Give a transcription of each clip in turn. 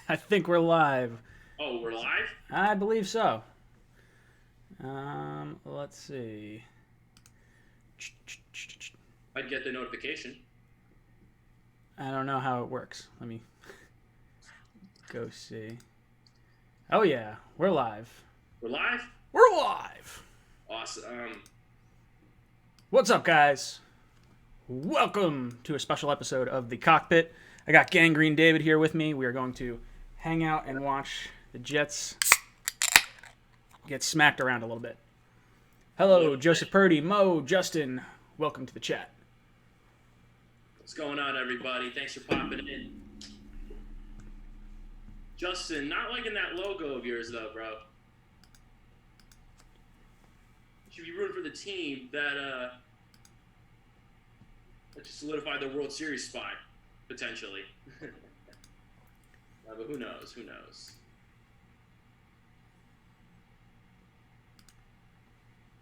I think we're live. Oh, we're live? I believe so. Let's see. I'd get the notification. I don't know how it works. Let me go see. Oh yeah, we're live. We're live? We're live. Awesome. What's up, guys? Welcome to a special episode of The Cockpit. I got Gangrene David here with me. We are going to hang out and watch the Jets get smacked around a little bit. Hello, Joseph Purdy, Mo, Justin. Welcome to the chat. What's going on, everybody? Thanks for popping in. Justin, not liking that logo of yours, though, bro. You should be rooting for the team that just solidified the World Series spot, potentially. But who knows? Who knows?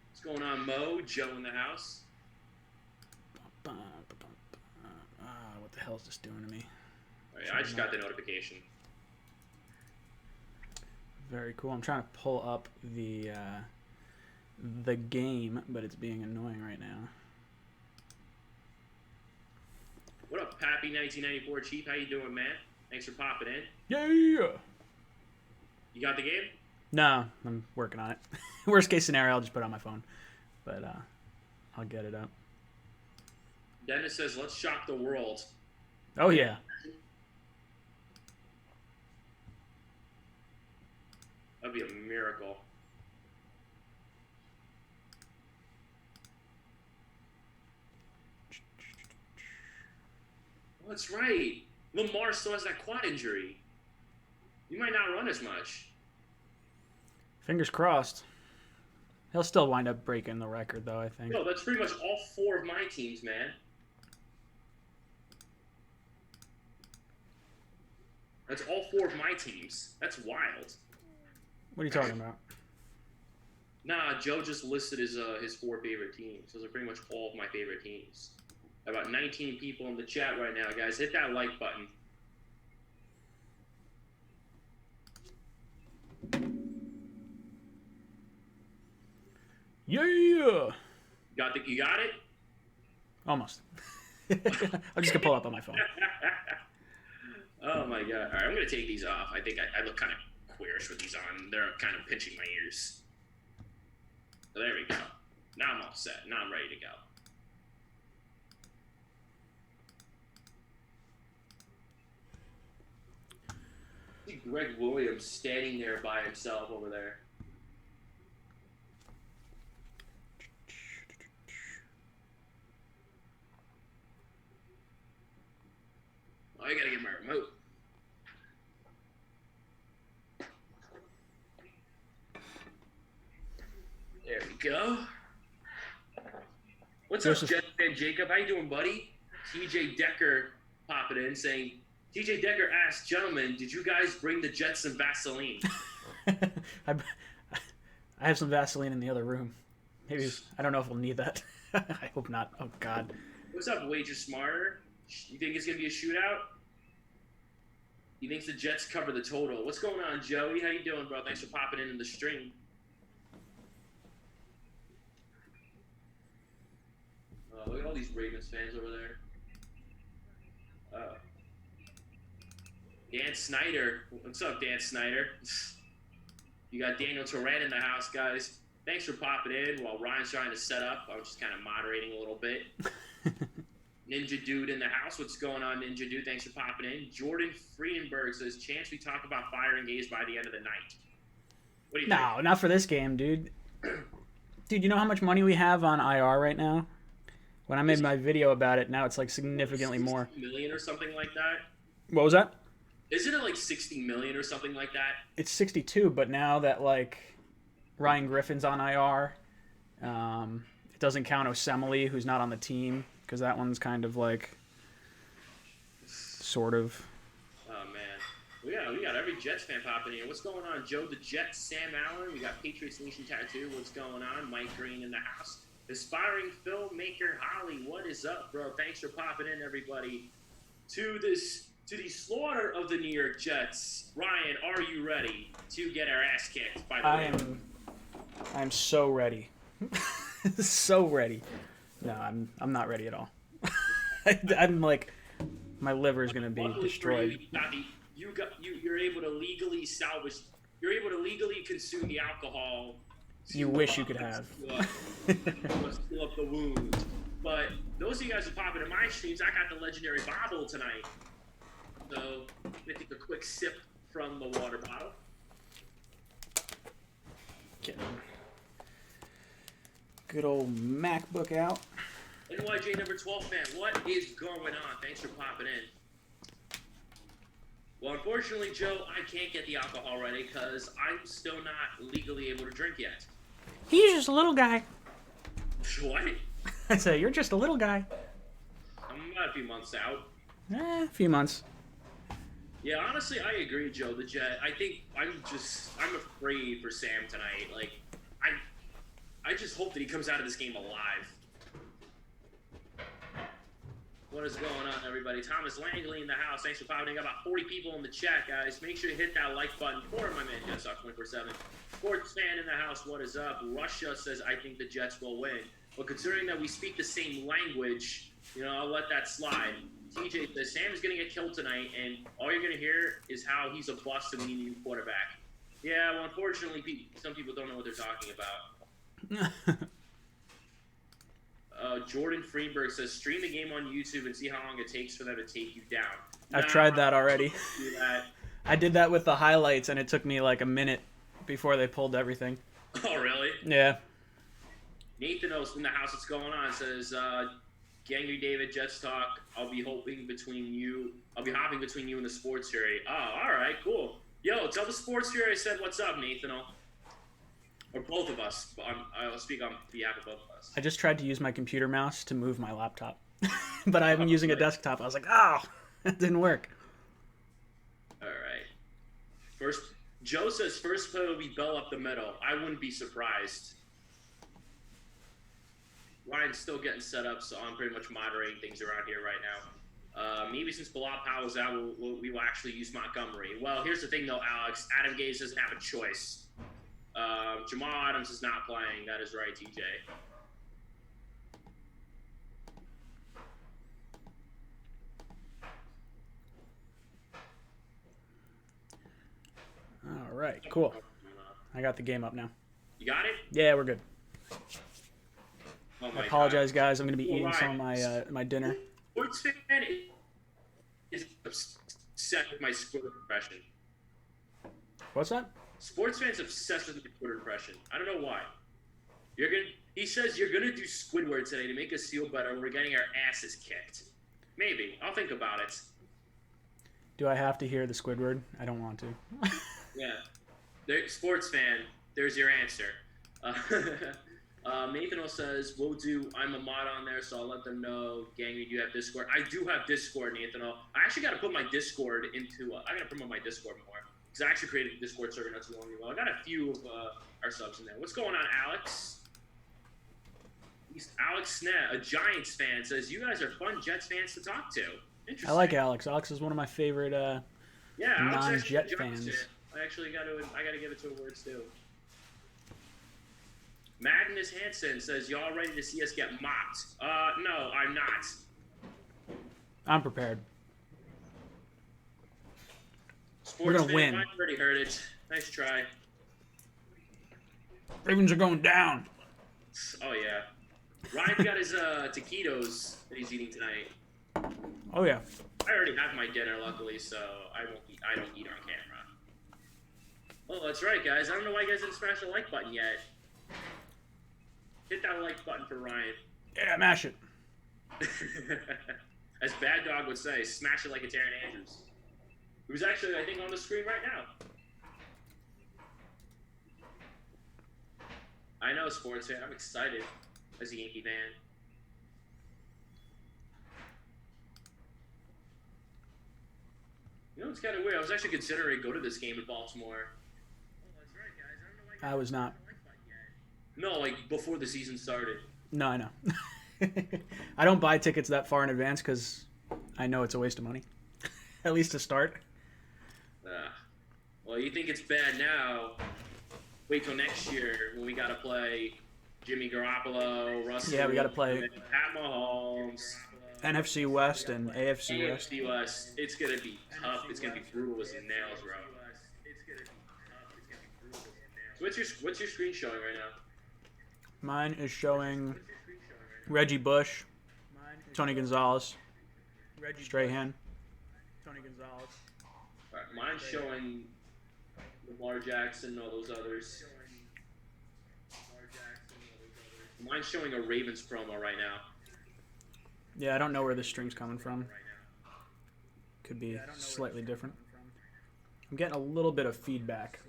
What's going on, Mo? Joe in the house? What the hell is this doing to me? All right, I just got the notification. Very cool. I'm trying to pull up the game, but it's being annoying right now. What up, Pappy 1994 Chief? How you doing, man? Thanks for popping in. Yeah. You got the game? No, I'm working on it. Worst case scenario, I'll just put it on my phone, but I'll get it up. Dennis says, let's shock the world. Oh yeah. That'd be a miracle. Oh, that's right. Lamar still has that quad injury. He might not run as much. Fingers crossed. He'll still wind up breaking the record, though, I think. No, that's pretty much all four of my teams, man. That's all four of my teams. That's wild. What are you talking about? Nah, Joe just listed his four favorite teams. Those are pretty much all of my favorite teams. About 19 people in the chat right now, guys. Hit that like button. Yeah. You got it? Almost. I'm just gonna pull it up on my phone. Oh my god. Alright, I'm gonna take these off. I think I look kind of queerish with these on. They're kind of pinching my ears. So there we go. Now I'm all set. Now I'm ready to go. See Greg Williams standing there by himself over there. Oh, I gotta get my remote. There we go. What's Joseph. up, Jeff and Jacob? How you doing, buddy? TJ Decker popping in saying, TJ Decker asked, gentlemen, did you guys bring the Jets some Vaseline? I have some Vaseline in the other room. Maybe I don't know if we'll need that. I hope not. Oh God. What's up, Wager Smarter? You think it's gonna be a shootout? He thinks the Jets cover the total. What's going on, Joey? How you doing, bro? Thanks for popping in the stream. Look at all these Ravens fans over there. Dan Snyder. What's up, Dan Snyder? You got Daniel Turan in the house, guys. Thanks for popping in while Ryan's trying to set up. I was just kind of moderating a little bit. Ninja Dude in the house. What's going on, Ninja Dude? Thanks for popping in. Jordan Friedenberg says, chance we talk about firing Gaze by the end of the night. What do you think? No, not for this game, dude. Dude, you know how much money we have on IR right now? When I made my video about it, now it's like significantly more. 60 million or something like that? What was that? Isn't it like 60 million or something like that? It's 62, but now that like Ryan Griffin's on IR, it doesn't count Osemele, who's not on the team, because that one's kind of like sort of. Oh man, we got every Jets fan popping in. What's going on, Joe the Jet, Sam Allen? We got Patriots Nation Tattoo. What's going on? Mike Green in the house. Aspiring filmmaker Holly, what is up, bro? Thanks for popping in, everybody, to this to the slaughter of the New York Jets. Ryan, are you ready to get our ass kicked by the I'm so ready. So ready. No, I'm not ready at all. I'm like, my liver is gonna be destroyed. You're able to legally salvage. You're able to legally consume the alcohol. You wish you could have. Seal up the wound. But those of you guys who pop into my streams, I got the legendary bottle tonight. So I'm gonna take a quick sip from the water bottle. Get good old MacBook out. NYJ number 12, man, what is going on? Thanks for popping in. Well, unfortunately, Joe, I can't get the alcohol ready because I'm still not legally able to drink yet. He's just a little guy. What? I say, you're just a little guy. I'm about a few months out. A few months. Yeah, honestly, I agree, Joe. The Jet. I think I'm afraid for Sam tonight. Like, I just hope that he comes out of this game alive. What is going on, everybody? Thomas Langley in the house. Thanks for popping in. Got about 40 people in the chat, guys. Make sure you hit that like button for my man, Jets Talk 24/7. Sports fan in the house. What is up? Russia says, I think the Jets will win. But considering that we speak the same language, I'll let that slide. TJ says, Sam is going to get killed tonight, and all you're going to hear is how he's a bust and we need a new quarterback. Yeah, well, unfortunately, some people don't know what they're talking about. Jordan Freeberg says, stream the game on YouTube and see how long it takes for them to take you down. I've tried that already. Do that. I did that with the highlights, and it took me like a minute before they pulled everything. Oh, really? Yeah. Nathan O's in the house. What's going on? Says, Gangry David, Jets Talk. I'll be hopping between you and the Sports Fury. Oh, all right, cool. Yo, tell the Sports Fury I said what's up, Nathan O. Or both of us. I'll speak on behalf of both of us. I just tried to use my computer mouse to move my laptop, but I'm using a desktop. I was like, oh, that didn't work. All right. Joe says first play will be Bell up the middle. I wouldn't be surprised. Ryan's still getting set up, so I'm pretty much moderating things around here right now. Maybe since Bilal Powell's out, we will actually use Montgomery. Well, here's the thing, though, Alex. Adam Gase doesn't have a choice. Jamal Adams is not playing. That is right, TJ. All right, cool. I got the game up now. You got it? Yeah, we're good. Oh I apologize, guys. I'm going to be eating some of my dinner. Sports fan is obsessed with my Twitter impression. What's that? Sports fans obsessed with my Twitter impression. I don't know why. He says you're gonna do Squidward today to make us feel better. We're getting our asses kicked. Maybe I'll think about it. Do I have to hear the Squidward? I don't want to. Yeah, sports fan. There's your answer. Nathan says we'll do. I'm a mod on there, so I'll let them know. Gang, you have Discord. I do have Discord, Nathan. I actually got to put my Discord into. I got to promote my Discord more. Because I actually created a Discord server not too long ago. I got a few of our subs in there. What's going on, Alex? Alex Snett, a Giants fan, says, you guys are fun Jets fans to talk to. Interesting. I like Alex. Alex is one of my favorite non-Jet fans. I actually got to give it two words, too. Magnus Hansen says, y'all ready to see us get mocked? No, I'm not. I'm prepared. Sports We're going to win. I already heard it. Nice try. Ravens are going down. Oh, yeah. Ryan got his taquitos that he's eating tonight. Oh, yeah. I already have my dinner, luckily, so I don't eat on camera. Oh, that's right, guys. I don't know why you guys didn't smash the like button yet. Hit that like button for Ryan. Yeah, mash it. As Bad Dog would say, smash it like it's Aaron Andrews. Who's actually, I think, on the screen right now. I know, sports fan. I'm excited as a Yankee fan. It's kind of weird. I was actually considering go to this game in Baltimore. Oh, that's right, guys. I don't know why I was not. No, like before the season started. No, I know. I don't buy tickets that far in advance because I know it's a waste of money. At least to start. Well, you think it's bad now? Wait till next year when we gotta play Jimmy Garoppolo, Russell. Yeah, we gotta play Pat Mahomes. NFC West and AFC West. AFC West. It's gonna be tough. It's gonna be brutal as nails, bro. So what's your screen showing right now? Mine is showing Reggie Bush, Tony Gonzalez, Strahan, Tony Gonzalez. All right, mine's showing Lamar Jackson, all those others. Mine's showing a Ravens promo right now. Yeah, I don't know where this string's coming from. Could be slightly different. I'm getting a little bit of feedback.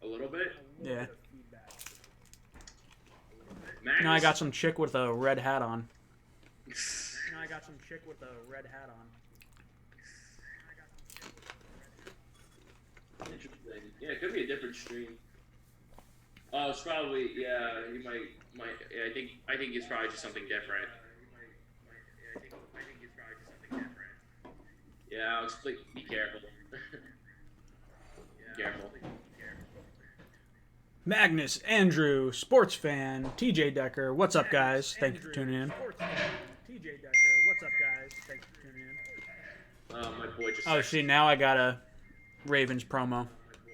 A little bit? Yeah. Magnus? Now I got some chick with a red hat on. Interesting. Yeah, it could be a different stream. Oh, it's probably You might. Yeah, I think it's probably just something different. Yeah, I'll explain. Be careful. Be careful. Magnus, Andrew, sports fan, TJ Decker. What's up, guys? Thank you for tuning in. My boy just. Oh, see, now I got a Ravens promo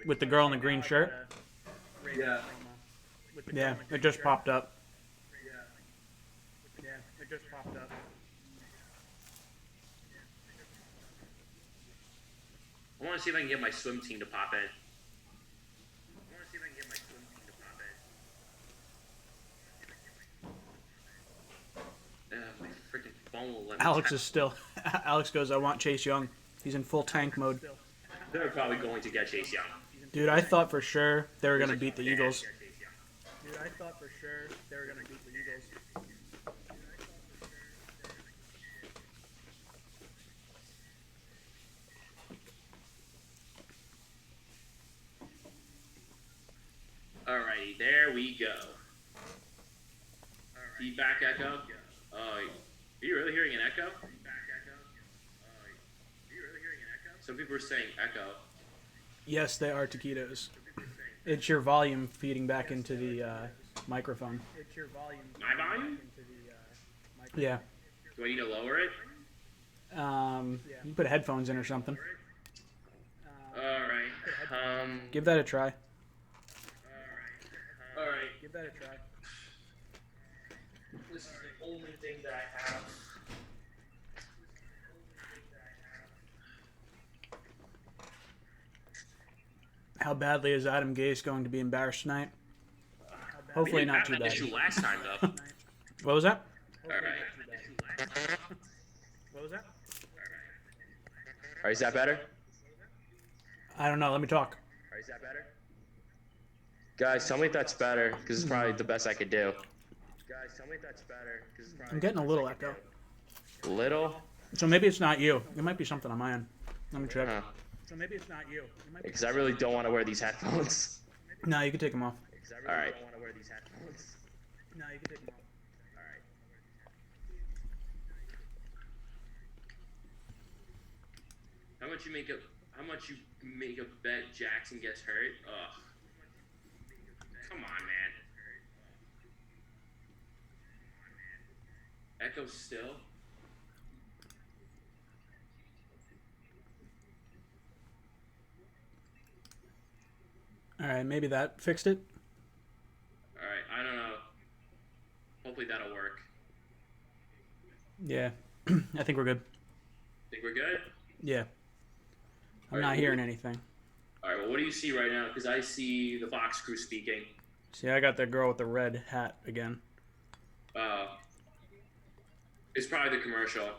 with the girl in the green shirt. Yeah. Yeah, it just popped up. I want to see if I can get my swim team to pop in. My freaking phone will let me. Alex is still. Alex goes, I want Chase Young. He's in full tank mode. They're probably going to get Chase Young. Dude, I thought for sure they were going to beat the Eagles. Alrighty, there we go. Feedback echo. Are you really hearing an echo? Some people are saying echo. Yes, they are taquitos. It's your volume feeding back into the microphone. My volume? Yeah. Do I need to lower it? You can put headphones in or something. Alright. Give that a try. Alright. This is the only thing that I have. How badly is Adam Gase going to be embarrassed tonight? Hopefully not too We didn't bad. have that issue last time, though. What was that? Alright. Alright, is that better? I don't know. Let me talk. Is that better? Guys, tell me if that's better, because it's probably the best I could do. I'm getting a little echo. Little? So maybe it's not you. It might be something on my end. Let me check. Because I really don't want to wear these headphones. No, you can take them off. Alright. How much you make a bet Jackson gets hurt? Ugh. Come on, man. Echo still? All right, maybe that fixed it. Alright, I don't know. Hopefully that'll work. Yeah, I think we're good. Think we're good? Yeah. I'm All right, not hearing anything. Alright, well, what do you see right now? Because I see the Fox crew speaking. See, I got that girl with the red hat again. It's probably the commercial.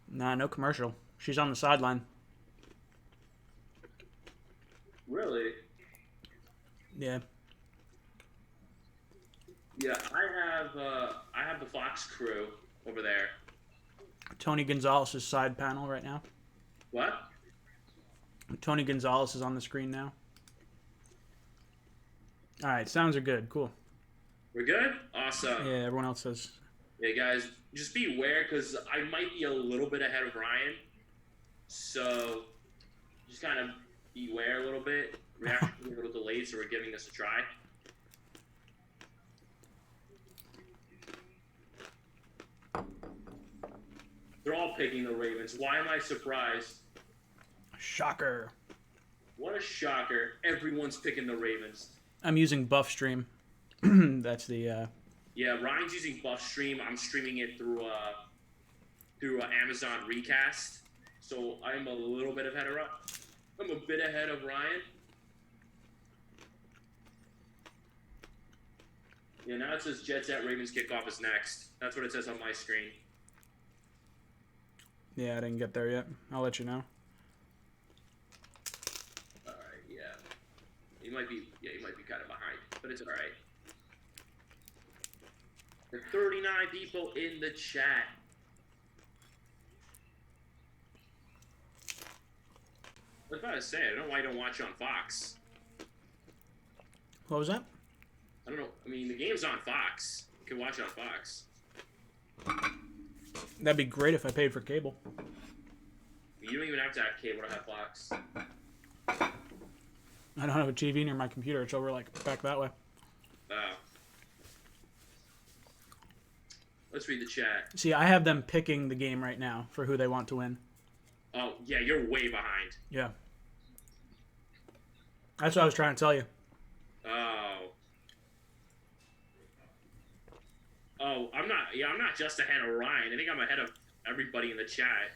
Nah, no commercial. She's on the sideline. Really? Yeah. Yeah, I have the Fox crew over there. Tony Gonzalez's side panel right now. What? Tony Gonzalez is on the screen now. All right, sounds are good. Cool. We're good? Awesome. Yeah, everyone else says Yeah, guys, just be aware because I might be a little bit ahead of Ryan. So just kind of beware a little bit. Reaction a little delayed, so we're giving this a try. They're all picking the Ravens. Why am I surprised? Shocker. What a shocker. Everyone's picking the Ravens. I'm using BuffStream. That's the... Yeah, Ryan's using BuffStream. I'm streaming it through Amazon Recast. So I'm a little bit ahead of I'm a bit ahead of Ryan. Yeah, now it says Jets at Ravens kickoff is next. That's what it says on my screen. Yeah, I didn't get there yet. I'll let you know. All right, yeah. You might be kind of behind, but it's all right. There are 39 people in the chat. I was about to say, I don't know why you don't watch it on Fox. What was that? I don't know. I mean, the game's on Fox. You can watch it on Fox. That'd be great if I paid for cable. You don't even have to have cable to have Fox. I don't have a TV near my computer. It's over, like, back that way. Oh. Let's read the chat. See, I have them picking the game right now for who they want to win. Oh, yeah, you're way behind. Yeah. That's what I was trying to tell you. Oh, I'm not just ahead of Ryan. I think I'm ahead of everybody in the chat.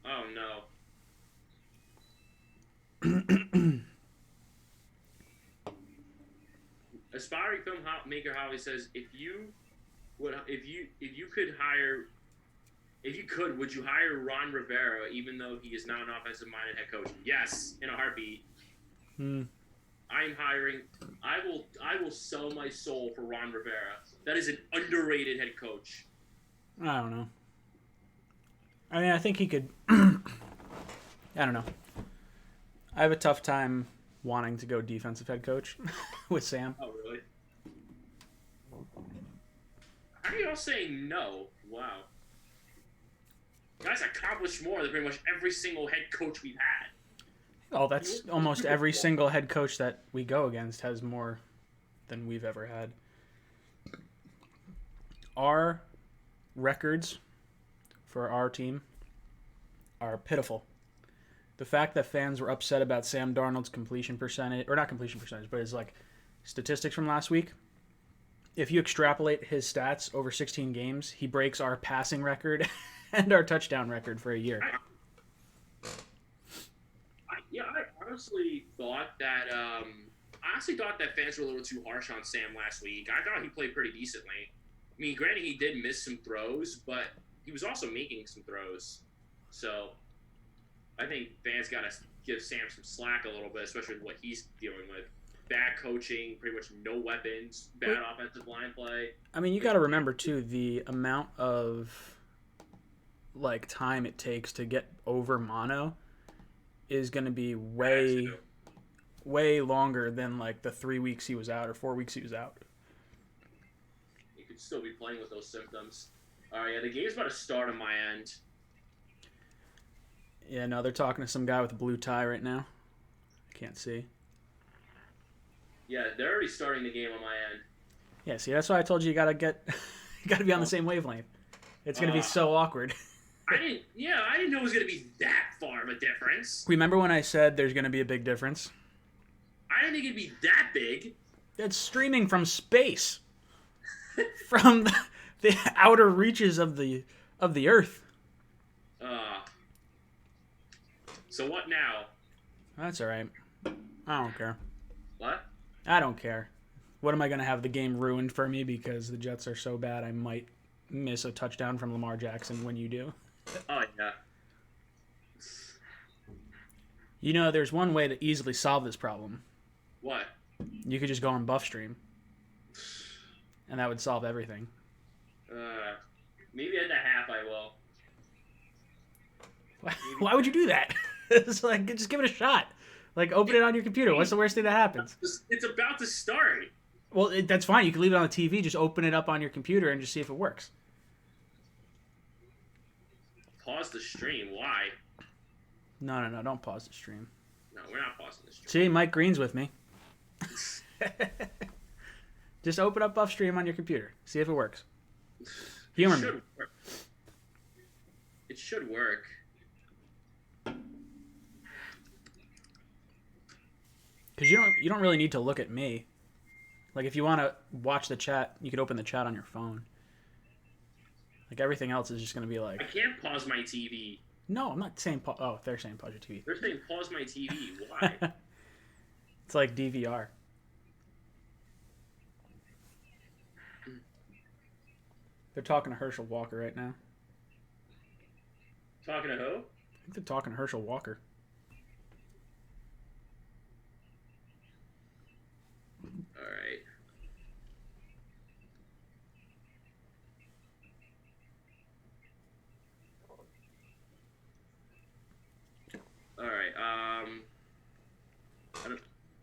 Oh, no. Aspiring film maker Holly says, if you could, would you hire Ron Rivera even though he is not an offensive-minded head coach? Yes, in a heartbeat. I'm hiring. I will sell my soul for Ron Rivera. That is an underrated head coach. I don't know. I mean, I think he could. I don't know. I have a tough time wanting to go defensive head coach with Sam. Oh, really? How are you all saying no? Wow. Guys accomplished more than pretty much every single head coach we've had. Oh, that's almost every single head coach that we go against has more than we've ever had. Our records for our team are pitiful. The fact that fans were upset about Sam Darnold's completion percentage, or not completion percentage, but his like statistics from last week. If you extrapolate his stats over 16 games, he breaks our passing record and our touchdown record for a year. I honestly thought that fans were a little too harsh on Sam last week. I thought he played pretty decently. I mean, granted, he did miss some throws, but he was also making some throws. So I think fans got to give Sam some slack a little bit, especially with what he's dealing with. Bad coaching, pretty much no weapons, bad offensive line play. I mean, you got to remember, too, the amount of like time it takes to get over mono is going to be way longer than like the 3 weeks he was out or 4 weeks he was out. He could still be playing with those symptoms. All right, yeah, the game's about to start on my end. Yeah, no, they're talking to some guy with a blue tie right now. I can't see. Yeah, they're already starting the game on my end. Yeah, see, that's why I told you gotta be on the same wavelength. It's gonna be so awkward. I didn't know it was gonna be that far of a difference. Remember when I said there's gonna be a big difference? I didn't think it'd be that big. It's streaming from space, from the outer reaches of the Earth. So what now? That's all right. I don't care. What? I don't care. What am I gonna have the game ruined for me because the Jets are so bad? I might miss a touchdown from Lamar Jackson when you do. Oh yeah. You know, there's one way to easily solve this problem. What? You could just go on BuffStream, and that would solve everything. Maybe at the half I will. Why would you do that? It's like, just give it a shot. Like, open it on your computer. What's the worst thing that happens? It's about to start. Well, that's fine. You can leave it on the TV. Just open it up on your computer and just see if it works. Pause the stream. Why? No. Don't pause the stream. No, we're not pausing the stream. See, Mike Green's with me. Just open up Buff Stream on your computer. See if it works. Humor me. It should work. Because you don't really need to look at me. Like, if you want to watch the chat, you could open the chat on your phone. Like, everything else is just going to be like... I can't pause my TV. No, I'm not saying... Oh, they're saying pause your TV. They're saying pause my TV. Why? It's like DVR. They're talking to Herschel Walker right now. Talking to who? I think they're talking to Herschel Walker. All right. All right.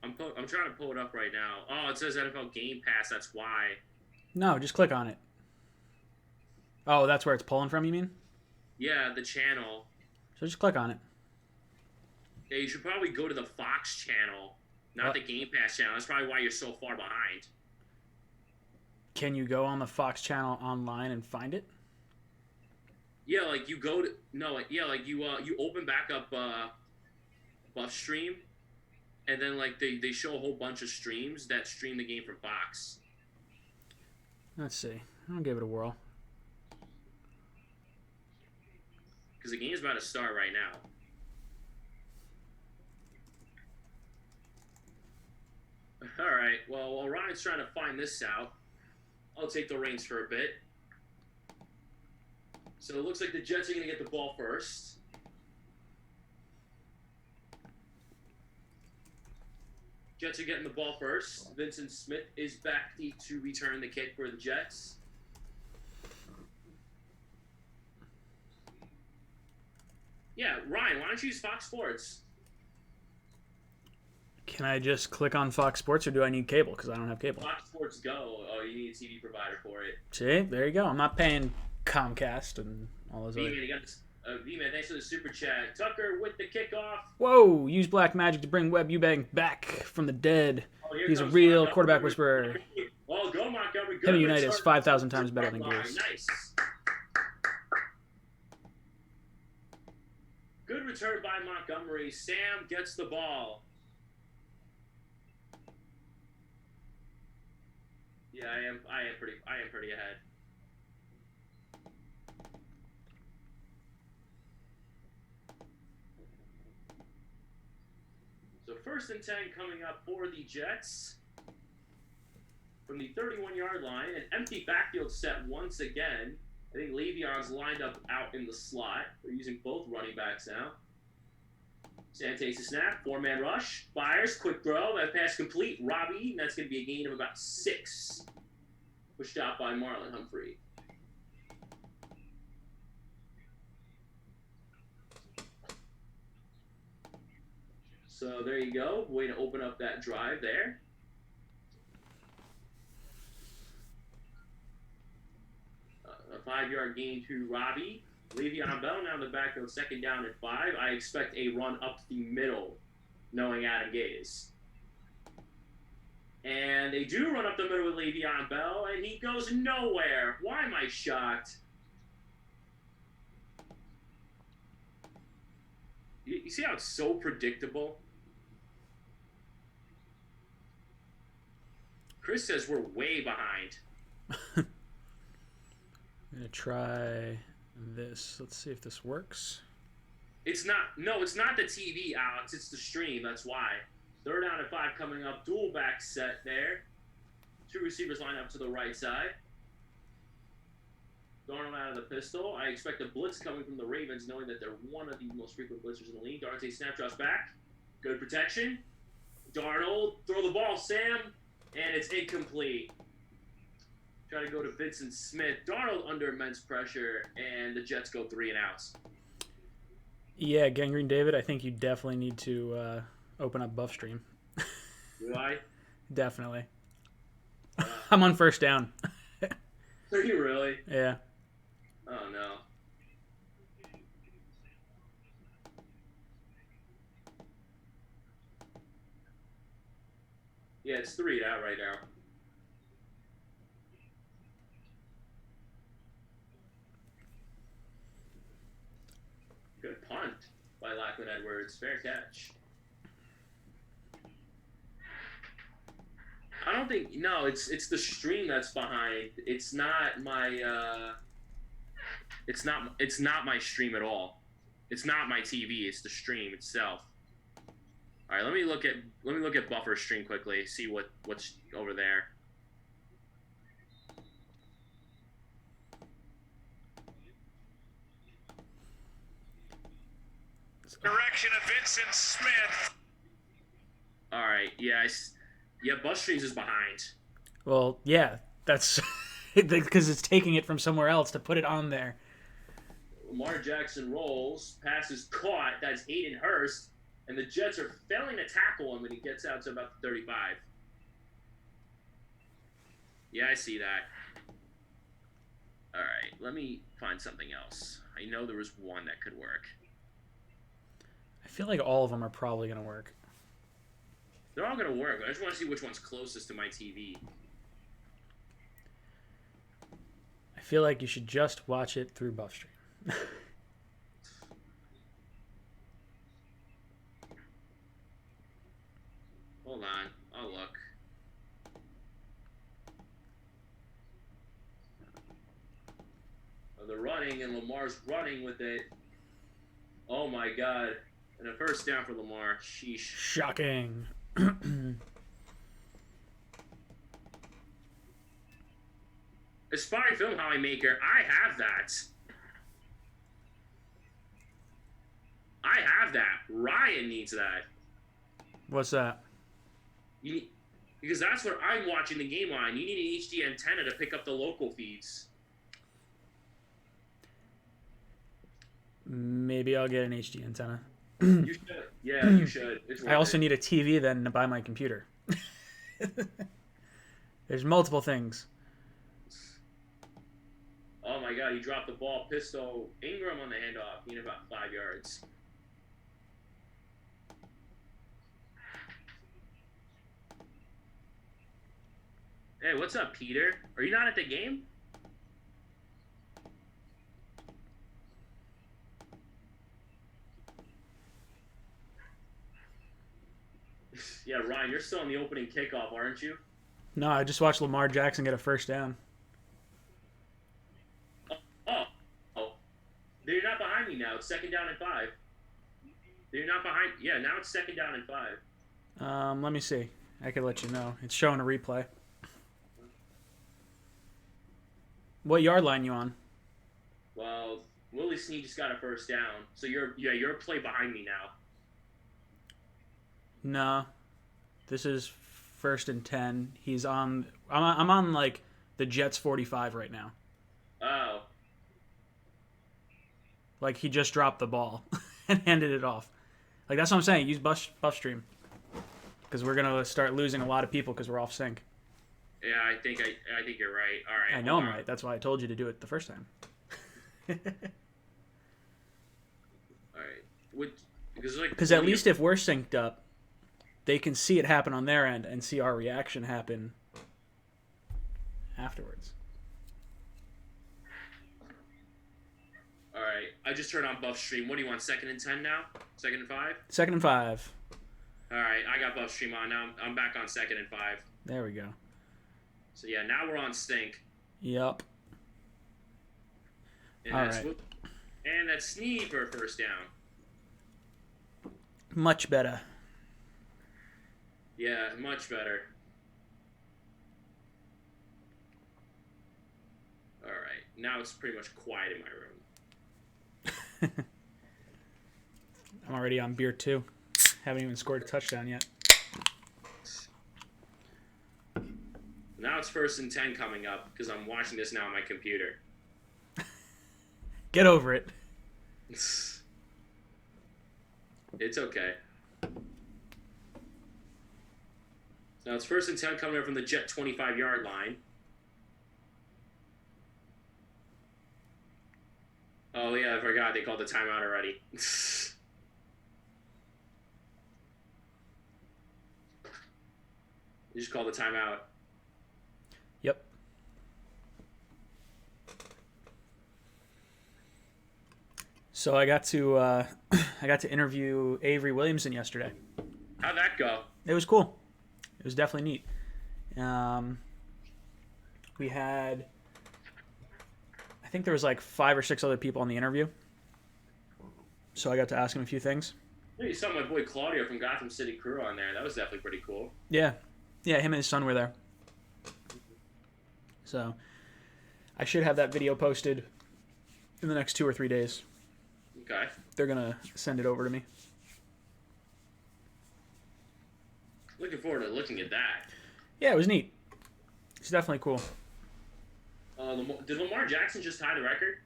I'm trying to pull it up right now. Oh, it says NFL Game Pass. That's why. No, just click on it. Oh, that's where it's pulling from, you mean? Yeah, the channel. So just click on it. Yeah, you should probably go to the Fox channel, not the Game Pass channel. That's probably why you're so far behind. Can you go on the Fox channel online and find it? Yeah, like you go to you open back up Buff Stream, and then like they show a whole bunch of streams that stream the game from Fox. Let's see. I'll give it a whirl. Because the game's about to start right now. All right. Well, while Ryan's trying to find this out, I'll take the reins for a bit. So it looks like the Jets are going to get the ball first. Jets are getting the ball first. Vincent Smith is back to return the kick for the Jets. Yeah, Ryan, why don't you use Fox Sports? Can I just click on Fox Sports, or do I need cable? Because I don't have cable. Fox Sports Go. Oh, you need a TV provider for it. See, there you go. I'm not paying Comcast and all those other... V-Man, thanks for the super chat. Tucker with the kickoff. Whoa! Use black magic to bring Webb Eubank back from the dead. He's a real quarterback whisperer. Well, go Montgomery. Him and United is 5,000 times better than Goose. Nice. Good return by Montgomery. Sam gets the ball. Yeah, I am pretty ahead. So 1st and 10 coming up for the Jets. From the 31-yard line, an empty backfield set once again. I think Le'Veon's lined up out in the slot. They're using both running backs now. Sam takes a snap, 4-man rush, fires, quick throw, that pass complete. Robbie, and that's going to be a gain of about 6. Pushed out by Marlon Humphrey. So there you go. Way to open up that drive there. A 5-yard gain to Robbie. Le'Veon Bell now in the backfield, 2nd down and 5. I expect a run up the middle, knowing Adam Gase. And they do run up the middle with Le'Veon Bell, and he goes nowhere. Why am I shocked? You see how it's so predictable? Chris says we're way behind. I'm going to try this. Let's see if this works. It's not the TV, Alex. It's the stream. That's why. 3rd down and 5 coming up. Dual back set there. 2 receivers line up to the right side. Darnold out of the pistol. I expect a blitz coming from the Ravens, knowing that they're one of the most frequent blitzers in the league. Dante snapshots back. Good protection. Darnold, throw the ball, Sam. And it's incomplete. Try to go to Vincent Smith. Darnold under immense pressure, and the Jets go 3 and outs. Yeah, Gangrene David, I think you definitely need to open up Buff Stream. Do I? Definitely. I'm on first down. Are you really? Yeah. Oh no. Yeah, it's 3-out right now. Good punt by Lachlan Edwards. Fair catch. I don't think no, it's the stream that's behind. It's not my stream at all. It's not my TV, it's the stream itself. All right, let me look at buffer stream quickly, see what's over there. Direction of Vincent Smith. All right, yeah, bus streams is behind. Well, yeah, that's because it's taking it from somewhere else to put it on there. Lamar Jackson rolls, pass is caught. That's Hayden Hurst, and the Jets are failing to tackle him when he gets out to about the 35. Yeah, I see that. All right, let me find something else. I know there was one that could work. I feel like all of them are probably gonna work. They're all gonna work. I just want to see which one's closest to my TV. I feel like you should just watch it through BuffStream. Hold on, I'll look. Oh, they're running, and Lamar's running with it. Oh my God! And a first down for Lamar. Sheesh. Shocking. Aspiring Film Hollymaker, I have that. I have that. Ryan needs that. What's that? Because that's what I'm watching the game on. You need an HD antenna to pick up the local feeds. Maybe I'll get an HD antenna. You should. Yeah, you should. It's I also need a TV then to buy my computer. There's multiple things. Oh my God, he dropped the ball. Pistol Ingram on the handoff. He needed about 5 yards. Hey, what's up, Peter? Are you not at the game? Yeah, Ryan, you're still in the opening kickoff, aren't you? No, I just watched Lamar Jackson get a first down. Oh. They're not behind me now. It's 2nd down and 5. They're not behind. Yeah, now it's 2nd down and 5. Let me see. I could let you know. It's showing a replay. What yard line you on? Well, Willie Snead just got a first down. So you're a play behind me now. No. This is 1st and 10. He's on. I'm on like the Jets 45 right now. Oh. Like he just dropped the ball and handed it off. Like that's what I'm saying. Use BuffStream because we're gonna start losing a lot of people because we're off sync. Yeah, I think you're right. All right. I know I'm right. That's why I told you to do it the first time. All right. Because at least if we're synced up, they can see it happen on their end and see our reaction happen afterwards. All right. I just turned on Buff Stream. What do you want? 2nd and 10 now? 2nd and 5? 2nd and 5. All right. I got Buff Stream on now. I'm back on 2nd and 5. There we go. So yeah, now we're on sync. Yep. And All that's right. And that's Snead for a first down. Much better. Yeah, much better. All right. Now it's pretty much quiet in my room. I'm already on beer 2. Haven't even scored a touchdown yet. Now it's 1st and 10 coming up because I'm watching this now on my computer. Get over it. It's okay. Now it's 1st and 10 coming up from the Jet 25-yard line. Oh, yeah, I forgot. They called the timeout already. You just called the timeout. Yep. So I got to interview Avery Williamson yesterday. How'd that go? It was cool. It was definitely neat. We had, I think there was like 5 or 6 other people on the interview. So I got to ask him a few things. Yeah, you saw my boy Claudio from Gotham City Crew on there. That was definitely pretty cool. Yeah. Yeah, him and his son were there. So I should have that video posted in the next 2 or 3 days. Okay. They're going to send it over to me. Looking forward to looking at that. Yeah, it was neat. It's definitely cool. Did Lamar Jackson just tie the record?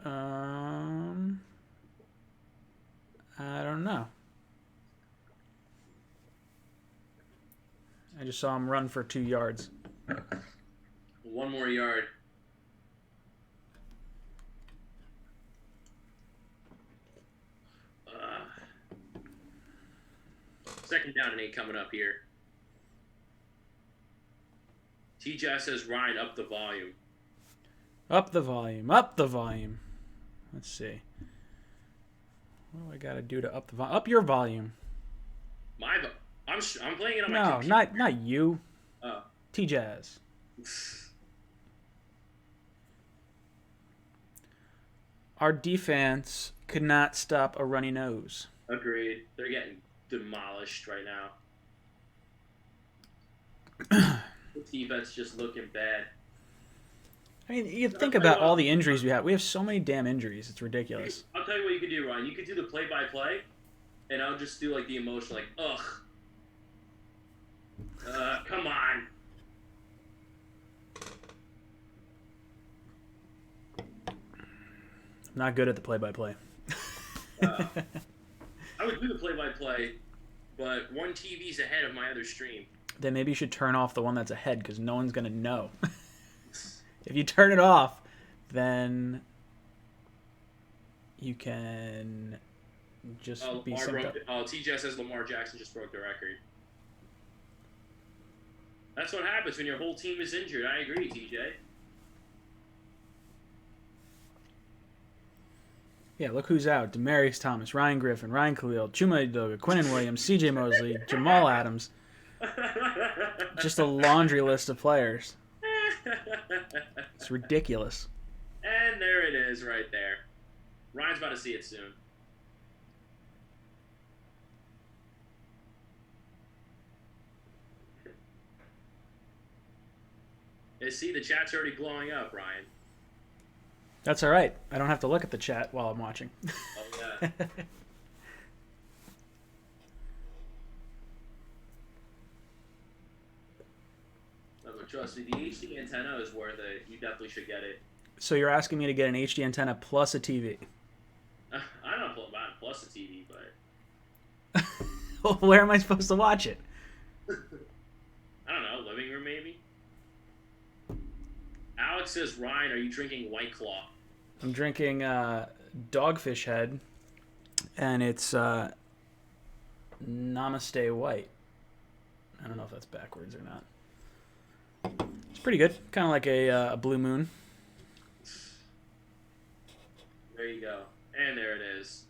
I don't know. I just saw him run for 2 yards. 1 more yard. Second down and 8 coming up here. TJ says, Ryan, up the volume. Up the volume. Up the volume. Let's see. What do I got to do to up the volume? Up your volume. I'm playing it on my No, computer. not you. Oh. T-Jazz. Our defense could not stop a runny nose. Agreed. They're getting demolished right now. The defense just looking bad. I mean, you think about all the injuries we have. We have so many damn injuries. It's ridiculous. I'll tell you what you could do, Ryan. You could do the play-by-play, and I'll just do like the emotion, like, ugh. Come on. I'm not good at the play-by-play. I would do the play-by-play, but one TV's ahead of my other stream. Then maybe you should turn off the one that's ahead because no one's going to know. If you turn it off, then you can just be synced up. TJ says Lamar Jackson just broke the record. That's what happens when your whole team is injured. I agree, TJ. Yeah, look who's out. Demaryius Thomas, Ryan Griffin, Ryan Khalil, Chuma Edoga, Quinnen Williams, CJ Mosley, Jamal Adams. Just a laundry list of players. It's ridiculous. And there it is right there. Ryan's about to see it soon. Hey, see, the chat's already blowing up, Ryan. That's all right. I don't have to look at the chat while I'm watching. Oh, yeah. No, but trust me, the HD antenna is worth it. You definitely should get it. So you're asking me to get an HD antenna plus a TV? I don't know about plus a TV, but... Well, where am I supposed to watch it? I don't know, living room maybe? Alex says, Ryan, are you drinking White Claw? I'm drinking Dogfish Head, and it's Namaste White. I don't know if that's backwards or not. It's pretty good. Kind of like a Blue Moon. There you go. And there it is.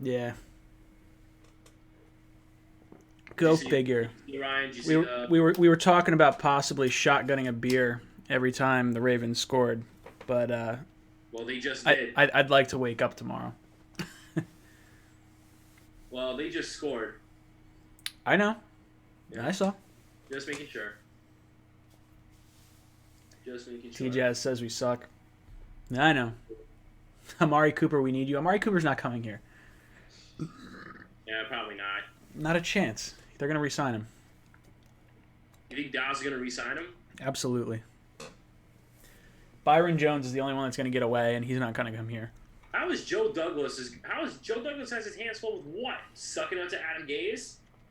Yeah. Go figure. Ryan, did you see the... We were talking about possibly shotgunning a beer every time the Ravens scored, but well, they just did. I'd like to wake up tomorrow. Well, they just scored. I know. Yeah. I saw. Just making sure. Just making sure. T-Jazz says we suck. I know. Amari Cooper, we need you. Amari Cooper's not coming here. Yeah, probably not. Not a chance. They're going to re-sign him. You think Dallas is going to re-sign him? Absolutely. Byron Jones is the only one that's going to get away, and he's not going to come here. How is Joe Douglas has his hands full with what? Sucking up to Adam Gase?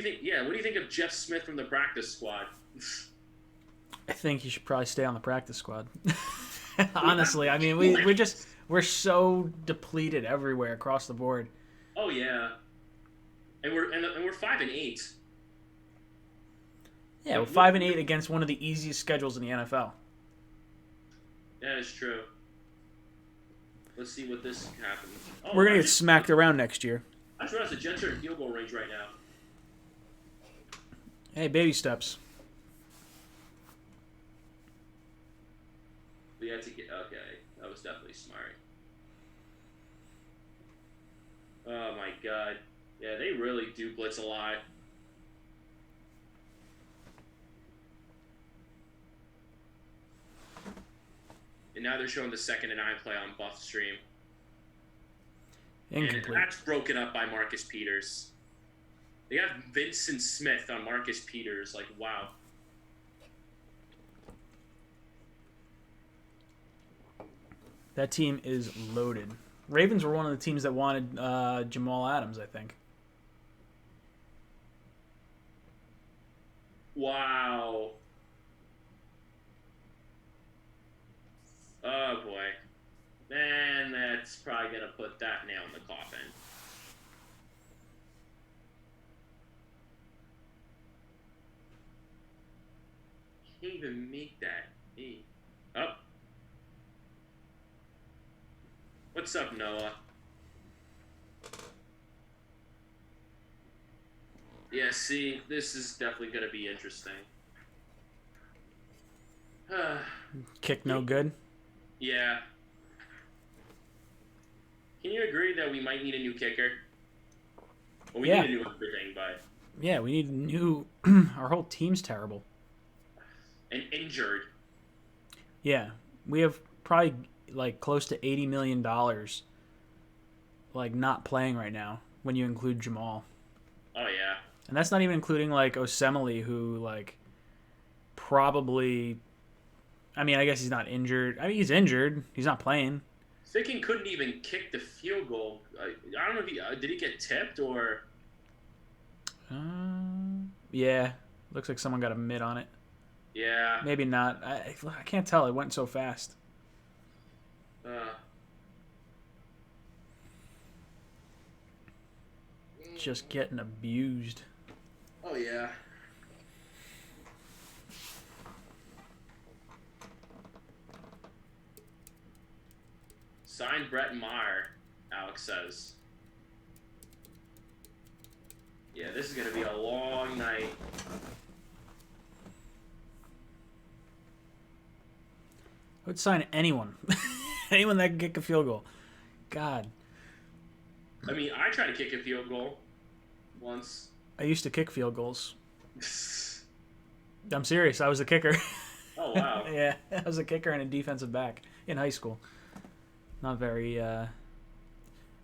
do you think? Yeah, what do you think of Jeff Smith from the practice squad? I think you should probably stay on the practice squad. Honestly, I mean, we're so depleted everywhere across the board. Oh yeah, and we're 5-8. Yeah, we're 5-8 against one of the easiest schedules in the NFL. That is true. Let's see what this happens. Oh, We're gonna get smacked around next year. I just realized the Jets are in field goal range right now. Hey, baby steps. We had to get okay. That was definitely smart. Oh my god. Yeah, they really do blitz a lot. And now they're showing the 2nd and 9 play on Buff Stream. Incomplete. And that's broken up by Marcus Peters. They got Vincent Smith on Marcus Peters. Like, wow. That team is loaded. Ravens were one of the teams that wanted Jamal Adams, I think. Wow. Oh, boy. Man, that's probably going to put that nail in the coffin. Can't even make that. Hey. Oh. What's up, Noah? Yeah, see, this is definitely going to be interesting. Kick no good. Yeah. Can you agree that we might need a new kicker? Well, we Yeah. need a new everything, but... Yeah, we need a new... Our whole team's terrible. And injured. Yeah, we have probably like close to $80 million like not playing right now when you include Jamal. Oh, yeah. And that's not even including like Osemele, who like probably... I mean, I guess he's not injured. I mean, he's injured. He's not playing. Ficken couldn't even kick the field goal. I don't know if he... did he get tipped, or... Yeah, looks like someone got a mid on it. Yeah. Maybe not. I can't tell. It went so fast. Just getting abused. Oh, yeah. Sign Brett Maher, Alex says. Yeah, this is going to be a long night. I would sign anyone. Anyone that can kick a field goal. God. I mean, I tried to kick a field goal once. I used to kick field goals. I'm serious. I was a kicker. Oh, wow. Yeah, I was a kicker and a defensive back in high school. Not very...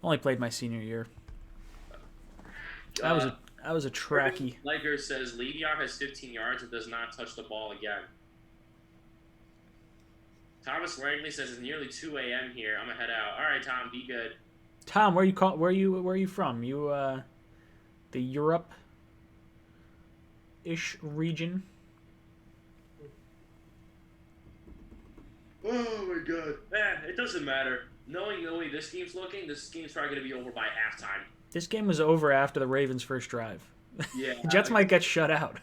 only played my senior year. I was a tracky. Liger says Le'Veon has 15 yards and does not touch the ball again. Thomas Langley says it's nearly 2 a.m. here. I'm gonna head out. All right, Tom, be good. Tom, where are you from? You the Europe-ish region? Oh my god. Man, it doesn't matter. Knowing the way this game's looking, this game's probably gonna be over by halftime. This game was over after the Ravens' first drive. Yeah. Jets might get shut out.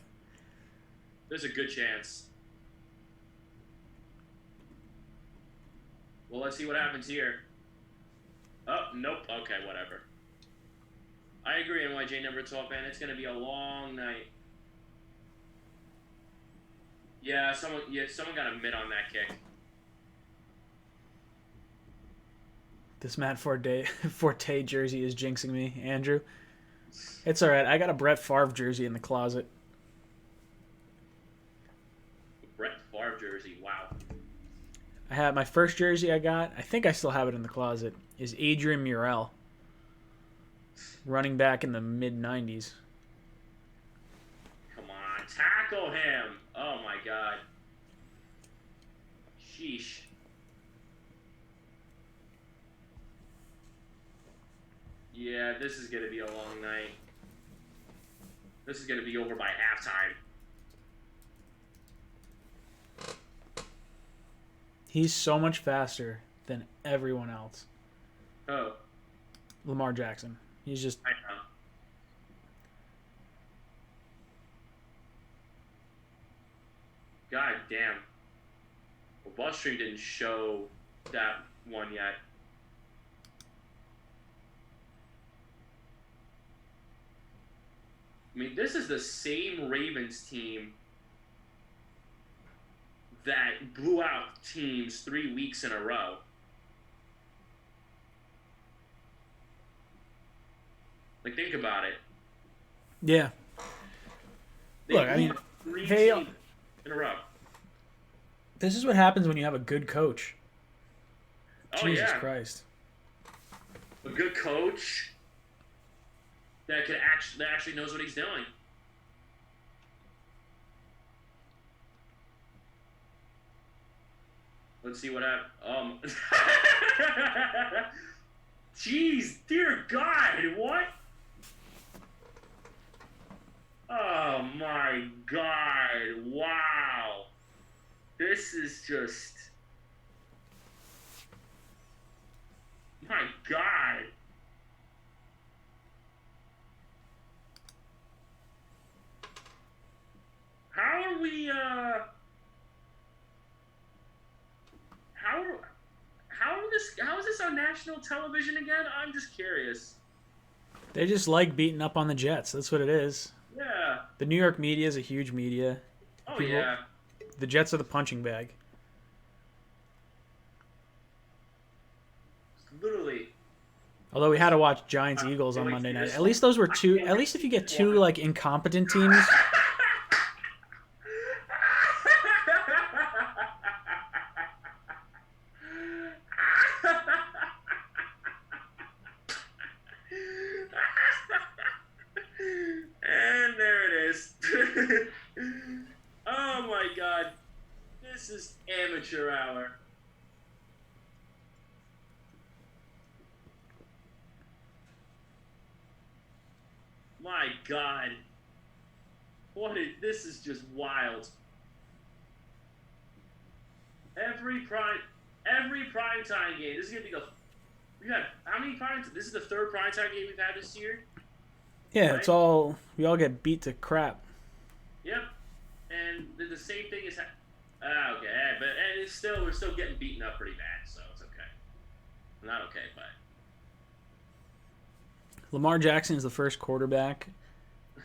There's a good chance. Well, let's see what happens here. Oh, nope. Okay, whatever. I agree, NYJ number 12, man. It's gonna be a long night. Yeah, someone got a mid on that kick. This Matt Forte jersey is jinxing me, Andrew. It's all right. I got a Brett Favre jersey in the closet. Brett Favre jersey. Wow. I had my first jersey I got. I think I still have it in the closet. Is Adrian Murrell, running back in the mid '90s. Come on, tackle him! Oh my god. Sheesh. Yeah, this is gonna be a long night. This is going to be over by halftime. He's so much faster than everyone else. Oh, Lamar Jackson. He's just... I know. God damn. Well, BuzzStream didn't show that one yet. I mean, this is the same Ravens team that blew out teams 3 weeks in a row. Like, think about it. Yeah. They Look, I blew mean, out three they- teams in a row. This is what happens when you have a good coach. Oh, Jesus yeah. Christ. A good coach that actually knows what he's doing. Let's see what happens. Jeez, dear God, what? Oh my God! Wow, this is just my God. How are we? How is this on national television again? I'm just curious. They just like beating up on the Jets. That's what it is. Yeah. The New York media is a huge media. Oh People- yeah. The Jets are the punching bag. Literally. Although we had to watch Giants Eagles on Wait, Monday night. this- At least those were two. At least if you get two like incompetent teams, And there it is. Oh my God. This is amateur hour. My God. This is just wild. Every prime time game. This is gonna be we got how many prime? This is the third prime time game we've had this year. yeah, it's all we all get beat to crap. Yep. And the same thing is. Okay, but and we're still getting beaten up pretty bad, so it's okay. Not okay, but. Lamar Jackson is the first quarterback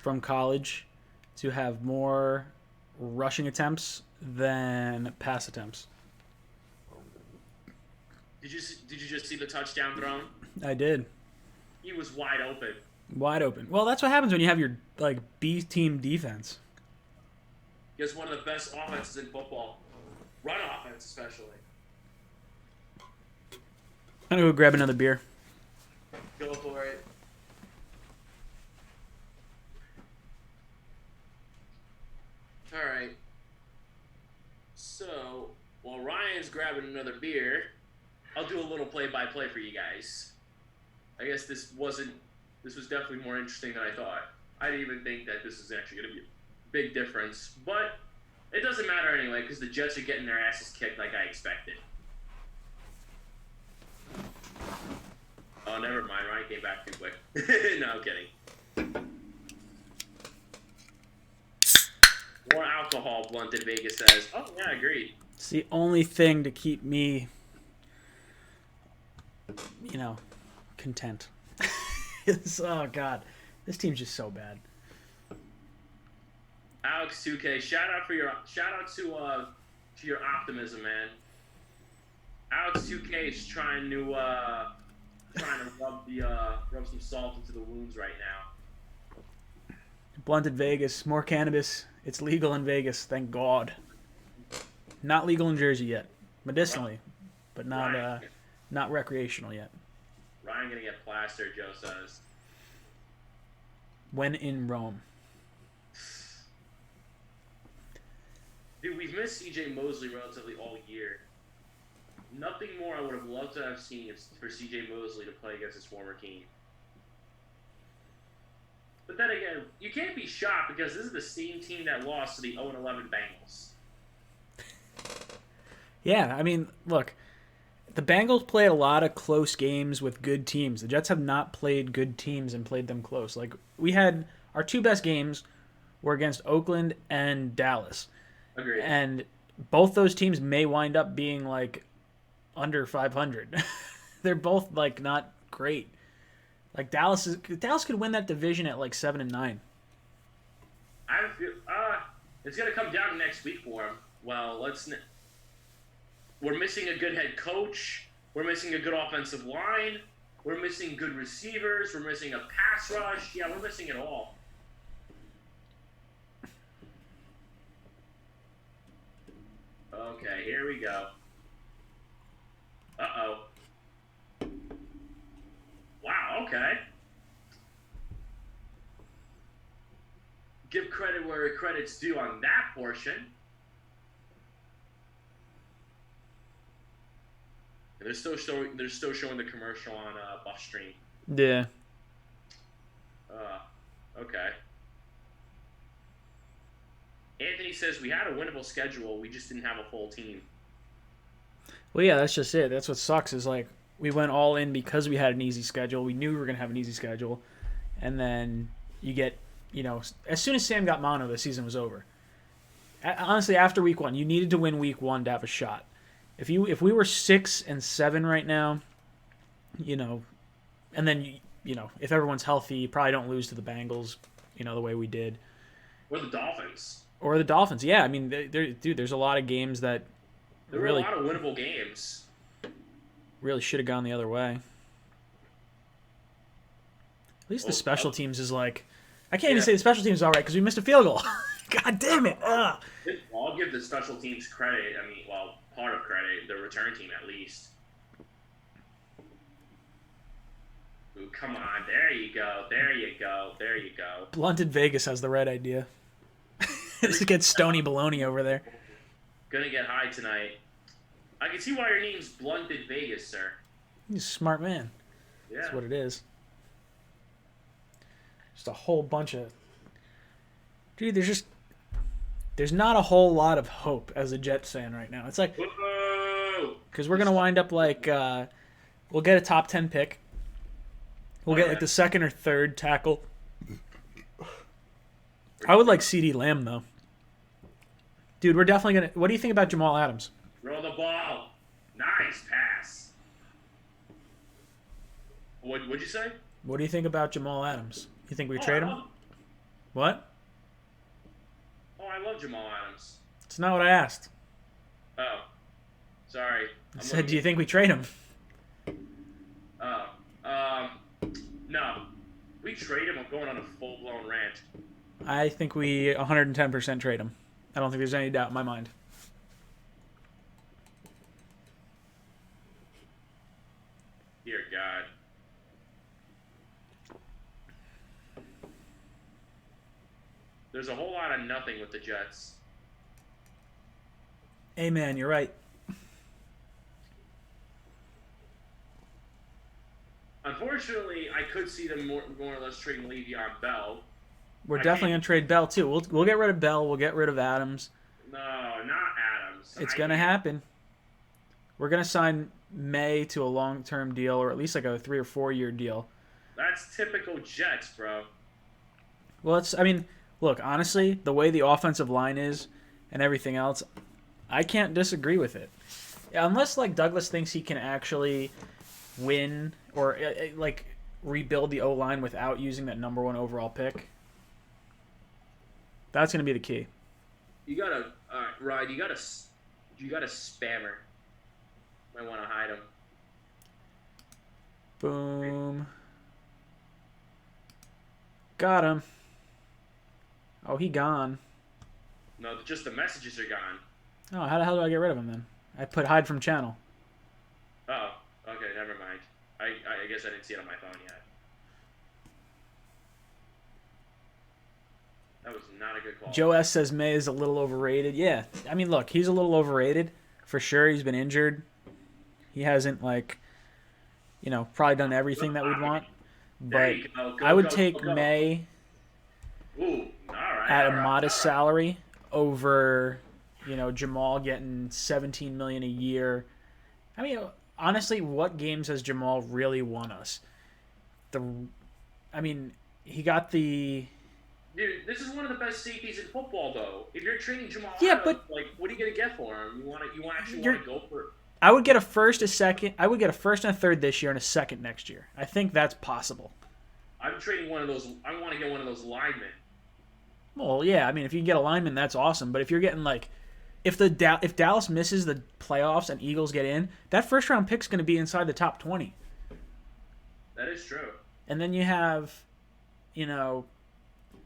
from college to have more rushing attempts than pass attempts. Did you just see the touchdown thrown? I did. He was wide open. Wide open. Well, that's what happens when you have your like B team defense. He has one of the best offenses in football. Run offense, especially. I'm gonna go grab another beer. Go for it. All right. So, while Ryan's grabbing another beer, I'll do a little play-by-play for you guys. I guess this was definitely more interesting than I thought. I didn't even think that this was actually going to be a big difference, but it doesn't matter anyway because the Jets are getting their asses kicked like I expected. Oh, never mind. Ryan came back too quick. No, I'm kidding. More alcohol, Blunted Vegas says. Oh, yeah, agreed. It's the only thing to keep me, content. Oh God, this team's just so bad. Alex 2K, shout out to your optimism, man. Alex 2K is trying to rub some salt into the wounds right now. Blunted Vegas, more cannabis. It's legal in Vegas, thank God. Not legal in Jersey yet, medicinally, but not recreational yet. Ryan gonna get plastered, Joe says. When in Rome. Dude, we've missed CJ Mosley relatively all year. Nothing more I would have loved to have seen for CJ Mosley to play against his former team. But then again, you can't be shocked because this is the same team that lost to the 0-11 Bengals. Yeah, I mean, look, the Bengals played a lot of close games with good teams. The Jets have not played good teams and played them close. Like, we had our two best games were against Oakland and Dallas. Agreed. And both those teams may wind up being like under 500. They're both like not great. Like Dallas could win that division at like 7-9. I feel it's gonna come down to next week for him. Well, we're missing a good head coach. We're missing a good offensive line. We're missing good receivers. We're missing a pass rush. Yeah, we're missing it all. Okay, here we go. Uh-oh. Wow, okay. Give credit where credit's due on that portion. They're still showing the commercial on Buff Stream. Yeah. Okay. Anthony says we had a winnable schedule, we just didn't have a full team. Well, yeah, that's just it. That's what sucks is like we went all in because we had an easy schedule. We knew we were going to have an easy schedule. And then you get, as soon as Sam got mono, the season was over. Honestly, after week 1, you needed to win week 1 to have a shot. If we were 6-7 right now, and then if everyone's healthy, you probably don't lose to the Bengals, the way we did. Or the Dolphins. Or the Dolphins, yeah. I mean, there's a lot of games that there were a lot of winnable games. Really should have gone the other way. At least the special teams is like, I can't even say the special teams is all right because we missed a field goal. God damn it! Ugh. I'll give the special teams credit. I mean, part of credit, the return team at least. Ooh, come on, there you go. Blunted Vegas has the right idea. Just get Stony Baloney over there. Gonna get high tonight. I can see why your name's Blunted Vegas, sir. He's a smart man. Yeah. That's what it is. Just a whole bunch of... Dude, there's not a whole lot of hope as a Jets fan right now. It's like... Because we're going to wind up like... we'll get a top 10 pick. We'll get like the second or third tackle. I would like CD Lamb, though. Dude, we're definitely going to... What do you think about Jamal Adams? Roll the ball. Nice pass. What'd you say? What do you think about Jamal Adams? You think we trade him? What? Oh, I love Jamal Adams. It's not what I asked. Oh. Sorry. I said, do you think we trade him? No. We trade him, I'm going on a full-blown rant. I think we 110% trade him. I don't think there's any doubt in my mind. Dear God. There's a whole lot of nothing with the Jets. Amen, you're right. Unfortunately, I could see them more or less trading Le'Veon Bell. We're definitely going to trade Bell, too. We'll get rid of Bell. We'll get rid of Adams. No, not Adams. It's going to happen. We're going to sign May to a long-term deal, or at least like a 3 or 4 year deal. That's typical Jets, bro. Well, look, honestly, the way the offensive line is and everything else, I can't disagree with it. Unless, like, Douglas thinks he can actually win or, like, rebuild the O-line without using that number 1 overall pick. That's going to be the key. You got to, Ryan, you got a spammer. Might want to hide him. Boom. Got him. Oh, he gone. No, just the messages are gone. Oh, how the hell do I get rid of him then? I put hide from channel. Oh, okay, never mind. I guess I didn't see it on my phone yet. That was not a good call. Joe S. says May is a little overrated. Yeah, I mean, look, he's a little overrated. For sure, he's been injured. He hasn't, like, probably done everything that we'd want. But I would take May Ooh, all right. at a All right, modest all right. salary over, Jamal getting 17 million a year. I mean, honestly, what games has Jamal really won us? The, I mean, he got the Dude, this is one of the best safeties in football, though. If you're trading Jamal yeah, Adams, but like, what are you gonna get for him? You actually you're want to go for? I would get a first, a second. I would get a first and a third this year and a second next year. I think that's possible. I'm trading one of those. I want to get one of those linemen. Well, yeah, I mean, if you can get a lineman, that's awesome. But if you're getting like, if Dallas misses the playoffs and Eagles get in, that first round pick's going to be inside the top 20. That is true. And then you have, you know,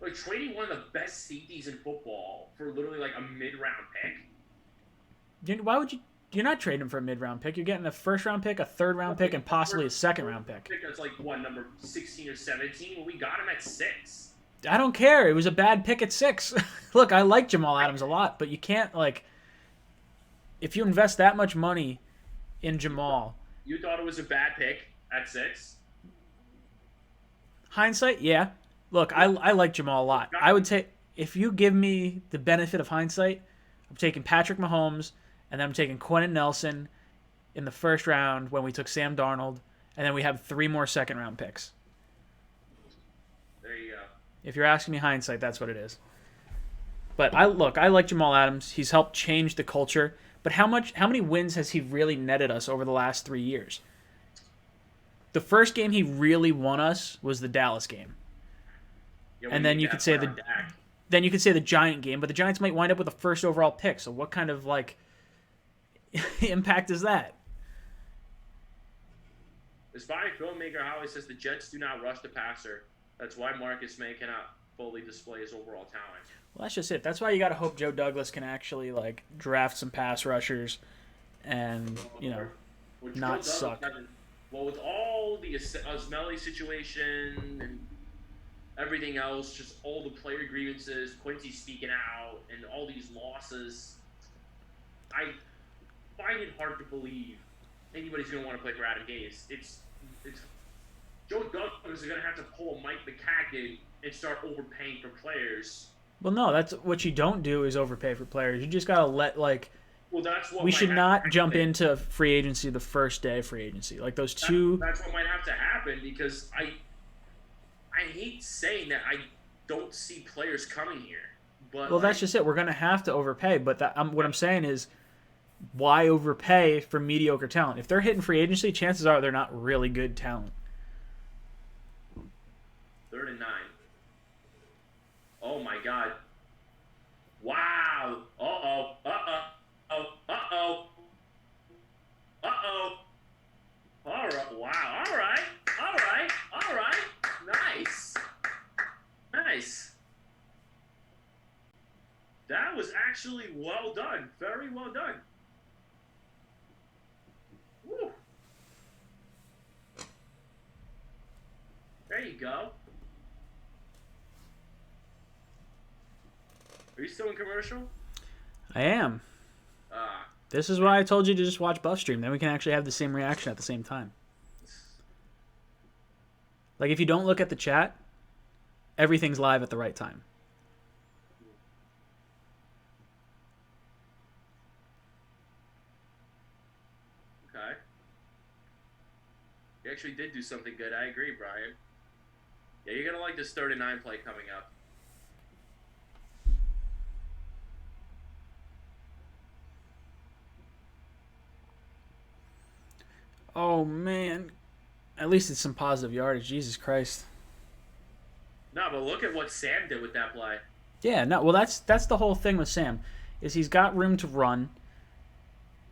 Like trading one of the best safeties in football for literally like a mid-round pick. why would you? You're not trading him for a mid round pick. You're getting a first round pick, a third round pick, and possibly a second round pick. Pick that's like what, number 16 or 17? Well, we got him at 6. I don't care. It was a bad pick at 6. Look, I like Jamal Adams a lot, but you can't like. If you invest that much money in Jamal, You thought it was a bad pick at 6? hindsight, yeah. Look, I like Jamal a lot. I would take if you give me the benefit of hindsight, I'm taking Patrick Mahomes, and then I'm taking Quentin Nelson in the first round when we took Sam Darnold, and then we have 3 more second round picks. There you go. If you're asking me hindsight, that's what it is. But I like Jamal Adams. He's helped change the culture. But how many wins has he really netted us over the last 3 years? The first game he really won us was the Dallas game. Yeah, And then you could say the Giant game, but the Giants might wind up with a first overall pick. So what kind of like impact is that? Aspiring filmmaker Howie says the Jets do not rush the passer. That's why Marcus May cannot fully display his overall talent. Well, that's just it. That's why you got to hope Joe Douglas can actually like draft some pass rushers, and Which not Joe Douglas suck. Well, with all the Osmelly situation and everything else, just all the player grievances, Quincy speaking out, and all these losses, I find it hard to believe anybody's going to want to play for Adam Gase. It's Joe Douglas is going to have to pull a Mike McCagnon and start overpaying for players. Well, no, that's what you don't do is overpay for players. You just gotta let like. Well, that's what We might should have not to jump happen. into free agency the first day of free agency. Like those two. That's what might have to happen because I hate saying that I don't see players coming here. But Well, that's just it. We're gonna have to overpay. But what I'm saying is, why overpay for mediocre talent? If they're hitting free agency, chances are they're not really good talent. 3rd and 9. Oh my God! Wow! Uh-oh! Uh-oh! Uh-oh! Uh-oh! All right! Wow! All right! All right! All right! Nice! Nice! That was actually well done. Very well done. Woo! There you go. Are you still in commercial? I am. Ah, This is why I told you to just watch BuffStream. Then we can actually have the same reaction at the same time. Like if you don't look at the chat, everything's live at the right time. okay. You actually did do something good. I agree, Brian. Yeah, you're gonna like this 3rd and 9 play coming up. Oh man, at least it's some positive yardage. Jesus Christ. No, but look at what Sam did with that play. Yeah, no. Well, that's the whole thing with Sam, is he's got room to run,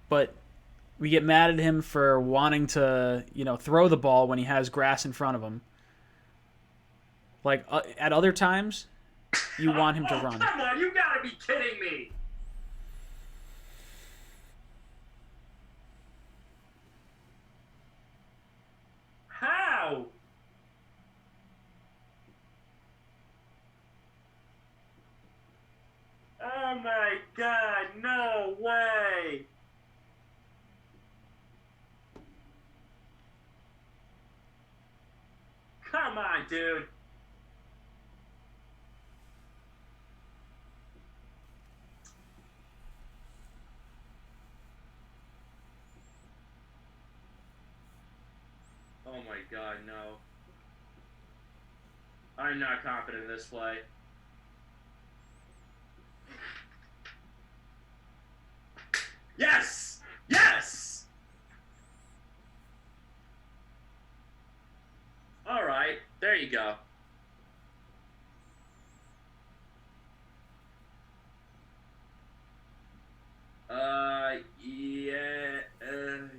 but we get mad at him for wanting to, throw the ball when he has grass in front of him. Like at other times, you want him to run. Come on, you gotta be kidding me! How? Oh my God, no way! Come on, dude. my God, no. I'm not confident in this play. Yes! Yes! All right, there you go.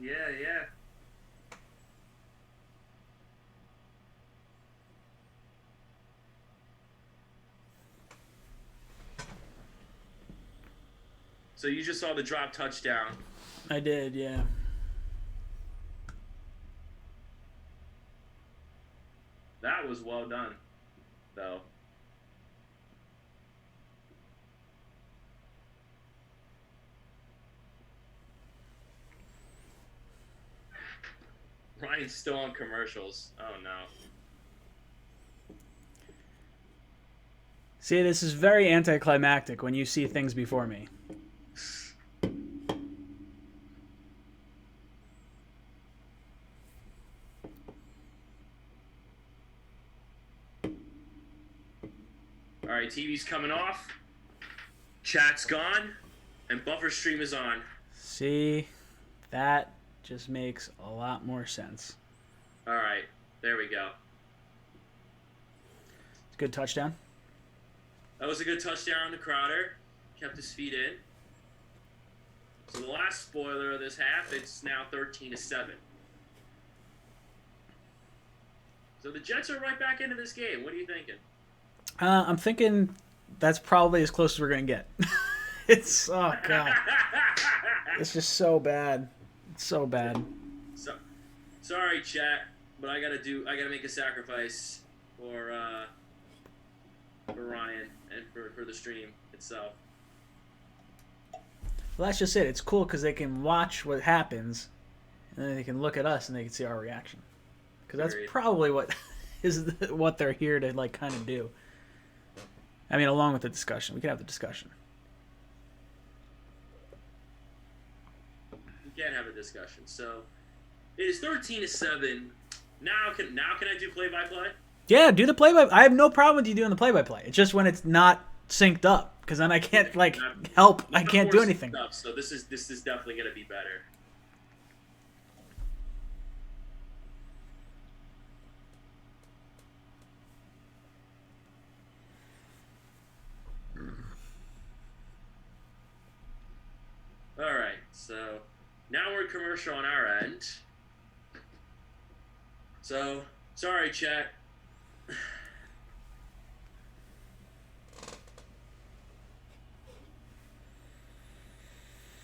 Yeah. So you just saw the drop touchdown. I did, yeah. That was well done, though. Ryan's still on commercials. Oh, no. See, this is very anticlimactic when you see things before me. All right, TV's coming off. Chat's gone. And buffer stream is on. See, that just makes a lot more sense. All right, there we go. Good touchdown. That was a good touchdown to Crowder. Kept his feet in. So the last spoiler of this half, it's now 13-7. So the Jets are right back into this game. What are you thinking? I'm thinking that's probably as close as we're going to get. It's, oh, God. It's just so bad. It's so bad. So, sorry, chat, but I gotta make a sacrifice for Ryan and for the stream itself. Well, that's just it. It's cool because they can watch what happens, and then they can look at us and they can see our reaction. Because that's Agreed. probably what what they're here to like kind of do. I mean, along with the discussion, we can have the discussion. We can't have a discussion. So it is 13-7. Now can I do play-by-play? Yeah, do the play-by. I have no problem with you doing the play-by-play. It's just when it's not synced up, because then I can't like help. I can't do anything. Stuff, so this is definitely gonna be better. All right, so now we're commercial on our end. So sorry, chat.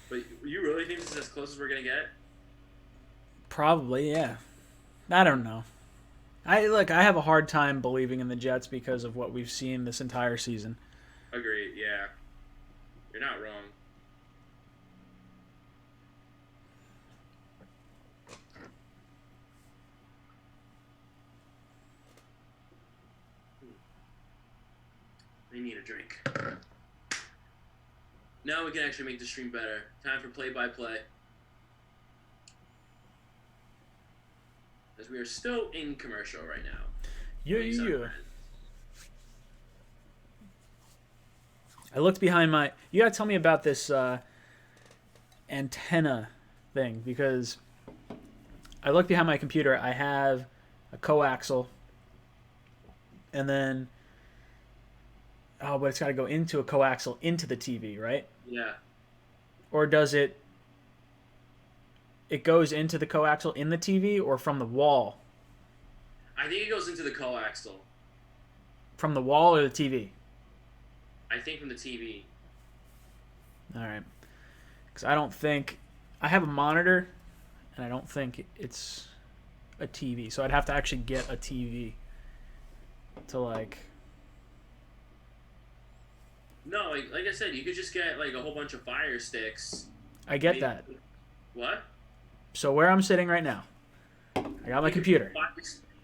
But you really think this is as close as we're gonna get? Probably, yeah. I don't know. I have a hard time believing in the Jets because of what we've seen this entire season. Agreed. Yeah, you're not wrong. I need a drink. Now we can actually make the stream better. Time for play-by-play. As we are still in commercial right now. Yeah. I looked behind my... You gotta tell me about this antenna thing, because I looked behind my computer. I have a coaxial, and then... Oh, but it's got to go into a coaxial into the TV, right? Yeah. Or does it... It goes into the coaxial in the TV or from the wall? I think it goes into the coaxial. From the wall or the TV? I think from the TV. All right. Because I don't think... I have a monitor, and I don't think it's a TV. So I'd have to actually get a TV to, like... No, like I said, you could just get like a whole bunch of Fire Sticks. I get that. What? So where I'm sitting right now, I got my computer.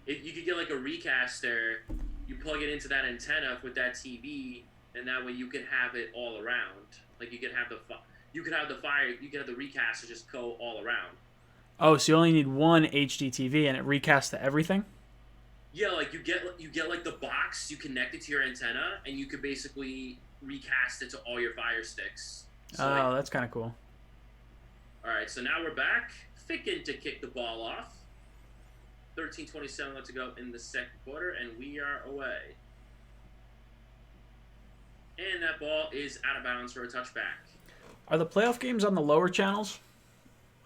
If you could get like a Recaster, you plug it into that antenna with that TV, and that way you can have it all around. Like you could have the Recaster just go all around. Oh, so you only need one HD TV and it recasts to everything? Yeah, like you get like the box, you connect it to your antenna, and you could basically recast it to all your Fire Sticks. So like, Oh, that's kind of cool. all right, so now we're back. Ficken to kick the ball off. 13:27 left to go in the second quarter, and we are away. And that ball is out of bounds for a touchback. Are the playoff games on the lower channels?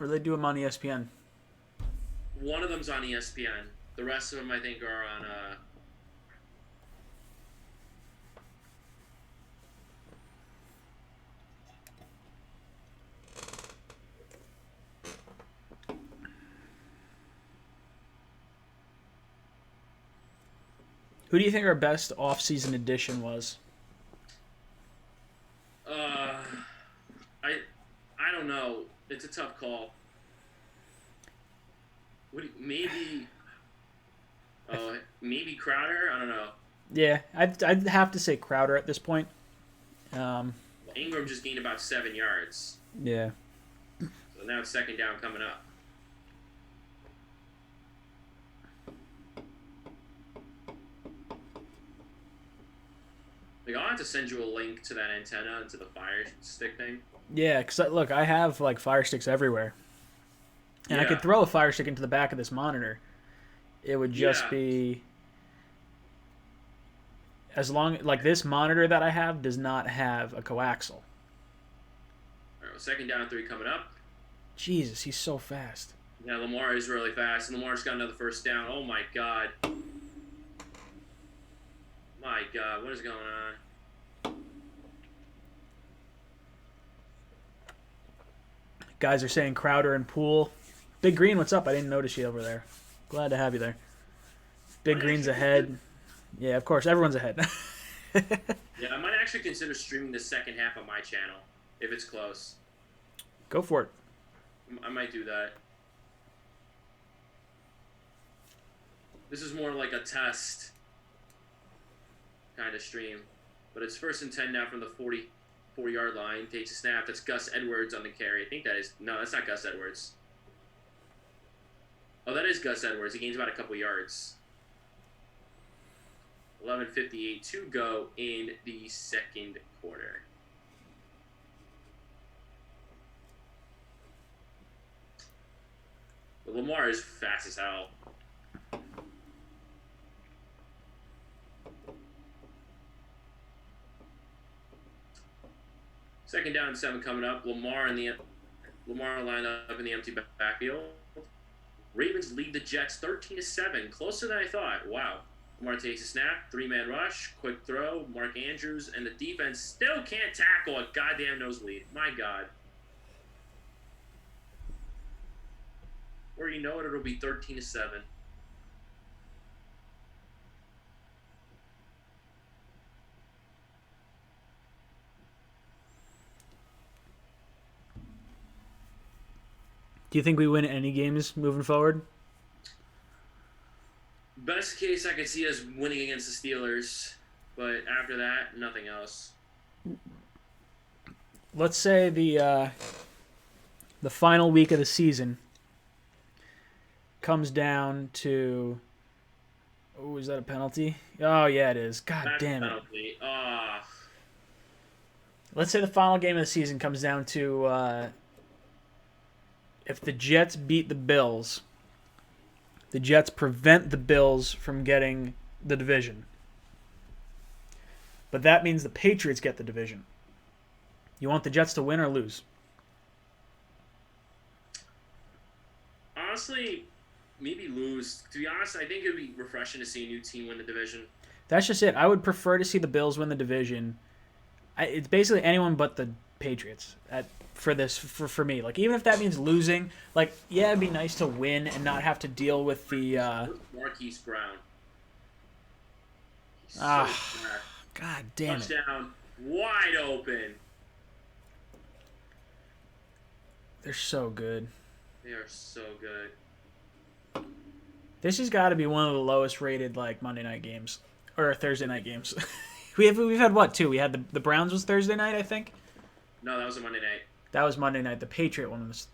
Or do they do them on ESPN? One of them's on ESPN. The rest of them, I think, are on. Who do you think our best off-season addition was? Uh, I don't know. It's a tough call. Maybe. Maybe Crowder. I don't know. Yeah, I'd have to say Crowder at this point. Ingram just gained about 7 yards. Yeah. So now it's second down coming up. Like, I'll have to send you a link to that antenna and to the Fire Stick thing. Yeah, because look, I have like Fire Sticks everywhere. And I Yeah. could throw a Fire Stick into the back of this monitor. It would just Yeah. be... As long... Like, this monitor that I have does not have a coaxial. All right, well, second down, 3 coming up. Jesus, he's so fast. Yeah, Lamar is really fast, and Lamar's got another first down. Oh my God. My God, what is going on? Guys are saying Crowder and Poole. Big Green, what's up? I didn't notice you over there. Glad to have you there. Big Green's ahead. Yeah, of course, everyone's ahead. Yeah, I might actually consider streaming the second half of my channel if it's close. Go for it. I might do that. This is more like a test kind of stream. But it's 1st and 10 now from the 44-yard line. Takes a snap. That's Gus Edwards on the carry. I think that is... No, that's not Gus Edwards. Oh, that is Gus Edwards. He gains about a couple yards. 11:58 to go in the second quarter. But Lamar is fast as hell. Second down and 7 coming up. Lamar lined up in the empty backfield. Ravens lead the Jets 13-7, closer than I thought. Wow. Lamar takes a snap, 3-man rush, quick throw, Mark Andrews, and the defense still can't tackle a goddamn nosebleed. My God. Or you know it, it'll be 13-7. Do you think we win any games moving forward? Best case, I could see us winning against the Steelers, but after that, nothing else. Let's say the final week of the season comes down to... Oh, is that a penalty? Oh, yeah, it is. God That's damn it. penalty. Let's say the final game of the season comes down to if the Jets beat the Bills, the Jets prevent the Bills from getting the division. But that means the Patriots get the division. You want the Jets to win or lose? Honestly, maybe lose. To be honest, I think it would be refreshing to see a new team win the division. That's just it. I would prefer to see the Bills win the division. It's basically anyone but the Patriots for me. Like, even if that means losing, like, yeah, it'd be nice to win and not have to deal with the Marquise Brown. He's Ah, so fast. God damn it. Touchdown, wide open. They're so good. They are so good. This has got to be one of the lowest rated like Monday night games or Thursday night games. we've had what, two? We had the Browns was Thursday night, I think. No, that was a Monday night. That was Monday night. The Patriot one was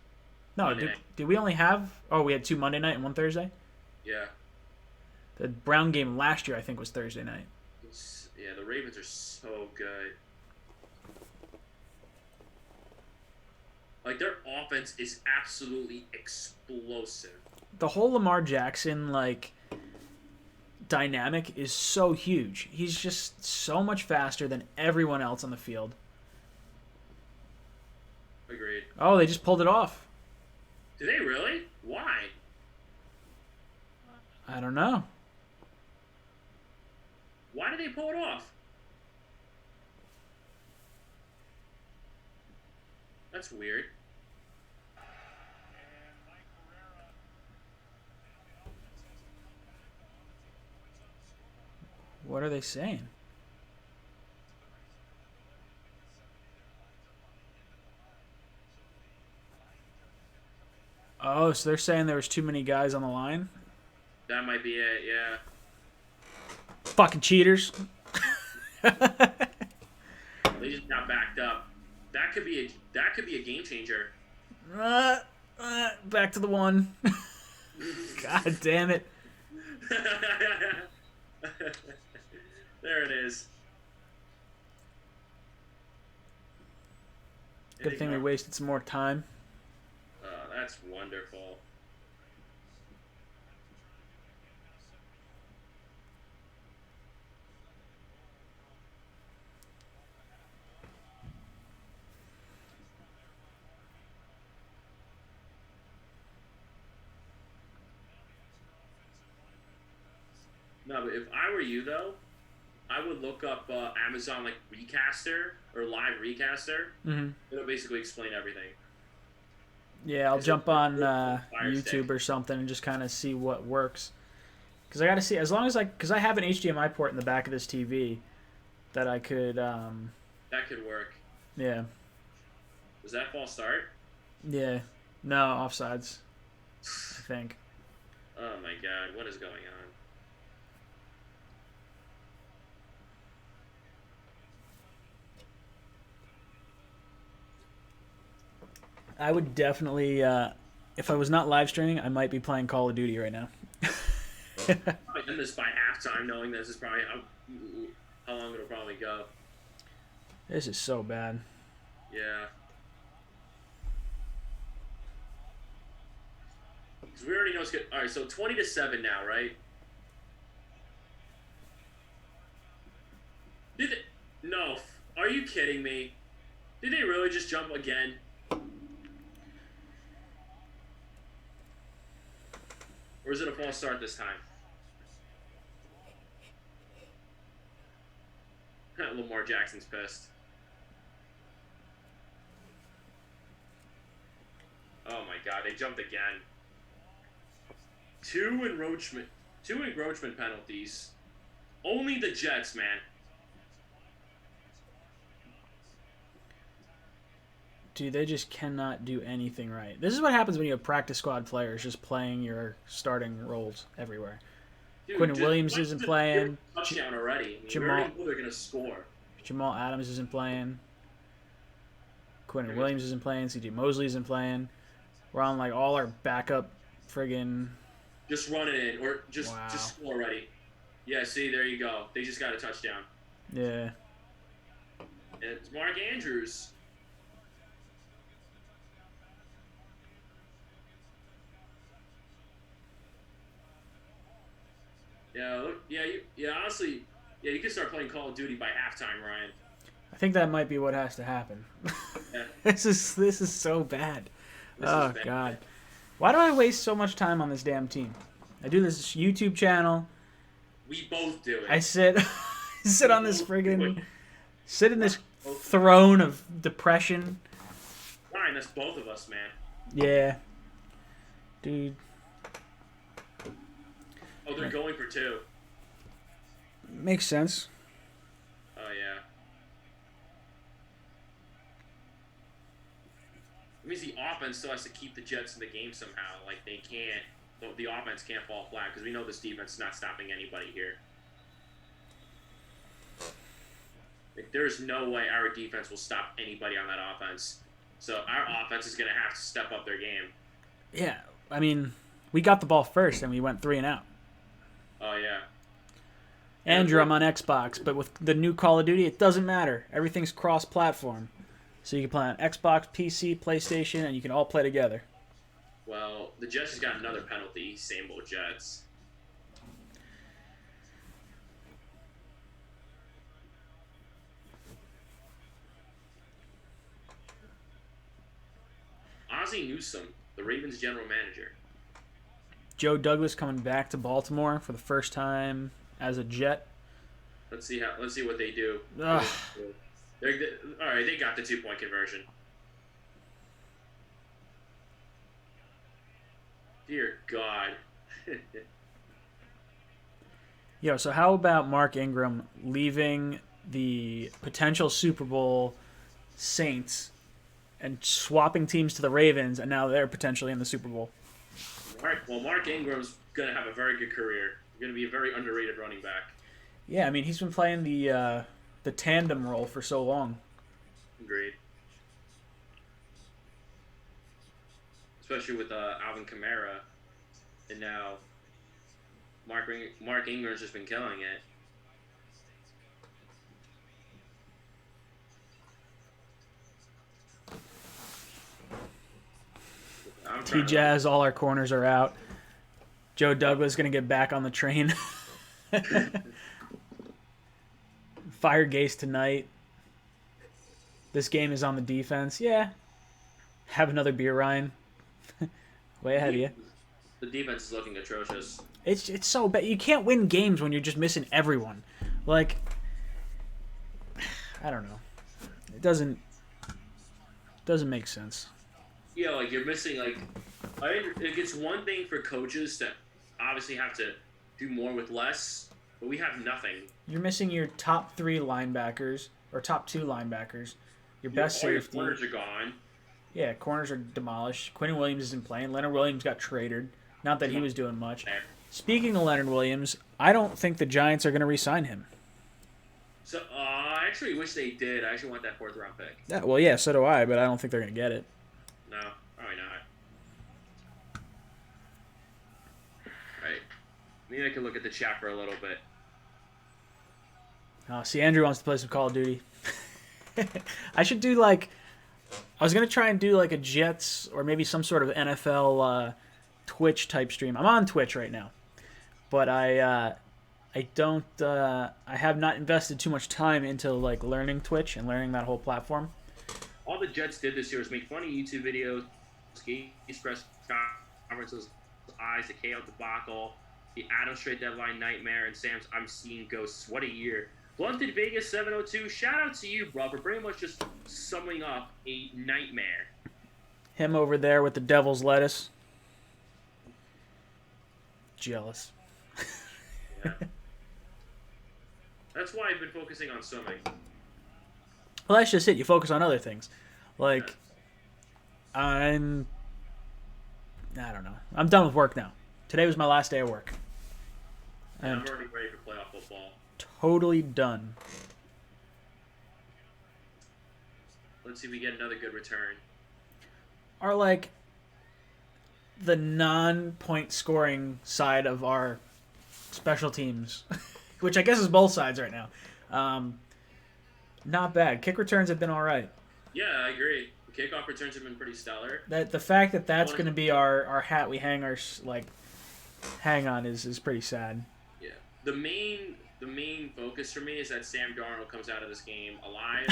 No, Monday night. did we only have? Oh, we had 2 Monday night and 1 Thursday. Yeah. The Brown game last year, I think, was Thursday night. Yeah, the Ravens are so good. Like, their offense is absolutely explosive. The whole Lamar Jackson dynamic is so huge. He's just so much faster than everyone else on the field. Agreed. Oh, they just pulled it off. Did they really? Why? I don't know. Why did they pull it off? That's weird. What are they saying? Oh, so they're saying there was too many guys on the line? That might be it, yeah. Fucking cheaters. They just got backed up. That could be a game changer. Back to the 1. God damn it. There it is. Good thing we wasted some more time. Oh, that's wonderful. No, but if I were you though, I would look up Amazon like Recaster or Live Recaster. Mm-hmm. It'll basically explain everything. Yeah, I'll Is it jump on Fire YouTube Stick? or something and just kind of see what works. Because I got to see, as long as because I have an HDMI port in the back of this TV that I could, That could work. yeah. Was that false start? Yeah. No, offsides, I think. Oh my god, what is going on? I would definitely, if I was not live streaming, I might be playing Call of Duty right now. Probably end this by halftime, knowing this is probably how long it'll probably go. This is so bad. Yeah. Because we already know it's good. All right, so 20-7 now, right? Did they? No. Are you kidding me? Did they really just jump again? Or is it a false start this time? Lamar Jackson's pissed. Oh my god, they jumped again. Two encroachment penalties. Only the Jets, man. Dude, they just cannot do anything right. This is what happens when you have practice squad players just playing your starting roles everywhere. Dude, Quentin just- Williams let's isn't just playing. give a touchdown already. I mean, we Jamal- already know they're gonna score. Jamal Adams isn't playing. Quentin Williams isn't playing. CJ Mosley isn't playing. We're on like all our backup friggin'. Just run it in, or just Wow. score already. Yeah, see, there you go. They just got a touchdown. Yeah. And it's Mark Andrews. Yeah, look, honestly, you can start playing Call of Duty by halftime, Ryan. I think that might be what has to happen. Yeah. This is so bad. This Oh is bad. god. Why do I waste so much time on this damn team? I do this YouTube channel. We both do it. I sit sit on this friggin' sit in this throne of depression. Ryan, that's both of us, man. Yeah. Dude, Oh, they're going for two. makes sense. Oh, yeah. It means the offense still has to keep the Jets in the game somehow. Like, they can't, the offense can't fall flat because we know this defense is not stopping anybody here. Like, there's no way our defense will stop anybody on that offense. So our offense is going to have to step up their game. Yeah, I mean, we got the ball first and we went 3 and out. Oh yeah. Andrew, I'm on Xbox, but with the new Call of Duty, it doesn't matter. Everything's cross-platform. So you can play on Xbox, PC, PlayStation, and you can all play together. Well, the Jets just got another penalty. Same old Jets. Ozzie Newsome, the Ravens general manager. Joe Douglas coming back to Baltimore for the first time as a Jet. Let's see what they do. Ugh. All right, they got the 2-point conversion. Dear God. Yo, so how about Mark Ingram leaving the potential Super Bowl Saints and swapping teams to the Ravens, and now they're potentially in the Super Bowl? Mark Ingram's going to have a very good career. He's going to be a very underrated running back. Yeah, I mean, he's been playing the tandem role for so long. Agreed. Especially with Alvin Kamara, and now Mark Ingram's just been killing it. T-Jazz, all our corners are out. Joe Douglas going to get back on the train. Fire Gase tonight. This game is on the defense. Yeah. Have another beer, Ryan. Way ahead of you. The defense is looking atrocious. It's so bad. You can't win games when you're just missing everyone. Like, I don't know. It doesn't make sense. Yeah, like you're missing it's one thing for coaches to obviously have to do more with less, but we have nothing. You're missing your top 3 linebackers or top 2 linebackers. Your best safety. Your corners are gone. Yeah, corners are demolished. Quentin Williams isn't playing. Leonard Williams got traded. Not that he was doing much. Speaking of Leonard Williams, I don't think the Giants are going to re-sign him. So I actually wish they did. I actually want that 4th round pick. Yeah, well, yeah, so do I, but I don't think they're going to get it. No, probably not. Right. Maybe I can look at the chat for a little bit. See, Andrew wants to play some Call of Duty. I should do I was going to try and do a Jets or maybe some sort of NFL Twitch type stream. I'm on Twitch right now. But I have not invested too much time into learning Twitch and learning that whole platform. All the Jets did this year was make funny YouTube videos, Gates press conferences, eyes, the KO debacle, the Adams trade deadline nightmare, and Sam's I'm seeing ghosts. What a year. Blunted Vegas 702. Shout out to you, bro, for pretty much just summing up a nightmare. Him over there with the devil's lettuce. Jealous. Yeah. That's why I've been focusing on swimming. Well, that's just it. You focus on other things. I don't know. I'm done with work now. Today was my last day of work. I'm already ready for playoff football. Totally done. Let's see if we get another good return. Are the non-point scoring side of our special teams, which I guess is both sides right now, not bad. Kick returns have been all right. Yeah, I agree. The kickoff returns have been pretty stellar. The fact that that's going to be our hat we hang on is pretty sad. Yeah. The main focus for me is that Sam Darnold comes out of this game alive.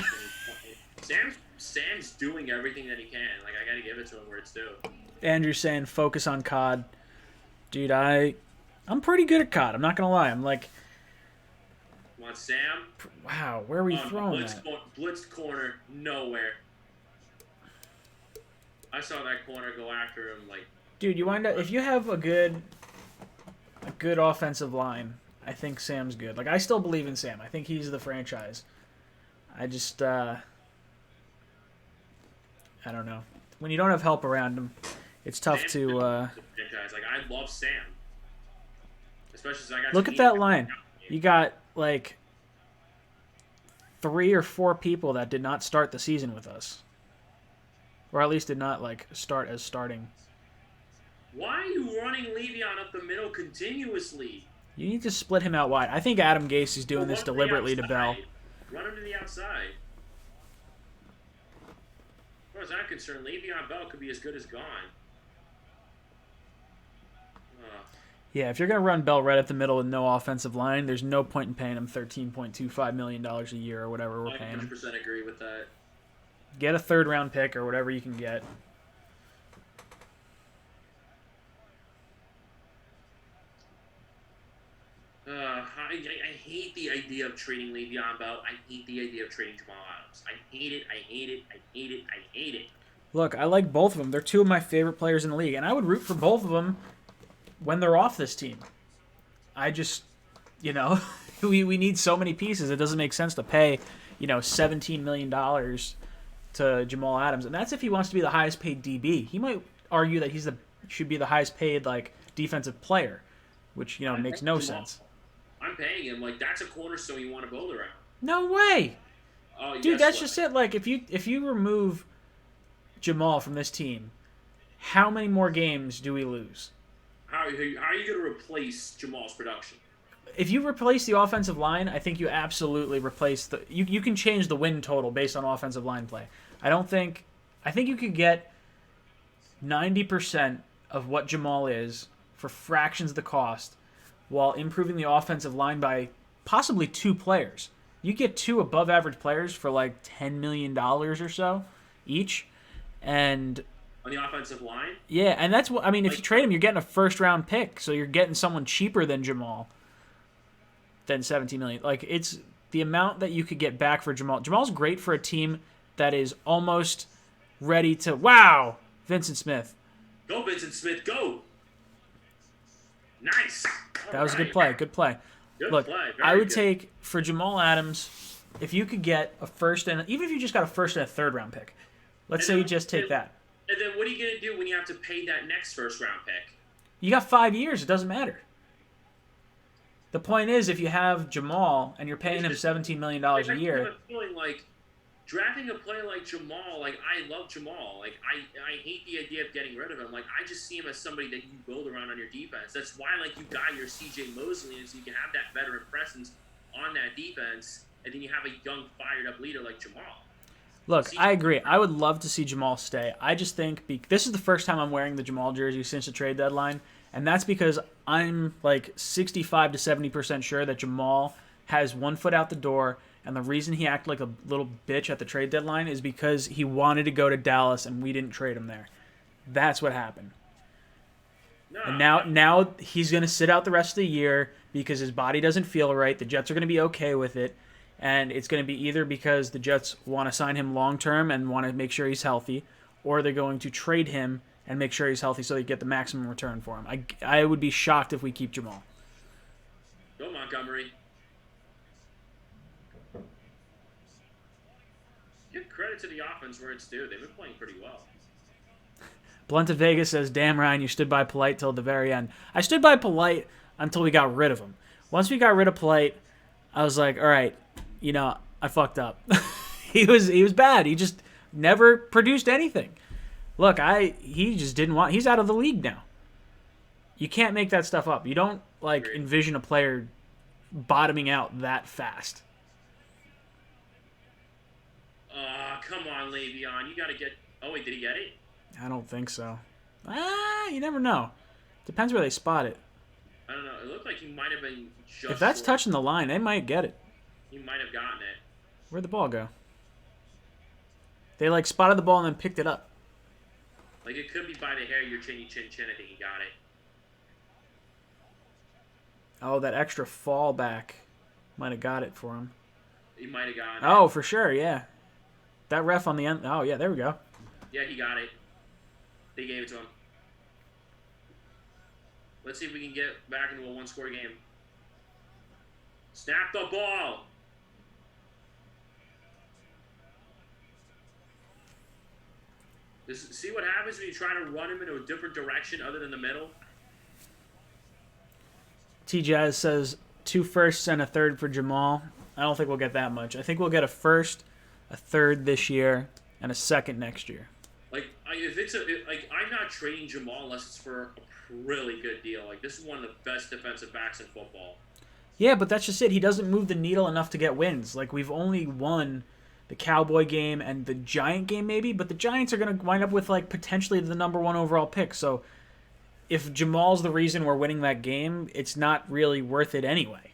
And Sam's doing everything that he can. I got to give it to him where it's due. Andrew's saying focus on COD. Dude, I'm pretty good at COD. I'm not going to lie. I'm Want Sam? Wow, where are we throwing that? Blitzed corner, nowhere. I saw that corner go after him Dude, you wind up if you have a good offensive line, I think Sam's good. I still believe in Sam. I think he's the franchise. I just I don't know. When you don't have help around him, it's tough Sam's to franchise. I love Sam. Especially as I got look at that line. You got 3 or 4 people that did not start the season with us. Or at least did not start as starting. Why are you running Le'Veon up the middle continuously? You need to split him out wide. I think Adam Gase is doing Well, this run to the deliberately to Bell. outside. Run him to the outside. As far as I'm concerned, Le'Veon Bell could be as good as gone. Yeah, if you're going to run Bell right at the middle with no offensive line, there's no point in paying him $13.25 million a year or whatever we're I paying him. 100% agree with that. Get a third-round pick or whatever you can get. I hate the idea of trading Le'Veon Bell. I hate the idea of trading Jamal Adams. I hate it. I hate it. I hate it. I hate it. Look, I like both of them. They're two of my favorite players in the league, and I would root for both of them when they're off this team. I just, we need so many pieces. It doesn't make sense to pay, $17 million to Jamal Adams, and that's if he wants to be the highest paid DB. He might argue that should be the highest paid defensive player, which makes no sense. I'm paying him that's a cornerstone you want to build around. No way, Oh, dude. That's just it. If you remove Jamal from this team, how many more games do we lose? How are you going to replace Jamal's production? If you replace the offensive line, I think you absolutely replace you can change the win total based on offensive line play. I think you could get 90% of what Jamal is for fractions of the cost while improving the offensive line by possibly 2 players. You get 2 above average players for $10 million or so each. And on the offensive line? Yeah, and that's what if you trade him, you're getting a first round pick, so you're getting someone cheaper than Jamal. Than $17 million. It's the amount that you could get back for Jamal. Jamal's great for a team that is almost ready to Vincent Smith. Go, Vincent Smith, go! Nice. That was a good play. Good play. Look, I would take for Jamal Adams if you could get a first and even if you just got a first and a third round pick. Let's say you just take that. And then what are you going to do when you have to pay that next first round pick? You got 5 years. It doesn't matter. The point is, if you have Jamal and you're paying him $17 million a year, I have a feeling drafting a player like Jamal, I love Jamal. I hate the idea of getting rid of him. I just see him as somebody that you build around on your defense. That's why you got your CJ Mosley, and so you can have that veteran presence on that defense, and then you have a young, fired-up leader like Jamal. Look, I agree. I would love to see Jamal stay. I just think this is the first time I'm wearing the Jamal jersey since the trade deadline, and that's because I'm 65 to 70% sure that Jamal has one foot out the door, and the reason he acted like a little bitch at the trade deadline is because he wanted to go to Dallas and we didn't trade him there. That's what happened. No. And now he's going to sit out the rest of the year because his body doesn't feel right. The Jets are going to be okay with it. And it's going to be either because the Jets want to sign him long-term and want to make sure he's healthy, or they're going to trade him and make sure he's healthy so they get the maximum return for him. I would be shocked if we keep Jamal. Go Montgomery. Give credit to the offense where it's due. They've been playing pretty well. Blunt of Vegas says, damn, Ryan, you stood by Polite till the very end. I stood by Polite until we got rid of him. Once we got rid of Polite, I was like, all right, I fucked up. He was bad. He just never produced anything. Look, he just didn't want. He's out of the league now. You can't make that stuff up. You don't envision a player bottoming out that fast. Come on, Le'Veon. You got to get. Oh wait, did he get it? I don't think so. You never know. Depends where they spot it. I don't know. It looked like he might have been just. If that's short. touching the line, they might get it. He might have gotten it. Where'd the ball go? They spotted the ball and then picked it up. It could be by the hair of your chinny chin chin. I think he got it. Oh, that extra fall back might have got it for him. He might have gotten it. Oh, for sure, yeah. That ref on the end. Oh, yeah, there we go. Yeah, he got it. They gave it to him. Let's see if we can get back into a one-score game. Snap the ball. See what happens when you try to run him into a different direction other than the middle? T-Jazz says 2 firsts and a third for Jamal. I don't think we'll get that much. I think we'll get a first, a third this year, and a second next year. I'm not trading Jamal unless it's for a really good deal. Like this is one of the best defensive backs in football. Yeah, but that's just it. He doesn't move the needle enough to get wins. Like, we've only won the Cowboy game and the Giant game, maybe, but the Giants are going to wind up with, like, potentially the number 1 overall pick. So if Jamal's the reason we're winning that game, it's not really worth it anyway.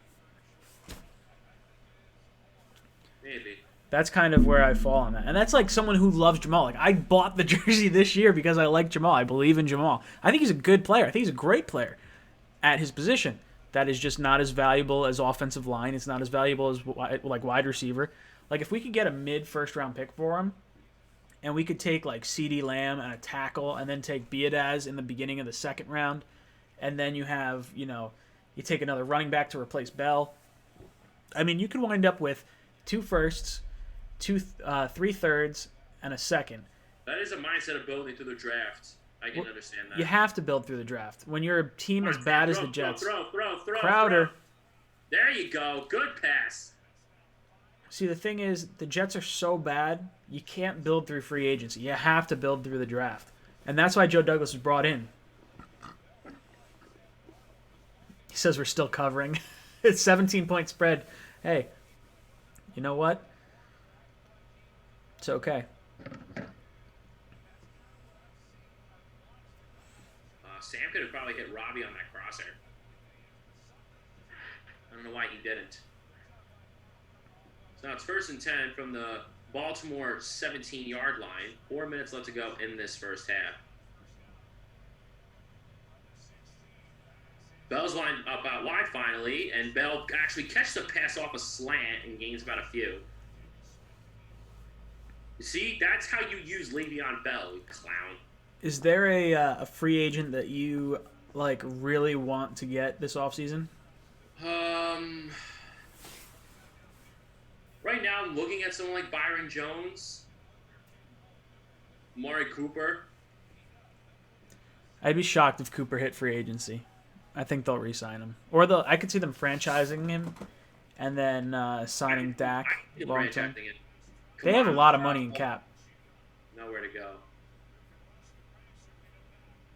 Maybe. That's kind of where I fall on that. And that's like someone who loves Jamal. Like, I bought the jersey this year because I like Jamal. I believe in Jamal. I think he's a good player. I think he's a great player at his position. That is just not as valuable as offensive line. It's not as valuable as like wide receiver. Like, if we could get a mid-first round pick for him, and we could take like CeeDee Lamb and a tackle, and then take Biadasz in the beginning of the second round, and then you have, you take another running back to replace Bell. I mean, you could wind up with 2 firsts, 3 thirds, and a second. That is a mindset of building through the draft. I can understand that. You have to build through the draft. When you're a team as bad as the Jets. Throw. Crowder. There you go. Good pass. See, the thing is, the Jets are so bad, you can't build through free agency. You have to build through the draft. And that's why Joe Douglas was brought in. He says we're still covering. It's 17-point spread. Hey, you know what? It's okay. Sam could have probably hit Robbie on that crosshair. I don't know why he didn't. So now it's 1st and 10 from the Baltimore 17-yard line. 4 minutes left to go in this first half. Bell's lined up out wide finally, and Bell actually catches the pass off a slant and gains about a few. You see, that's how you use Le'Veon Bell, you clown. Is there a free agent that you like really want to get this offseason? Right now I'm looking at someone like Byron Jones, Amari Cooper. I'd be shocked if Cooper hit free agency. I think they'll re-sign him, or I could see them franchising him, and then signing Dak long term. They have a lot of money in cap. Nowhere to go.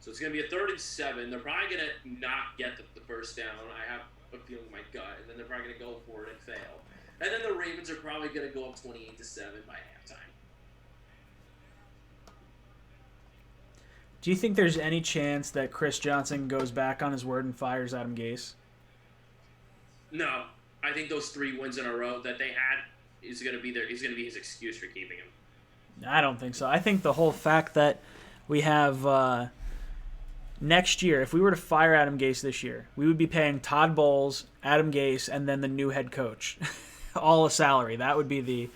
So it's going to be a 3rd and 7. They're probably going to not get the first down. I have a feeling in my gut. And then they're probably going to go for it and fail. And then the Ravens are probably going to go up 28-7 by halftime. Do you think there's any chance that Chris Johnson goes back on his word and fires Adam Gase? No. I think those 3 wins in a row that they had is going to be his excuse for keeping him. I don't think so. I think the whole fact that we have next year, if we were to fire Adam Gase this year, we would be paying Todd Bowles, Adam Gase, and then the new head coach all a salary. That would be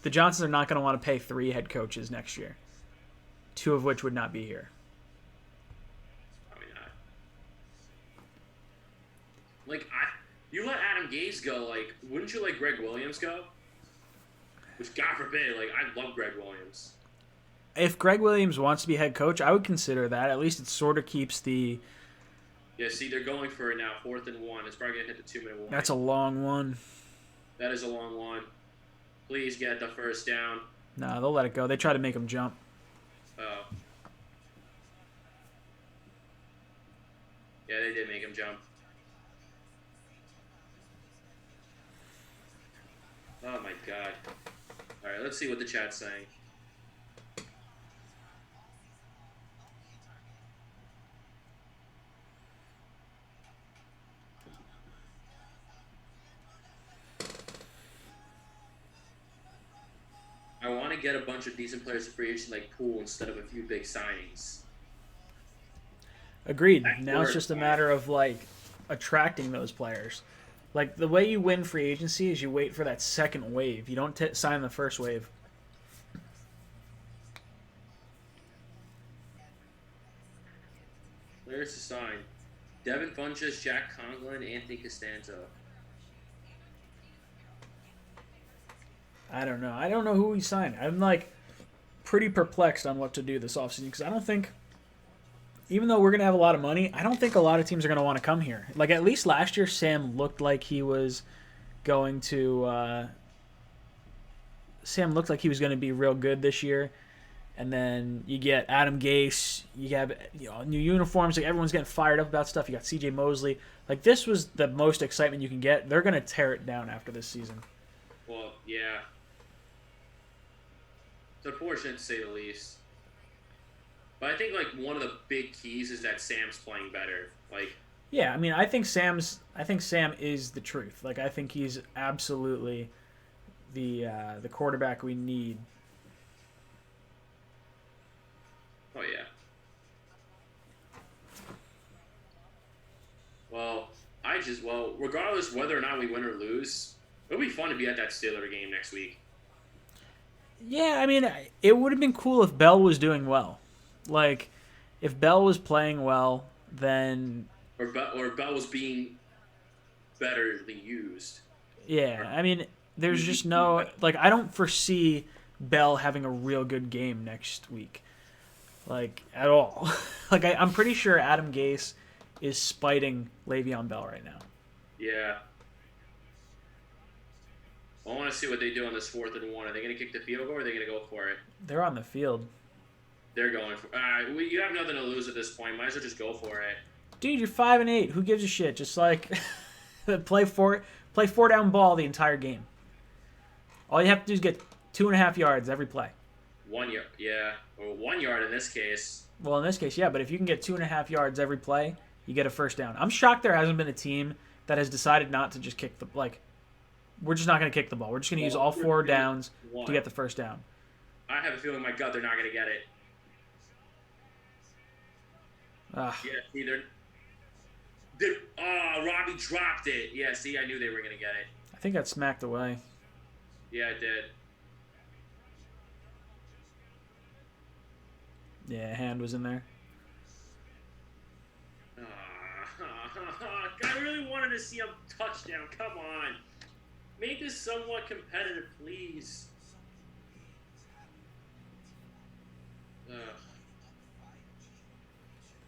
the Johnsons are not going to want to pay 3 head coaches next year, 2 of which would not be here. Probably not. Like, you let Adam Gase go, like, wouldn't you let Greg Williams go? Which, God forbid, like, I love Greg Williams. If Greg Williams wants to be head coach, I would consider that. At least it sort of keeps the... Yeah, see, they're going for it now, 4th and 1. It's probably going to hit the 2-minute warning. That's a long one. That is a long one. Please get the first down. No, they'll let it go. They try to make him jump. Oh. Yeah, they did make him jump. Oh, my God. All right, let's see what the chat's saying. I want to get a bunch of decent players to free agency like Poole instead of a few big signings. Agreed. Now it's just a matter of, like, attracting those players. Like, the way you win free agency is you wait for that second wave. You don't sign the first wave. Players to sign. Devin Funchess, Jack Conklin, Anthony Costanzo. I don't know. I don't know who he signed. I'm, like, pretty perplexed on what to do this offseason because I don't think, even though we're going to have a lot of money, I don't think a lot of teams are going to want to come here. Like, at least last year, Sam looked like he was going to be real good this year. And then you get Adam Gase. You have new uniforms. Like everyone's getting fired up about stuff. You got C.J. Mosley. Like this was the most excitement you can get. They're gonna tear it down after this season. Well, yeah. It's unfortunate to say the least. But I think like one of the big keys is that Sam's playing better. Like, Yeah, I mean, I think Sam is the truth. Like I think he's absolutely the quarterback we need. oh yeah. Well, regardless whether or not we win or lose, it'll be fun to be at that Steeler game next week. Yeah, I mean, it would have been cool if Bell was doing well. Like, if Bell was playing well, then Or Bell was being betterly used. yeah, I mean, there's just no like I don't foresee Bell having a real good game next week, like at all. Like I'm pretty sure Adam Gase is spiting Le'Veon Bell right now. Yeah. I want to see what they do on this 4th and 1. Are they going to kick the field goal or are they going to go for it? They're on the field, They're going for you have nothing to lose at this point. Might as well just go for it. dude. You're 5-8. Who gives a shit? Just like play four down ball the entire game. All you have to do is get 2.5 yards every play. 1 yard. Yeah. Or 1 yard in this case. Well, in this case, yeah, but if you can get 2.5 yards every play, you get a first down. I'm shocked there hasn't been a team that has decided not to just kick the we're just not going to kick the ball. We're just going to use all 4 downs to get the first down. I have a feeling in my gut they're not going to get it. Ugh. Yeah, see, Robbie dropped it. Yeah, see, I knew they were going to get it. I think that smacked away. Yeah, it did. Yeah, hand was in there. I really wanted to see a touchdown. Come on. Make this somewhat competitive, please.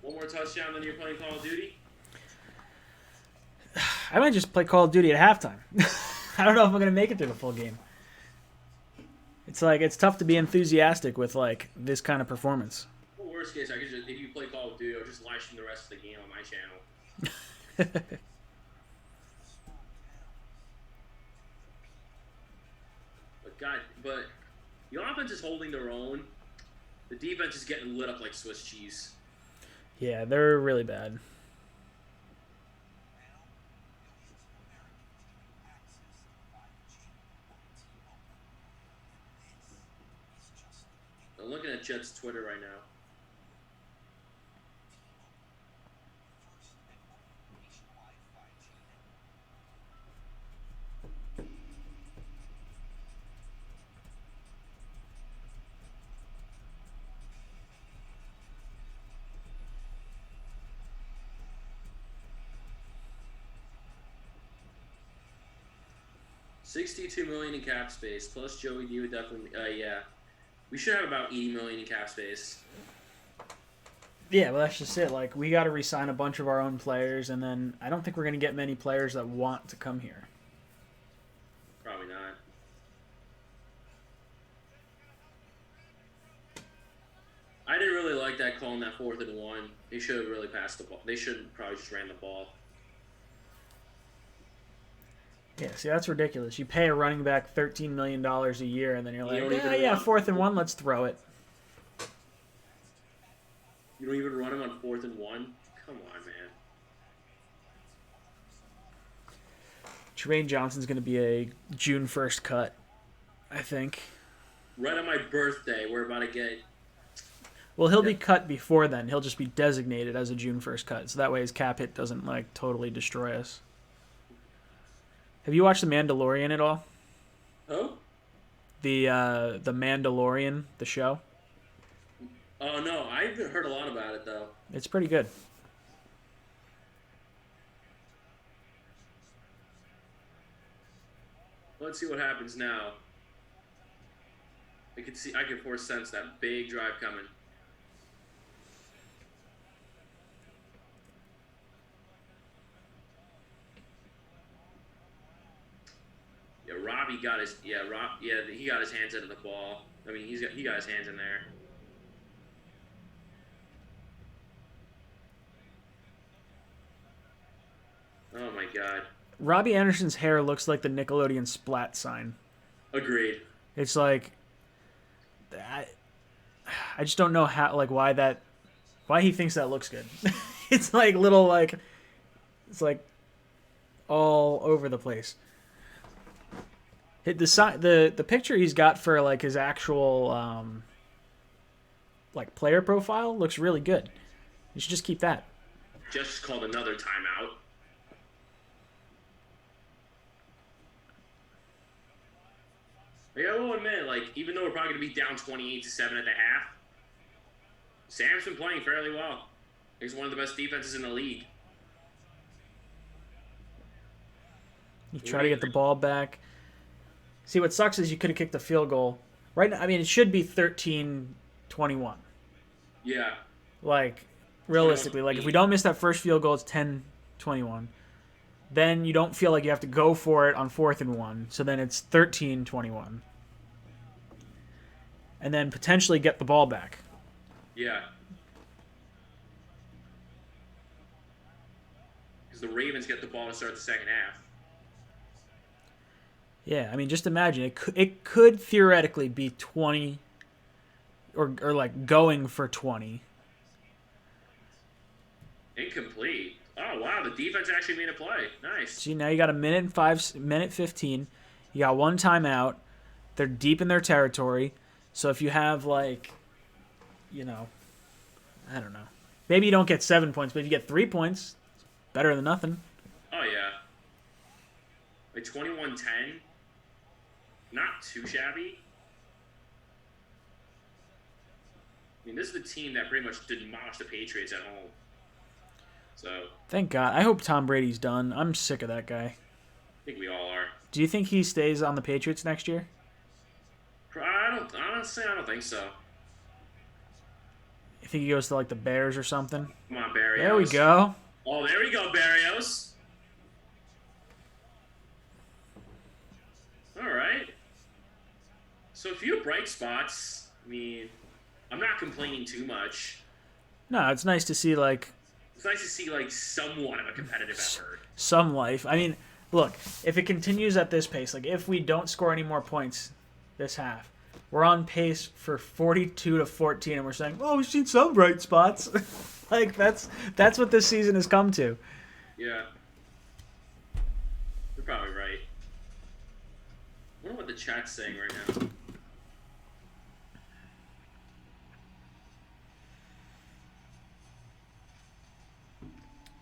One more touchdown, then you're playing Call of Duty? I might just play Call of Duty at halftime. I don't know if I'm going to make it through the full game. It's like it's tough to be enthusiastic with like this kind of performance. Well, worst case, I could just if you play Call of Duty, I'll just live stream the rest of the game on my channel. But the offense is holding their own. The defense is getting lit up like Swiss cheese. Yeah, they're really bad. I'm looking at Jets Twitter right now. $62 million in cap space plus Joey D would definitely. Yeah, we should have about $80 million in cap space. Yeah, well, that's just it. Like, we got to re-sign a bunch of our own players, and then I don't think we're going to get many players that want to come here. Probably not. I didn't really like that call in that 4th and 1. They should have really passed the ball. They should have probably just ran the ball. Yeah, see, that's ridiculous. You pay a running back $13 million a year, and then you're like, don't even yeah, run. 4th and 1, let's throw it. You don't even run him on 4th and 1? Come on, man. Tremaine Johnson's going to be a June 1st cut, I think. Right on my birthday, we're about to get. Well, he'll be cut before then. He'll just be designated as a June 1st cut, so that way his cap hit doesn't like totally destroy us. Have you watched The Mandalorian at all? Oh? The Mandalorian, the show? Oh, no. I've heard a lot about it, though. It's pretty good. Let's see what happens now. I can foresense that big drive coming. Yeah, Robbie got his he got his hands into the ball. I mean, he got his hands in there. Oh my god. Robbie Anderson's hair looks like the Nickelodeon splat sign. Agreed. It's like, I just don't know how, like, why he thinks that looks good. It's like little, like, it's like all over the place. The picture he's got for like his actual like player profile looks really good. You should just keep that. Just called another timeout. I will admit, like, even though we're probably going to be down 28-7 at the half, Sam's been playing fairly well. He's one of the best defenses in the league. You try to get the ball back. See, what sucks is you could have kicked the field goal. Right now, I mean, it should be 13-21. Yeah. Like, realistically, like, if we don't miss that first field goal, it's 10-21. Then you don't feel like you have to go for it on 4th and 1. So then it's 13-21. And then potentially get the ball back. Yeah. Because the Ravens get the ball to start the second half. Yeah, I mean, just imagine. It could theoretically be 20 or like going for 20. Incomplete. Oh, wow. The defense actually made a play. Nice. See, now you got minute 15. You got one timeout. They're deep in their territory. So if you have, like, you know, I don't know. Maybe you don't get 7 points, but if you get 3 points, it's better than nothing. Oh, yeah. Like 21-10. Not too shabby. I mean, this is the team that pretty much demolished the Patriots at home. So, Thank God. I hope Tom Brady's done. I'm sick of that guy. I think we all are. Do you think he stays on the Patriots next year? Honestly, I don't think so. You think he goes to, like, the Bears or something? Come on, Barrios. There we go. Oh, there we go, Barrios. All right. So a few bright spots. I mean, I'm not complaining too much. No, it's nice to see, like, It's nice to see, like, somewhat of a competitive effort. some life. I mean, look, if it continues at this pace, like, if we don't score any more points this half, we're on pace for 42-14, and we're saying, "Oh, we've seen some bright spots." Like, that's what this season has come to. Yeah. You're probably right. I wonder what the chat's saying right now.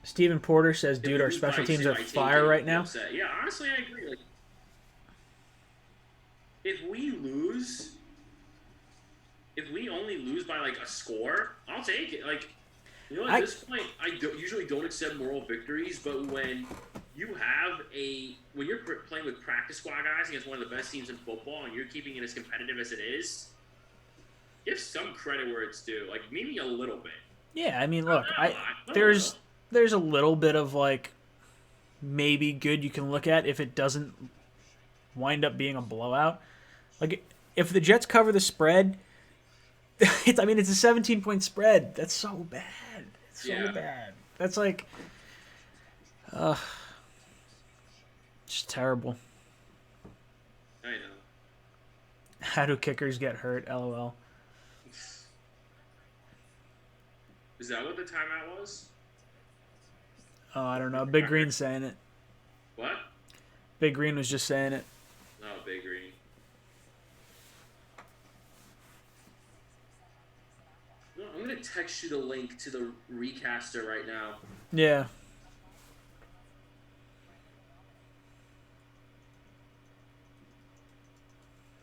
Stephen Porter says, "Dude, our special teams are fire right now." Yeah, honestly, I agree. Like, if we only lose by like a score, I'll take it. Like, you know, at this point, usually don't accept moral victories, but when you're playing with practice squad guys against one of the best teams in football, and you're keeping it as competitive as it is, give some credit where it's due. Like, maybe a little bit. Yeah, I mean, look, Not a lot, but a there's little. a little bit of, like, maybe good you can look at if it doesn't wind up being a blowout. Like, if the Jets cover the spread, it's a 17-point spread. That's so bad. It's so bad. That's like, just terrible. I know. How do kickers get hurt? LOL. Is that what the timeout was? Oh, I don't know. Big Green's saying it. What? Big Green was just saying it. Oh, Big Green. No, I'm gonna text you the link to the recaster right now. Yeah.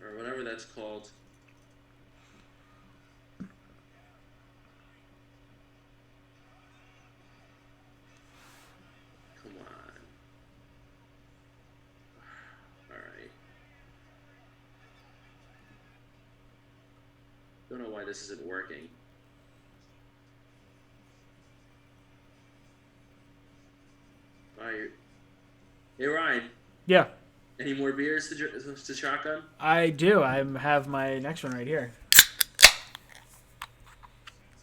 Or whatever that's called. Come on. Alright. Don't know why this isn't working. Alright. Hey Ryan, Yeah, any more beers to shotgun? I do. I have my next one right here.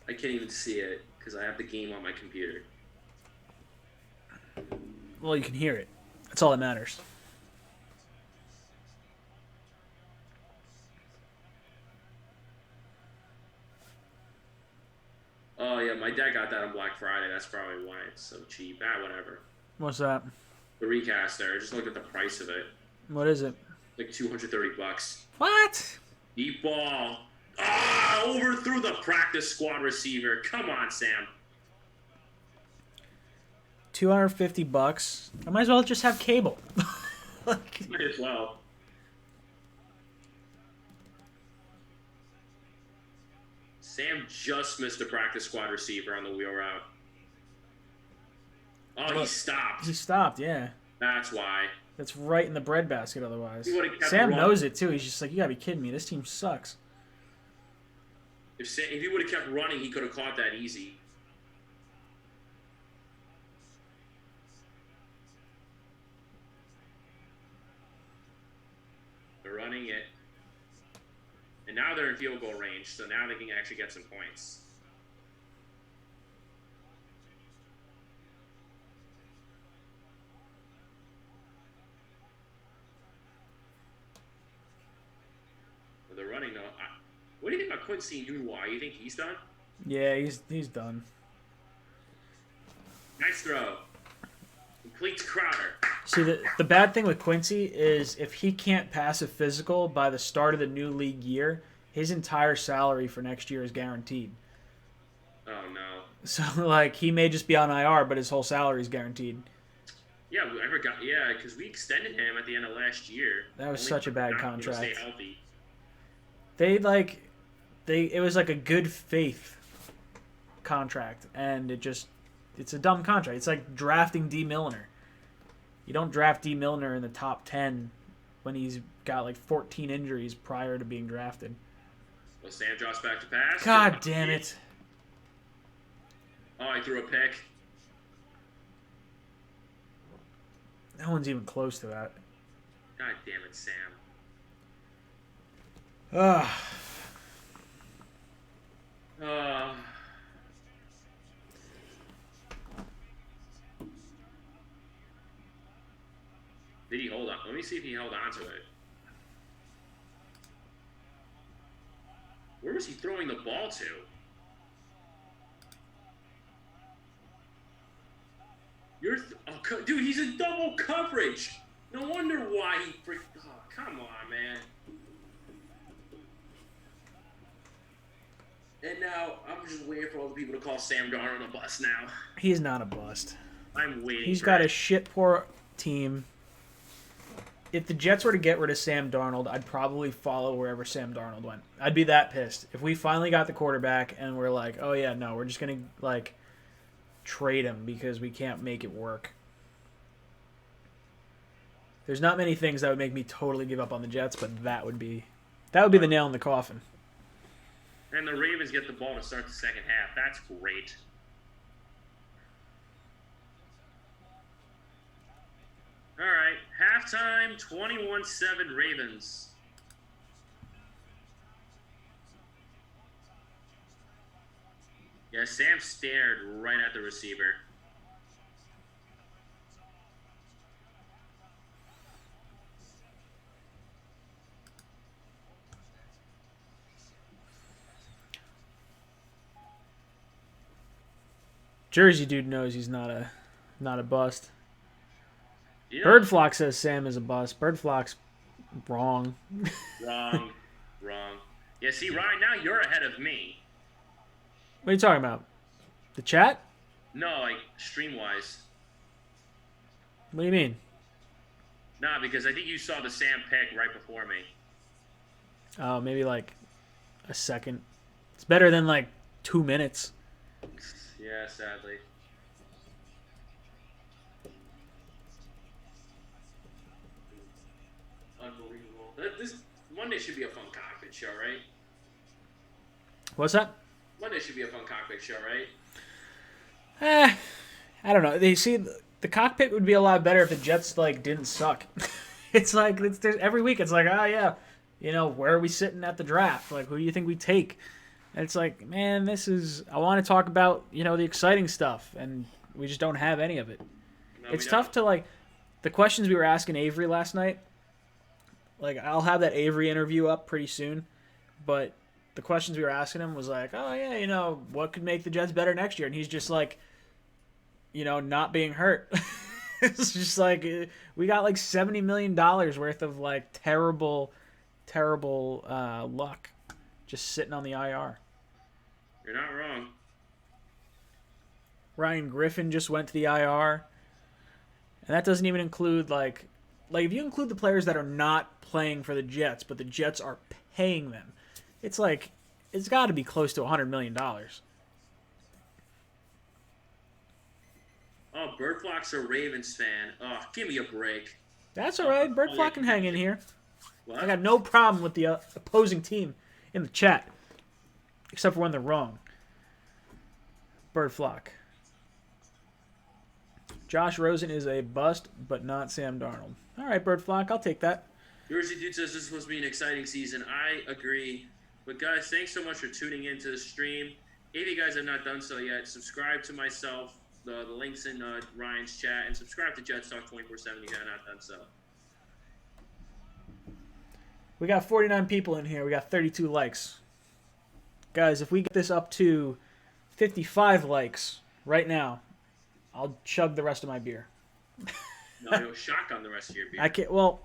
I can't even see it because I have the game on my computer. Well, you can hear it. That's all that matters. Oh yeah, my dad got that on Black Friday. That's probably why it's so cheap. Whatever. What's that? The Recaster. I just looked at the price of it. What is it? Like $230. What? Deep ball. Ah, overthrew the practice squad receiver. Come on, Sam. $250. I might as well just have cable. Like, Might as well. Sam just missed a practice squad receiver on the wheel route. Oh, he stopped. he stopped, yeah. That's why. That's right in the breadbasket otherwise. He would've kept Sam running. knows it too. He's just like, you gotta be kidding me. This team sucks. If he would have kept running, he could have caught that easy. They're running it. And now they're in field goal range, so now they can actually get some points. But they're running though. What do you think about Quincy Nunwa? You think he's done? Yeah, he's done. Nice throw. Completes Crowder. See, the bad thing with Quincy is if he can't pass a physical by the start of the new league year, his entire salary for next year is guaranteed. Oh no. So, like, he may just be on IR, but his whole salary is guaranteed. Yeah, I forgot. Yeah, because we extended him at the end of last year. That was Only such a bad for him to contract. Stay healthy. It was like a good faith contract, and it's a dumb contract. It's like drafting D. Milner. You don't draft D. Milner in the top 10 when he's got like 14 injuries prior to being drafted. Well, Sam drops back to pass. God damn it. Oh, I threw a pick. No one's even close to that. God damn it, Sam. Ugh. Did he hold on? Let me see if he held on to it. Where was he throwing the ball to? Dude, he's in double coverage. No wonder why he Oh, come on, man. And now I'm just waiting for all the people to call Sam Darnold a bust now. He's not a bust. I'm waiting. He's for got it. a shit poor team. If the Jets were to get rid of Sam Darnold, I'd probably follow wherever Sam Darnold went. I'd be that pissed. If we finally got the quarterback and we're like, oh yeah, no, we're just going to like trade him because we can't make it work. There's not many things that would make me totally give up on the Jets, but that would be the nail in the coffin. And the Ravens get the ball to start the second half. That's great. All right, halftime, 21-7 Ravens. Yeah, Sam stared right at the receiver. Jersey dude knows he's not a bust. You know, Bird Flock says Sam is a bust. Bird Flock's wrong. Wrong. Yeah, see, Ryan, now you're ahead of me. What are you talking about? The chat? No, like, stream-wise. What do you mean? Nah, because I think you saw the Sam pick right before me. Oh, maybe like a second. It's better than like 2 minutes. Yeah, sadly. Unbelievable. This Monday should be a fun cockpit show, right? What's that? Monday should be a fun cockpit show, right? I don't know. They see the cockpit would be a lot better if the Jets like didn't suck. It's like there's every week. It's like, oh yeah, you know, where are we sitting at the draft? Like, who do you think we take? And it's like, man, I want to talk about, you know, the exciting stuff, and we just don't have any of it. No, It's we tough don't. to like the questions we were asking Avery last night. Like I'll have that Avery interview up pretty soon, but the questions we were asking him was like, oh yeah, what could make the Jets better next year, and he's just like, not being hurt. It's just like we got like $70 million worth of like terrible, terrible luck just sitting on the IR. You're not wrong. Ryan Griffin just went to the IR, and that doesn't even include like if you include the players that are not playing for the Jets, but the Jets are paying them, it's like it's got to be close to $100 million. Oh, Bird Flock's a Ravens fan. Oh, give me a break. That's all right. Bird Oh, Flock yeah. can hang in here. What? I got no problem with the opposing team in the chat, except for when they're wrong. Bird Flock. Josh Rosen is a bust, but not Sam Darnold. All right, Bird Flock, I'll take that. Jersey Dude says this is supposed to be an exciting season. I agree. But guys, thanks so much for tuning into the stream. If you guys have not done so yet, subscribe to myself. The link's in Ryan's chat. And subscribe to Jets Talk 24/7 if you have not done so. We got 49 people in here. We got 32 likes. Guys, if we get this up to 55 likes right now, I'll chug the rest of my beer. No, you'll shotgun the rest of your beer. I can't. Well,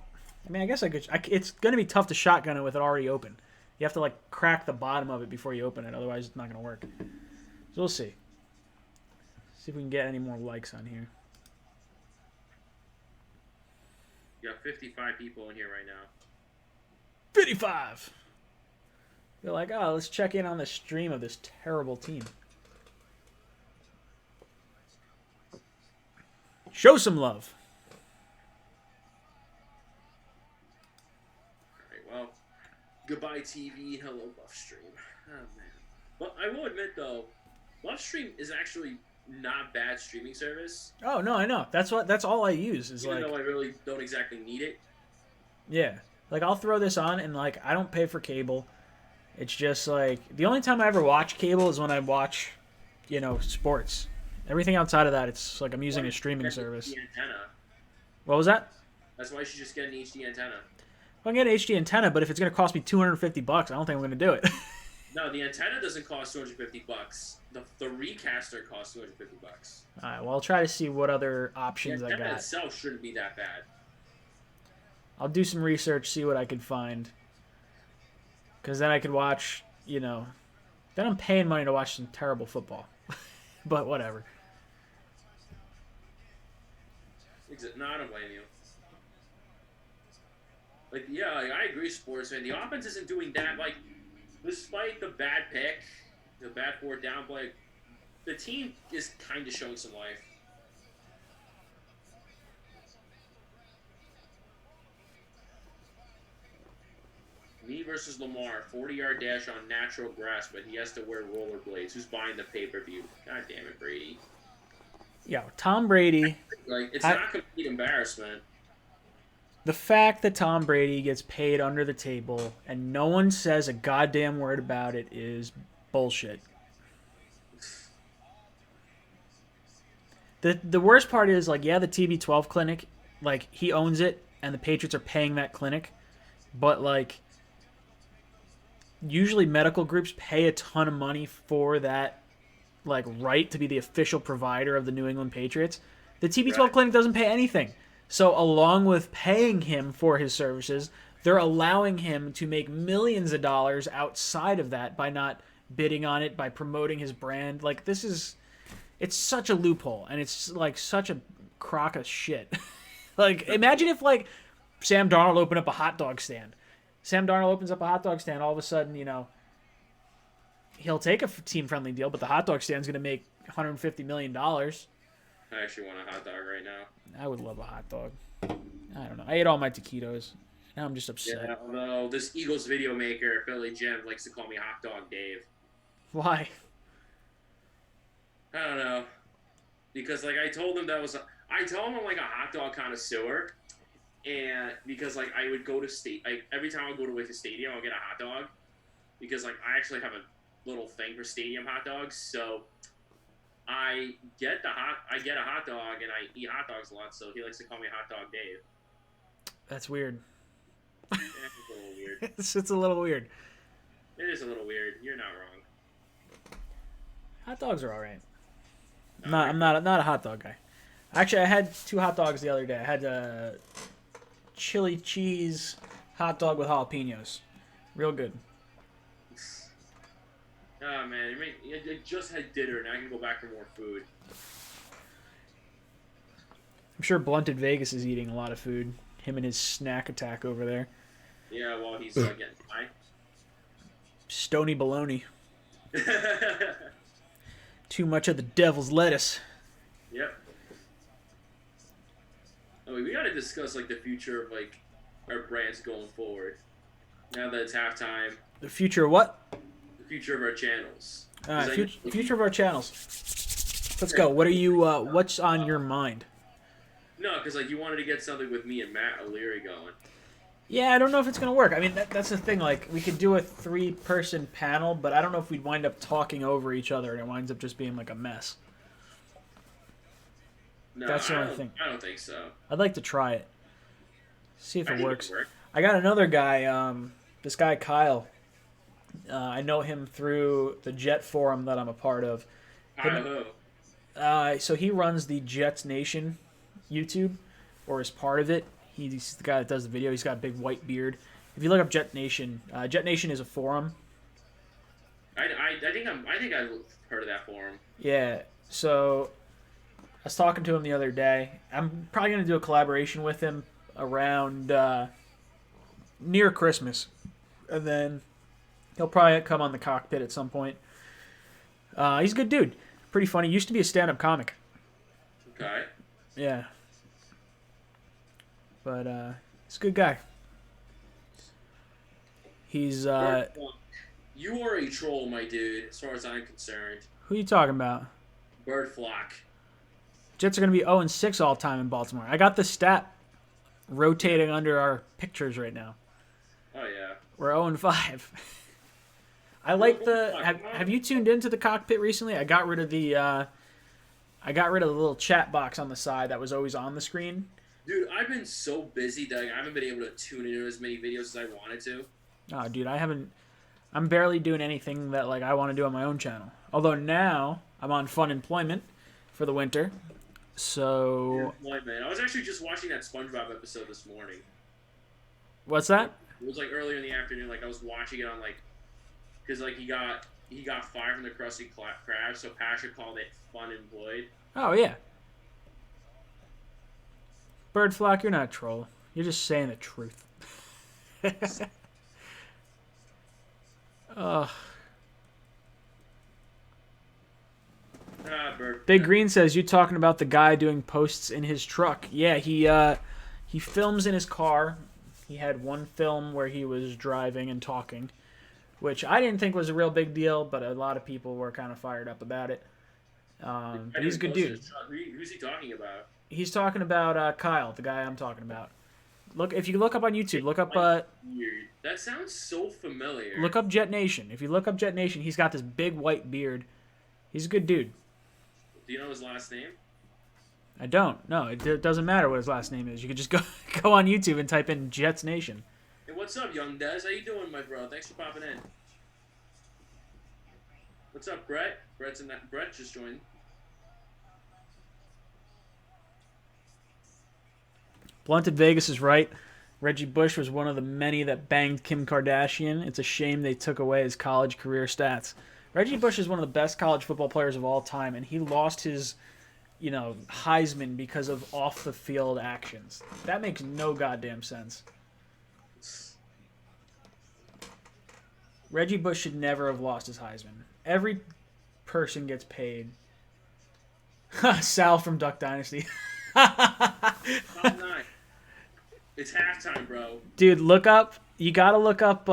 I mean, I guess I could. It's going to be tough to shotgun it with it already open. You have to like crack the bottom of it before you open it. Otherwise, it's not going to work. So we'll see. See if we can get any more likes on here. You got 55 people in here right now. 55. You're like, oh, let's check in on the stream of this terrible team. Show some love. All right, well, goodbye TV and hello Buffstream. Oh man. But I will admit though, Buffstream is actually not bad streaming service. Oh no, I know. That's all I use is Even like, though I really don't exactly need it. yeah. Like I'll throw this on and like I don't pay for cable. It's just like the only time I ever watch cable is when I watch, sports. Everything outside of that, it's like I'm using a streaming Get service. the antenna. What was that? That's why you should just get an HD antenna. Well, I can get an HD antenna, but if it's gonna cost me $250, I don't think I'm gonna do it. No, the antenna doesn't cost $250. The recaster costs $250. All right. Well, I'll try to see what other The options I antenna got. itself shouldn't be that bad. I'll do some research, see what I could find. Because then I could watch, then I'm paying money to watch some terrible football. But whatever. No, I don't blame you. Like, yeah, like, I agree, sports man. The offense isn't doing that. Like, despite the bad pick, the bad fourth down play, the team is kind of showing some life. Me versus Lamar, 40-yard dash on natural grass, but he has to wear rollerblades. Who's buying the pay-per-view? God damn it, Brady. Yeah, Tom Brady. Like, it's not complete embarrassment. The fact that Tom Brady gets paid under the table and no one says a goddamn word about it is bullshit. The worst part is, like, yeah, the TB12 clinic, like, he owns it and the Patriots are paying that clinic. But, like, usually medical groups pay a ton of money for that, like, right to be the official provider of the New England Patriots. The TB12 clinic doesn't pay anything. So along with paying him for his services, they're allowing him to make millions of dollars outside of that by not bidding on it, by promoting his brand. Like, it's such a loophole, and it's like such a crock of shit. Like, imagine if like Sam Darnold opened up a hot dog stand. Sam Darnold opens up a hot dog stand, all of a sudden, he'll take a team-friendly deal, but the hot dog stand's going to make $150 million. I actually want a hot dog right now. I would love a hot dog. I don't know. I ate all my taquitos. Now I'm just upset. Yeah, no, this Eagles video maker, Billy Jim, likes to call me Hot Dog Dave. Why? I don't know. Because, like, I told him I'm, like, a hot dog connoisseur. And because, like, I would go to every time I go to, like, a stadium, I'll get a hot dog. Because, like, I actually have a little thing for stadium hot dogs. So, I get a hot dog, and I eat hot dogs a lot, so he likes to call me Hot Dog Dave. That's weird. Yeah, it's a little weird. It's a little weird. It is a little weird. You're not wrong. Hot dogs are all right. No, I'm not a hot dog guy. Actually, I had 2 hot dogs the other day. I had a chili cheese hot dog with jalapenos. Real good. Oh man, I just had dinner, and I can go back for more food. I'm sure Blunted Vegas is eating a lot of food. Him and his snack attack over there. Yeah, while he's getting high. Stony baloney. Too much of the devil's lettuce. Yep. Oh, we gotta discuss like the future of like our brands going forward. Now that it's halftime, The future of what? the future of our channels. Future of our channels. Let's go. What are you? What's on your mind? No, because like you wanted to get something with me and Matt O'Leary going. Yeah, I don't know if it's gonna work. I mean, that's the thing. Like, we could do a 3-person panel, but I don't know if we'd wind up talking over each other, and it winds up just being like a mess. No, That's the only thing. I don't think so. I'd like to try it. See if I it think works. it'll work. I got another guy. This guy Kyle. I know him through the Jet forum that I'm a part of. Hi-ho. So he runs the Jets Nation YouTube, or is part of it. He's the guy that does the video. He's got a big white beard. If you look up Jet Nation is a forum. I think I've heard of that forum. Yeah. So I was talking to him the other day. I'm probably gonna do a collaboration with him around near Christmas, and then he'll probably come on the cockpit at some point. He's a good dude. Pretty funny. Used to be a stand-up comic. Okay. Yeah. But he's a good guy. He's You are a troll, my dude, as far as I'm concerned. who are you talking about? Bird flock. Jets are going to be 0-6 all time in Baltimore. I got the stat rotating under our pictures right now. Oh yeah. We're 0-5. I like the. Have you tuned into the cockpit recently? I got rid of the little chat box on the side that was always on the screen. Dude, I've been so busy that I haven't been able to tune into as many videos as I wanted to. Oh, dude, I haven't. I'm barely doing anything that like I want to do on my own channel. Although now I'm on fun employment for the winter, so. Boy, man, I was actually just watching that SpongeBob episode this morning. What's that? It was like earlier in the afternoon. Like I was watching it on like, because like he got fired from the Krusty Krab, so Patrick called it fun employed. Oh yeah. Bird Flock, you're not a troll. You're just saying the truth. Ugh. Bird. Big Green says you talking about the guy doing posts in his truck. Yeah, he films in his car. He had one film where he was driving and talking, which I didn't think was a real big deal, but a lot of people were kind of fired up about it. But he's a good dude. Who's he talking about? He's talking about Kyle, the guy I'm talking about. Look, if you look up on YouTube, look up Weird. That sounds so familiar. look up Jet Nation. If you look up Jet Nation, he's got this big white beard. He's a good dude. Do you know his last name? I don't. No, it doesn't matter what his last name is. You could just go on YouTube and type in Jets Nation. Hey, what's up, young Des? How you doing, my bro? Thanks for popping in. What's up, Brett? Brett just joined. Blunted Vegas is right. Reggie Bush was one of the many that banged Kim Kardashian. It's a shame they took away his college career stats. Reggie Bush is one of the best college football players of all time, and he lost his, Heisman because of off-the-field actions. That makes no goddamn sense. Reggie Bush should never have lost his Heisman. Every person gets paid. Sal from Duck Dynasty. Top 9. It's halftime, bro. Dude, you gotta look up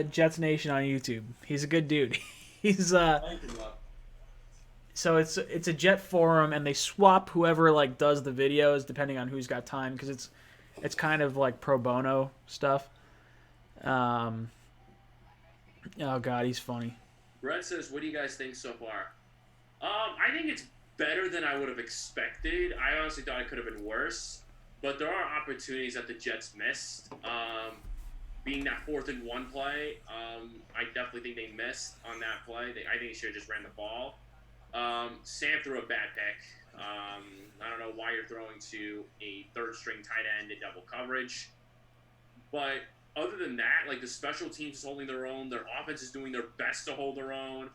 Jets Nation on YouTube. He's a good dude. He's so it's a Jet forum, and they swap whoever like does the videos depending on who's got time, because it's kind of like pro bono stuff. Oh god, he's funny. Brett says, "What do you guys think so far?" I think it's better than I would have expected. I honestly thought it could have been worse, but there are opportunities that the Jets missed. Being that 4th-and-1 play, I definitely think they missed on that play. I think they should have just ran the ball. Sam threw a bad pick. I don't know why you're throwing to a 3rd-string tight end in double coverage, but other than that, like, the special teams is holding their own. Their offense is doing their best to hold their own.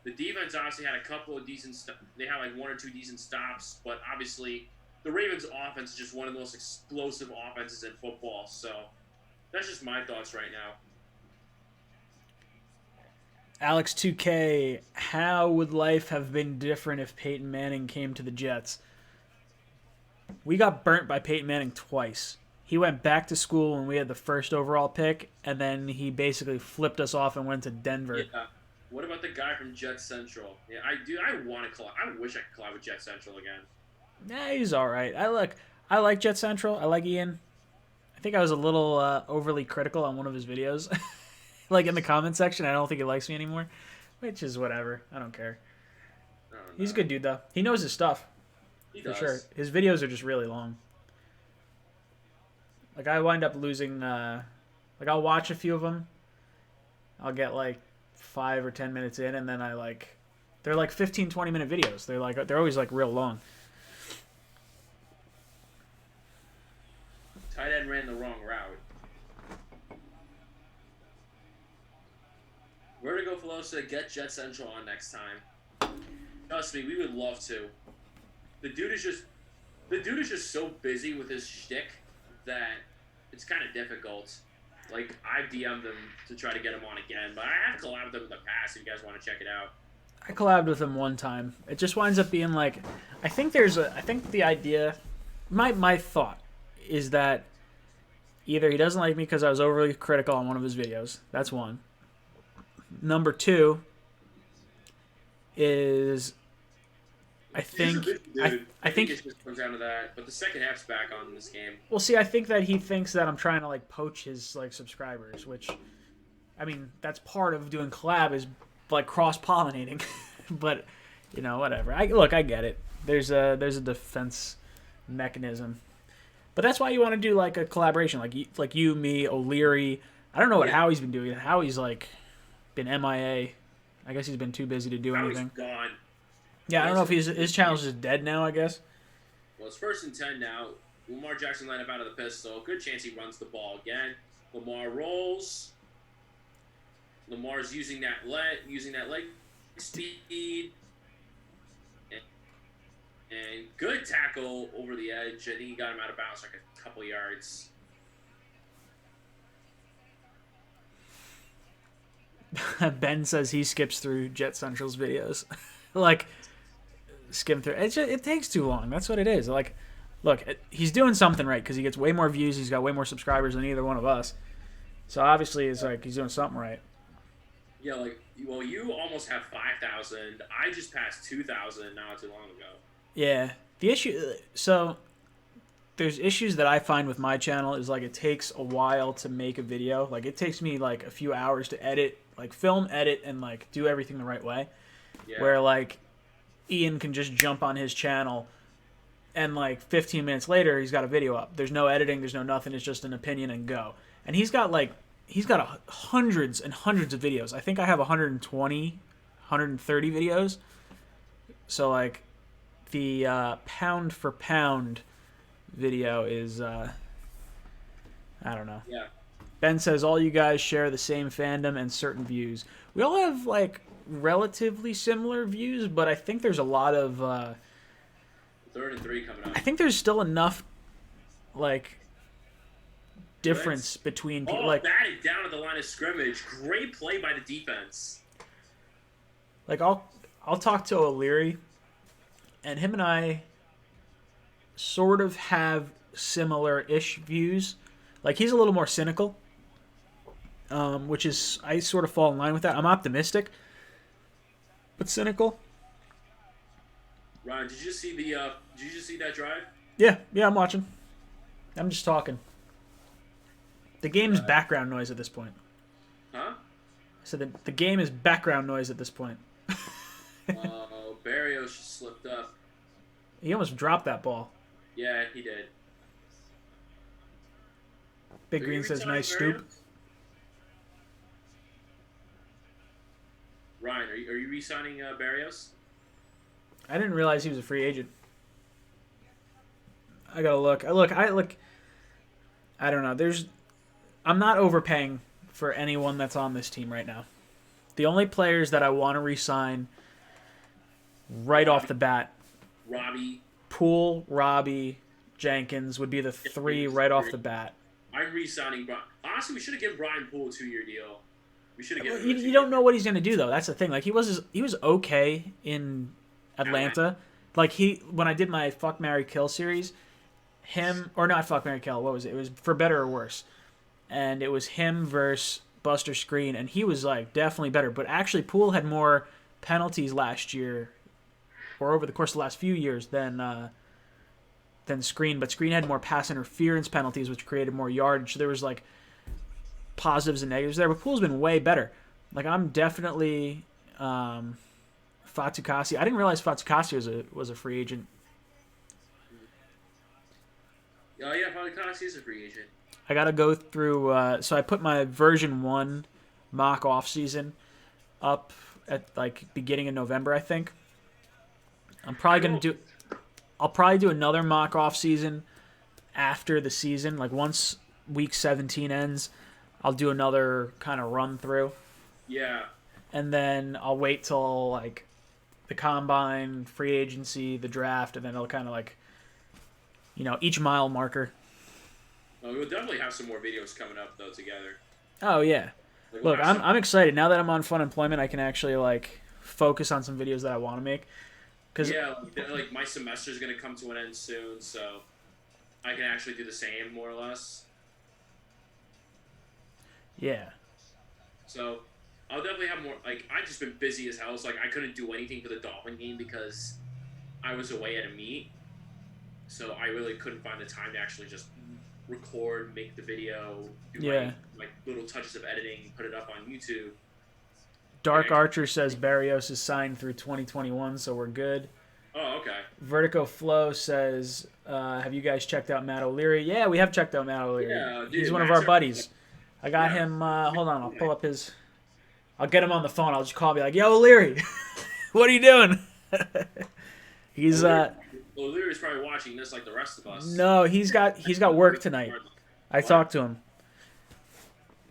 The defense obviously had a couple of decent they had like 1 or 2 decent stops, but obviously the Ravens' offense is just one of the most explosive offenses in football. So that's just my thoughts right now. Alex 2K, how would life have been different if Peyton Manning came to the Jets? We got burnt by Peyton Manning twice. He went back to school when we had the 1st overall pick, and then he basically flipped us off and went to Denver. Yeah. What about the guy from Jet Central? Yeah, I want to collab. I wish I could collab with Jet Central again. Yeah, he's all right. I like Jet Central. I like Ian. I think I was a little overly critical on one of his videos. Like in the comment section, I don't think he likes me anymore, which is whatever. I don't care. No. He's a good dude though. He knows his stuff. He For does. sure. His videos are just really long. Like I wind up losing. Like I'll watch a few of them. I'll get like 5 or 10 minutes in, and then they're like 15, 20-minute videos. They're always like real long. Tight end ran the wrong route. Vertigo Flow said, "Get Jet Central on next time." Trust me, we would love to. The dude is just so busy with his shtick that it's kind of difficult. Like, I've DM'd him to try to get him on again, but I have collabed with him in the past if you guys want to check it out. I collabed with him one time. It just winds up being like, I think the idea, my thought is that either he doesn't like me because I was overly critical on one of his videos. That's one. Number 2 is I think I think it just comes down to that. But the second half's back on in this game. Well, see, I think that he thinks that I'm trying to like poach his like subscribers, which, I mean, that's part of doing collab is like cross pollinating. But you know, whatever. I get it. There's a defense mechanism, but that's why you want to do like a collaboration, like you, me, O'Leary. I don't know what Howie's been doing. Howie's like been MIA. I guess he's been too busy to do anything. Howie's gone. Yeah, I don't know if his channel's just dead now, I guess. Well, it's 1st and 10 now. Lamar Jackson line up out of the pistol. Good chance he runs the ball again. Lamar rolls. Lamar's using that leg speed. And good tackle over the edge. I think he got him out of bounds like a couple yards. Ben says he skips through Jet Central's videos. Like, skim through. It takes too long. That's what it is. Like, look, he's doing something right because he gets way more views. He's got way more subscribers than either one of us. So obviously, it's like he's doing something right. Yeah, like, well, you almost have 5,000. I just passed 2,000 not too long ago. Yeah. The issue, so there's issues that I find with my channel is like it takes a while to make a video. Like it takes me like a few hours to edit, like film, edit, and like do everything the right way. Yeah. Where like Ian can just jump on his channel and like 15 minutes later he's got a video up. There's no editing, there's no nothing, it's just an opinion and go. And he's got hundreds and hundreds of videos. I think I have 120, 130 videos. So like the pound for pound video is I don't know. Yeah. Ben says all you guys share the same fandom and certain views. We all have like relatively similar views, but I think there's a lot of 3rd and 3 coming up. I think there's still enough like difference between people. Like batted down at the line of scrimmage. Great play by the defense. Like I'll talk to O'Leary, and him and I sort of have similar-ish views. Like he's a little more cynical, which is I sort of fall in line with that. I'm optimistic, but cynical. Ryan, did you see that drive? Yeah, I'm watching. I'm just talking. The game's background noise at this point. Huh? So the game is background noise at this point. Barrios just slipped up. He almost dropped that ball. Yeah, he did. Big Are Green you says resigning nice Barrios? stoop. Ryan, are you re-signing Barrios? I didn't realize he was a free agent. I gotta look. I look. I don't know. I'm not overpaying for anyone that's on this team right now. The only players that I want to re-sign right off the bat, Robbie. Poole, Robbie, Jenkins would be the three right off the bat. I'm re-signing Brian. Honestly, we should have given Brian Poole a 2-year deal. We should have given him a You 2-year don't know deal. what he's gonna do though. That's the thing. Like he was okay in Atlanta. Like when I did my Fuck Marry Kill series, him or not Fuck Marry Kill. What was it? It was For Better or Worse, and it was him versus Buster Skrine, and he was like definitely better. But actually, Poole had more penalties last year, or over the course of the last few years than Skrine. But Skrine had more pass interference penalties, which created more yardage. So there was like positives and negatives there. But Poole's been way better. Like I'm definitely Fatukasi. I didn't realize Fatukasi was a free agent. Oh yeah, Fatukasi is a free agent. I got to go through. So I put my version 1 mock off season up at like beginning of November, I think. I'll probably do another mock off season after the season. Like once week 17 ends, I'll do another kind of run through. Yeah. And then I'll wait till like the combine, free agency, the draft, and then it'll kind of like, each mile marker. We'll definitely have some more videos coming up though together. Oh yeah. Like, Look, we'll have I'm excited now that I'm on Fun Employment. I can actually like focus on some videos that I want to make. Cause like my semester's gonna come to an end soon, so I can actually do the same more or less. yeah, So I'll definitely have more. Like I just been busy as hell. So like I couldn't do anything for the Dolphin game because I was away at a meet. So I really couldn't find the time to actually just record, make the video, do my little touches of editing, put it up on YouTube. Dark Archer says Barrios is signed through 2021, so we're good. Oh, okay. Vertigo Flow says, have you guys checked out Matt O'Leary? Yeah, we have checked out Matt O'Leary. Yeah, dude, He's one of Matt's our buddies. I got Yeah. him. Hold on, I'll pull up his. I'll get him on the phone. I'll just call and be like, "Yo, O'Leary, what are you doing?" He's O'Leary's probably watching this like the rest of us. no, he's got work tonight. I talked to him.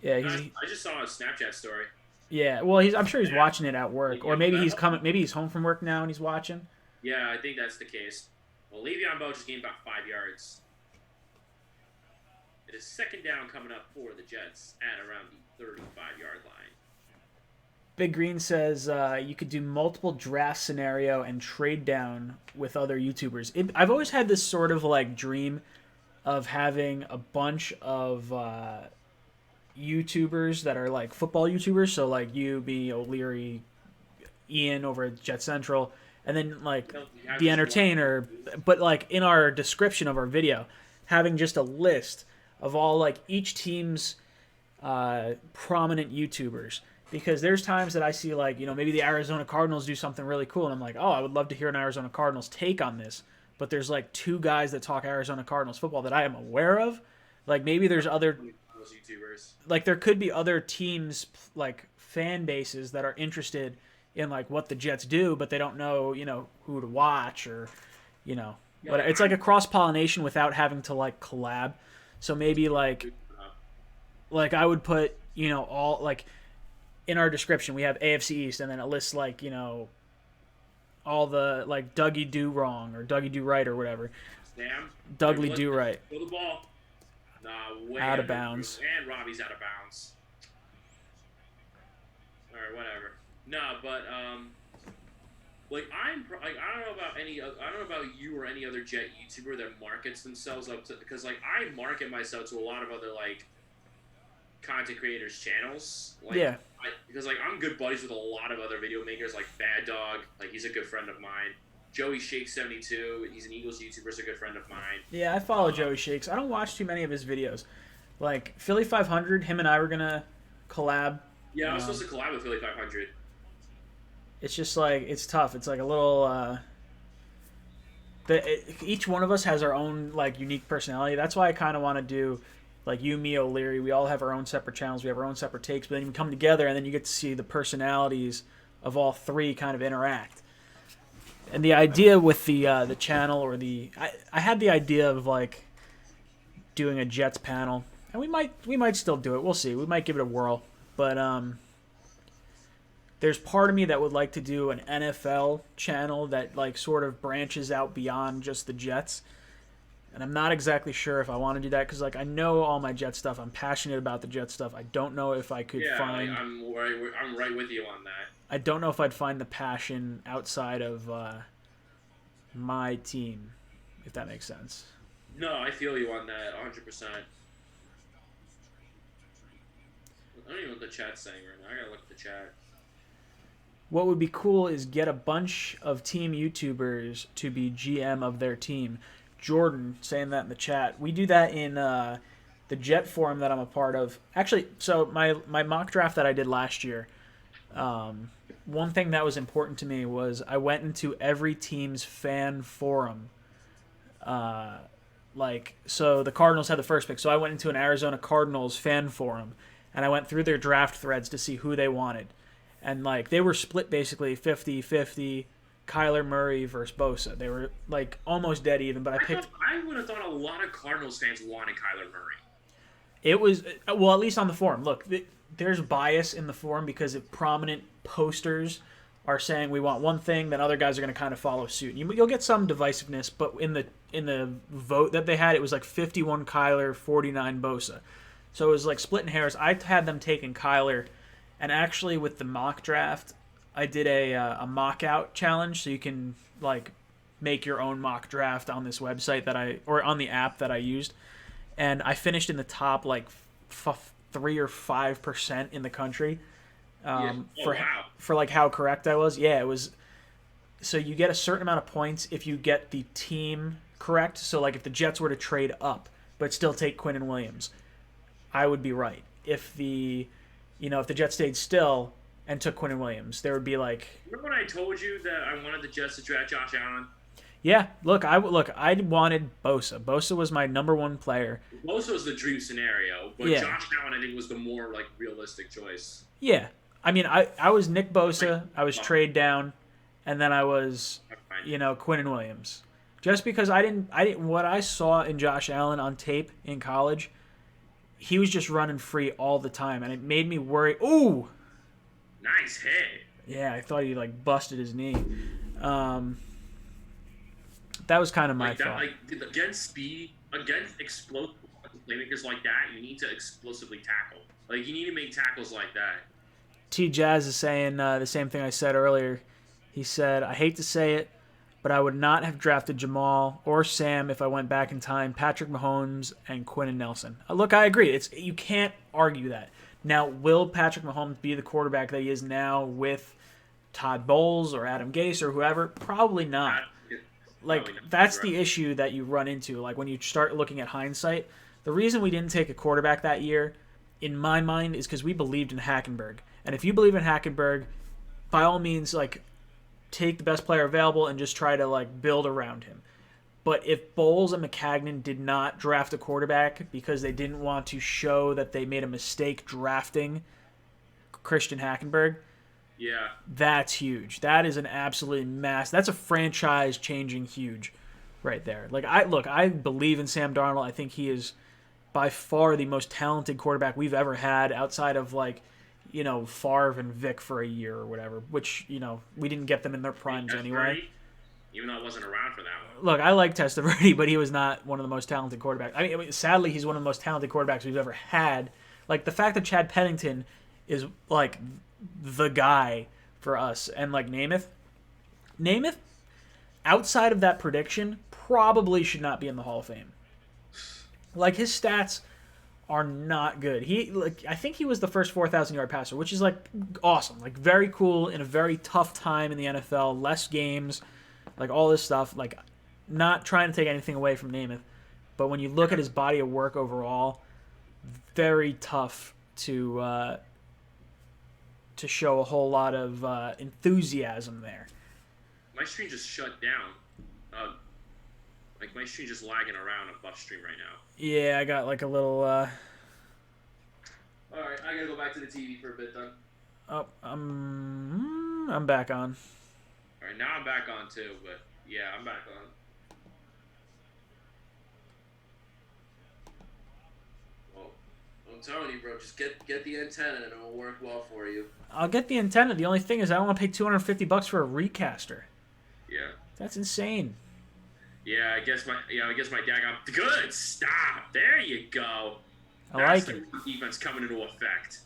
Yeah, I just saw a Snapchat story. yeah. Well, I'm sure he's watching it at work, or maybe he's coming. Maybe he's home from work now and he's watching. Yeah, I think that's the case. Well, Le'Veon Bell just gained about 5 yards. It is second down coming up for the Jets at around the 35-yard line. Big Green says you could do multiple draft scenario and trade down with other YouTubers. I've always had this sort of like dream of having a bunch of YouTubers that are like football YouTubers. So like you, me, O'Leary, Ian over at Jet Central, and then like the entertainer. But like in our description of our video, having just a list of all like each team's prominent YouTubers. Because there's times that I see like, maybe the Arizona Cardinals do something really cool. And I'm like, oh, I would love to hear an Arizona Cardinals take on this. But there's like 2 guys that talk Arizona Cardinals football that I am aware of. Like maybe there's other, Those YouTubers. like there could be other teams, like fan bases that are interested in like what the Jets do, but they don't know, who to watch or, but it's like a cross-pollination without having to like collab. So maybe like I would put, all like, in our description, we have AFC East, and then it lists like all the like Dougie Do Wrong or Dougie Do Right or whatever. Sam. Dudley Do Right. Throw the ball. Nah, way Out of bounds. And Robbie's out of bounds. All right, whatever. No, but like I don't know about you or any other Jet YouTuber that markets themselves up to, because like I market myself to a lot of other like content creators channels. Like, Yeah. Because like I'm good buddies with a lot of other video makers, like Bad Dog, like he's a good friend of mine. Joey Shake 72, he's an Eagles YouTuber, is a good friend of mine. Yeah, I follow Joey Shakes. I don't watch too many of his videos. Like Philly 500, him and I were gonna collab Yeah, I was supposed to collab with Philly 500. It's just like it's tough. It's like a little. Each one of us has our own like unique personality. That's why I kind of want to do like you, me, O'Leary. We all have our own separate channels. We have our own separate takes. But then you come together, and then you get to see the personalities of all three kind of interact. And the idea with the channel or I had the idea of like doing a Jets panel, and we might still do it. We'll see. We might give it a whirl, but there's part of me that would like to do an NFL channel that like sort of branches out beyond just the Jets. And I'm not exactly sure if I want to do that because like I know all my Jet stuff. I'm passionate about the Jet stuff. I don't know if I could find. Like, I'm right with you on that. I don't know if I'd find the passion outside of my team, if that makes sense. No, I feel you on that 100%. I don't even know what the chat's saying right now. I gotta look at the chat. What would be cool is get a bunch of team YouTubers to be GM of their team. Jordan saying that in the chat. We do that in the Jet forum that I'm a part of. Actually, so my mock draft that I did last year, one thing that was important to me was I went into every team's fan forum. So the Cardinals had the first pick, so I went into an Arizona Cardinals fan forum, and I went through their draft threads to see who they wanted. And, like, they were split basically 50-50, Kyler Murray versus Bosa. They were, like, almost dead even, but I would have thought a lot of Cardinals fans wanted Kyler Murray. It was, well, at least on the forum. Look, there's bias in the forum because if prominent posters are saying we want one thing, then other guys are going to kind of follow suit. You'll get some divisiveness, but in the vote that they had, it was like 51 Kyler, 49 Bosa. So it was like splitting hairs. I had them taking Kyler, and actually with the mock draft, I did a mock out challenge, so you can like make your own mock draft on this website or on the app that I used, and I finished in the top like 3 or 5% in the country. For like how correct I was. Yeah, it was. So you get a certain amount of points if you get the team correct. So like if the Jets were to trade up but still take Quinnen Williams, I would be right. If the Jets stayed still and took Quinnen Williams, there would be like. Remember when I told you that I wanted the Jets to draft Josh Allen? Yeah, I wanted Bosa. Bosa was my number one player. Bosa was the dream scenario, but yeah. Josh Allen I think was the more like realistic choice. Yeah. I mean, I was Nick Bosa, I was trade down, and then I was, Quinnen Williams. Just because I didn't what I saw in Josh Allen on tape in college, he was just running free all the time, and it made me worry. Ooh! Nice hit. Yeah, I thought he, like, busted his knee. That was kind of my fault. Against speed, against explosive playmakers like that, you need to explosively tackle. Like, you need to make tackles like that. T Jazz is saying the same thing I said earlier. He said, I hate to say it, but I would not have drafted Jamal or Sam if I went back in time. Patrick Mahomes and Quentin Nelson. Look, I agree. You can't argue that. Now, will Patrick Mahomes be the quarterback that he is now with Todd Bowles or Adam Gase or whoever? Probably not. That's the issue that you run into. Like, when you start looking at hindsight, the reason we didn't take a quarterback that year, in my mind, is because we believed in Hackenberg. And if you believe in Hackenberg, by all means, like, take the best player available and just try to, like, build around him. But if Bowles and Maccagnan did not draft a quarterback because they didn't want to show that they made a mistake drafting Christian Hackenberg, yeah, that's huge. That is an absolute that's a franchise-changing huge right there. Like, I believe in Sam Darnold. I think he is by far the most talented quarterback we've ever had outside of, like, Favre and Vic for a year or whatever, which, we didn't get them in their primes anyway. Even though I wasn't around for that one. Look, I like Testaverde, but he was not one of the most talented quarterbacks. I mean, sadly, he's one of the most talented quarterbacks we've ever had. Like, the fact that Chad Pennington is, like, the guy for us. And, like, Namath, outside of that prediction, probably should not be in the Hall of Fame. Like, his stats are not good. I think he was the first 4,000-yard passer, which is, like, awesome. Like, very cool in a very tough time in the NFL, less games, like, all this stuff. Like, not trying to take anything away from Namath, but when you look at his body of work overall, very tough to to show a whole lot of enthusiasm there. My stream just shut down. Like my stream just lagging around a buff stream right now. Yeah, I got like a little. All right, I gotta go back to the TV for a bit then. Oh, I'm back on. All right, now I'm back on too, but yeah, I'm back on. Well, I'm telling you, bro, just get the antenna and it'll work well for you. I'll get the antenna. The only thing is, I don't want to pay $250 for a recaster. Yeah. That's insane. Yeah, I guess my dad got good. Stop. There you go. That's the defense coming into effect.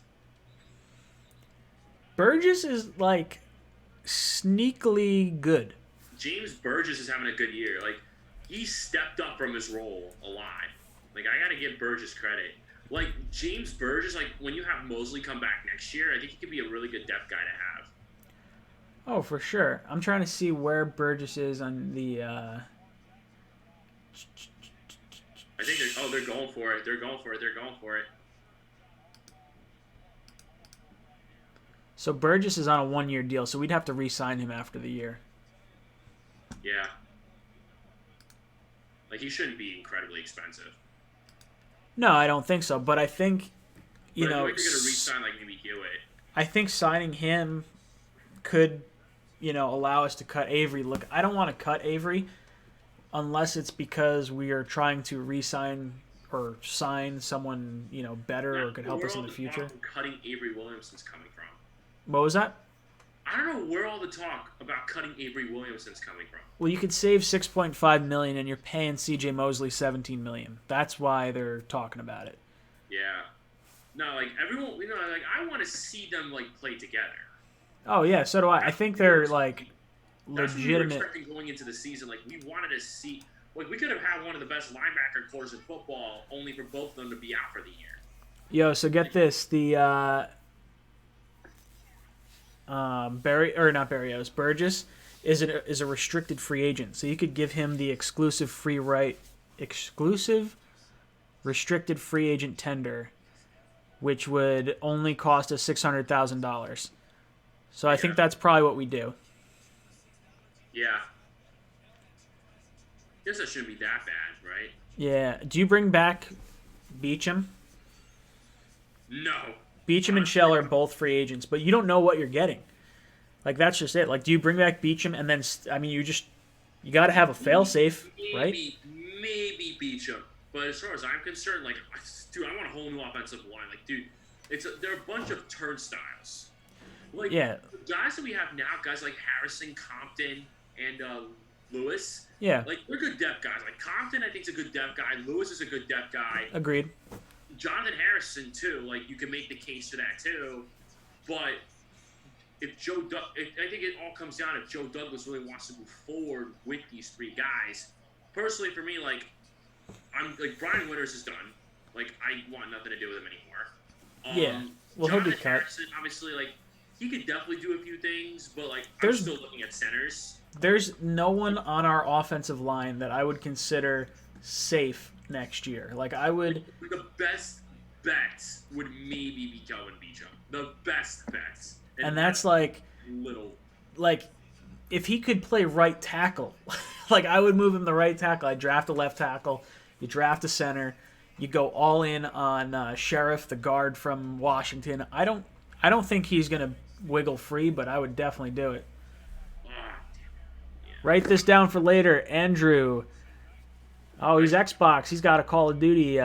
Burgess is like sneakily good. James Burgess is having a good year. Like he stepped up from his role a lot. Like I gotta give Burgess credit. Like James Burgess, like when you have Mosley come back next year, I think he could be a really good depth guy to have. Oh, for sure. I'm trying to see where Burgess is on the. I think they're going for it. They're going for it. So Burgess is on a 1-year deal, so we'd have to re-sign him after the year. Yeah. Like he shouldn't be incredibly expensive. No, I don't think so. But I think, you know, you're gonna re-sign like maybe Hewitt. I think signing him could, allow us to cut Avery. Look, I don't want to cut Avery unless it's because we are trying to re-sign or sign someone, better or could help us in the future. Where all the talk cutting Avery Williamson's coming from? What was that? I don't know where all the talk about cutting Avery Williamson's coming from. Well, you could save $6.5 million, and you're paying C.J. Mosley $17 million. That's why they're talking about it. Yeah. No, like everyone, like I want to see them like play together. Oh yeah, so do I. I think they're like legitimate. That's what we were expecting going into the season. Like we wanted to see, like we could have had one of the best linebacker cores in football, only for both of them to be out for the year. Yo, so get this: the Burgess is a restricted free agent, so you could give him the exclusive restricted free agent tender, which would only cost us $600,000. So I think that's probably what we do. Yeah. Guess that shouldn't be that bad, right? Yeah. Do you bring back Beecham? No. Beecham and Shell are both free agents, but you don't know what you're getting. Like, that's just it. Like, do you bring back Beecham and then, you got to have a fail-safe, right? Maybe Beecham. But as far as I'm concerned, like, dude, I want a whole new offensive line. Like, dude, they're a bunch of turnstiles. Like, yeah. The guys that we have now, guys like Harrison, Compton, and Lewis. Yeah. Like, they're good depth guys. Like, Compton, I think, is a good depth guy. Lewis is a good depth guy. Agreed. Jonathan Harrison, too. Like, you can make the case for that, too. But if I think it all comes down if Joe Douglas really wants to move forward with these three guys. Personally, for me, like, I'm like Brian Winters is done. Like, I want nothing to do with him anymore. Yeah. Well, he'll be cut. Harrison, obviously, like, he could definitely do a few things, but like, I'm still looking at centers. There's no one on our offensive line that I would consider safe next year. Like, I would. The best bets would maybe be Kelvin Beecham. The best bets. And that's like little. Like, if he could play right tackle, like, I would move him the right tackle. I'd draft a left tackle. You draft a center. You go all in on Sheriff, the guard from Washington. I don't think he's gonna wiggle free, but I would definitely do it. Yeah. Write this down for later, Andrew. Oh, he's Xbox. He's got a Call of Duty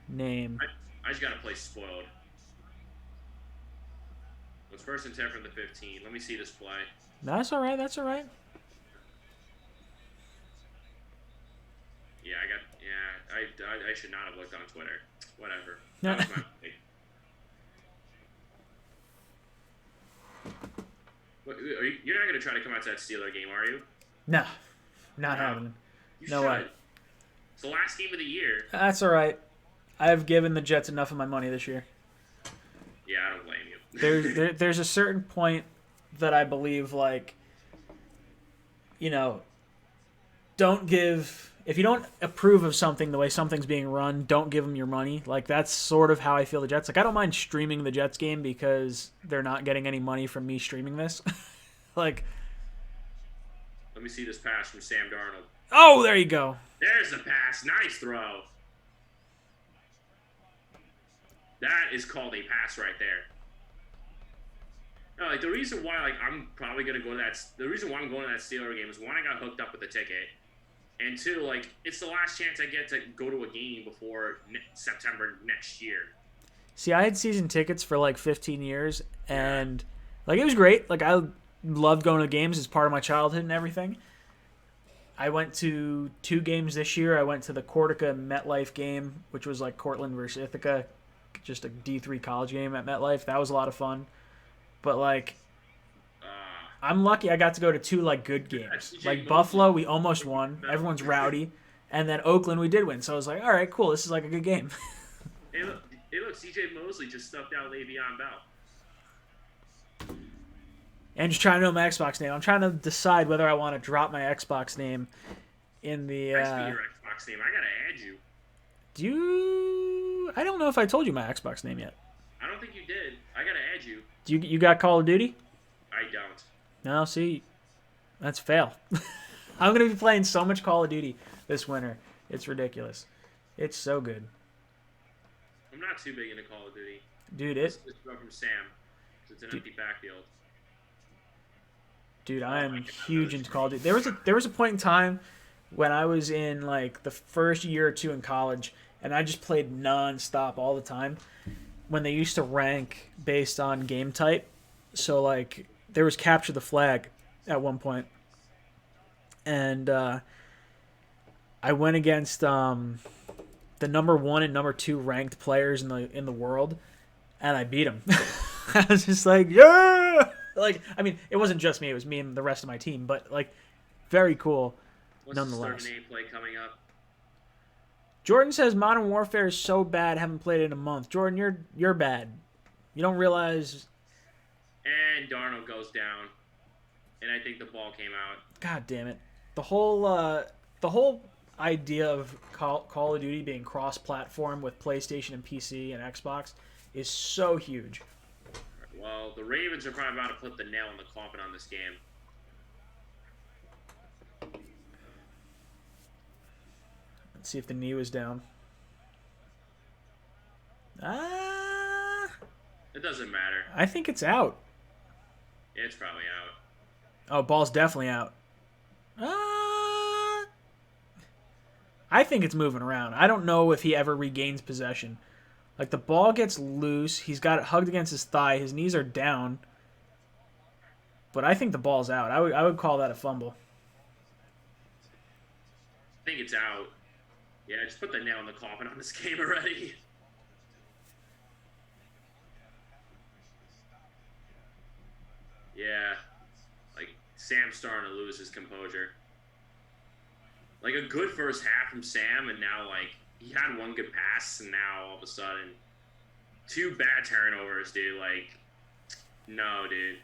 name. I just gotta play spoiled. It's 1st and 10 from the 15. Let me see this play. That's all right. That's all right. Yeah, I should not have looked on Twitter. Whatever. That was my mistake. You're not going to try to come out to that Steeler game, are you? No. Not happening. No way. It's the last game of the year. That's all right. I've given the Jets enough of my money this year. Yeah, I don't blame you. There's a certain point that I believe, like, don't give if you don't approve of something the way something's being run, don't give them your money. Like, that's sort of how I feel the Jets. Like, I don't mind streaming the Jets game because they're not getting any money from me streaming this. Like, Let me see this pass from Sam Darnold. oh, there you go. There's the pass. Nice throw. That is called a pass right there. No, like the reason why I'm probably gonna go to that. The reason why I'm going to that Steeler game is one, I got hooked up with the ticket, and two, like it's the last chance I get to go to a game before September next year. See, I had season tickets for like 15 years, and like it was great. Like I loved going to games as part of my childhood and everything. I went to 2 games this year. I went to the Cortica MetLife game, which was like Cortland versus Ithaca, just a D3 college game at MetLife. That was a lot of fun. But like, I'm lucky I got to go to 2 like good games. Like Buffalo, we almost won. Everyone's rowdy. And then Oakland, we did win. So I was like, all right, cool. This is like a good game. Hey, look, C.J. Mosley just stuffed out Le'Veon Bell. And just trying to know my Xbox name. I'm trying to decide whether I want to drop my Xbox name in the. Nice to be your Xbox name. I gotta add you. Do you? I don't know if I told you my Xbox name yet. I don't think you did. I gotta add you. You got Call of Duty? I don't. No, see, that's fail. I'm gonna be playing so much Call of Duty this winter. It's ridiculous. It's so good, I'm not too big into Call of Duty. dude. It's go from Sam. It's an empty backfield. Dude, I am huge into Call of Duty. There was a point in time when I was in like the first year or 2 in college, and I just played nonstop all the time. When they used to rank based on game type, so like there was Capture the Flag at one point, and I went against the number 1 and number 2 ranked players in the world, and I beat them. I was just like, yeah. Like, I mean, it wasn't just me; it was me and the rest of my team. But like, very cool, nonetheless. What's the play coming up? Jordan says Modern Warfare is so bad, haven't played it in a month. Jordan, you're bad. You don't realize. And Darnold goes down, and I think the ball came out. God damn it! The whole idea of Call of Duty being cross-platform with PlayStation and PC and Xbox is so huge. Well, the Ravens are probably about to put the nail in the coffin on this game. Let's see if the knee was down. It doesn't matter. I think it's out. It's probably out. Oh, ball's definitely out. I think it's moving around. I don't know if he ever regains possession. Like, the ball gets loose. He's got it hugged against his thigh. His knees are down. But I think the ball's out. I would call that a fumble. I think it's out. Yeah, just put the nail in the coffin on this game already. Yeah. Like, Sam's starting to lose his composure. Like, a good first half from Sam, and now, like, he had 1 good pass, and now all of a sudden, 2 bad turnovers, dude. Like, no, dude.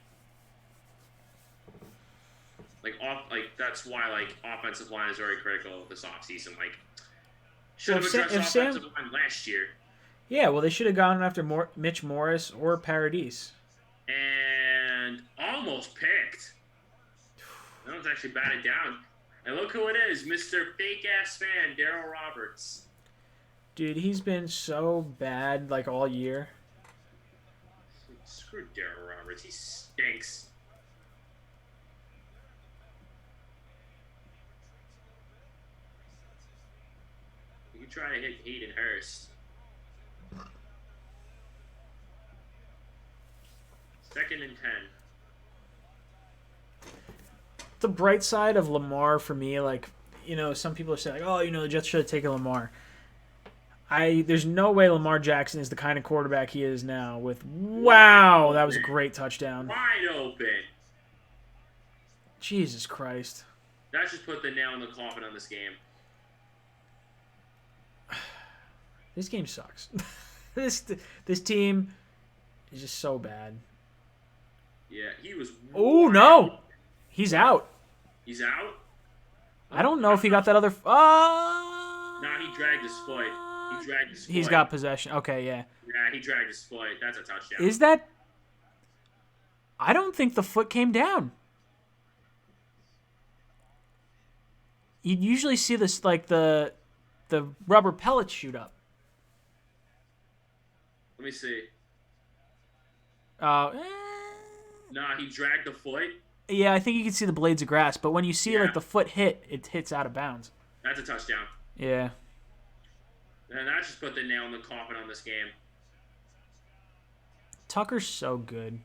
Like, that's why, like, offensive line is very critical this offseason. Like, should have addressed offensive line last year. Yeah, well, they should have gone after Mitch Morris or Paradis. And almost picked. That one's actually batted down. And look who it is, Mr. Fake-ass fan, Darryl Roberts. Dude, he's been so bad, like, all year. Screw Darryl Roberts. He stinks. You try to hit Hayden Hurst. 2nd and 10. The bright side of Lamar for me, like, you know, some people are saying, like, oh, you know, the Jets should have taken Lamar. There's no way Lamar Jackson is the kind of quarterback he is now with, wow, that was a great touchdown. Wide open. Jesus Christ. That just put the nail in the coffin on this game. This game sucks. This team is just so bad. Yeah, he was. Oh, no. He's out. He's out? I don't know if he got that other. Nah, he dragged his foot. He dragged his foot. He's got possession. Okay, yeah. Yeah, he dragged his foot. That's a touchdown. Is that? I don't think the foot came down. You'd usually see this like the rubber pellets shoot up. Let me see. Uh, Nah, he dragged the foot. yeah, I think you can see the blades of grass, but when you see Yeah. like the foot hit, it hits out of bounds. That's a touchdown. Yeah. And that just put the nail in the coffin on this game. Tucker's so good.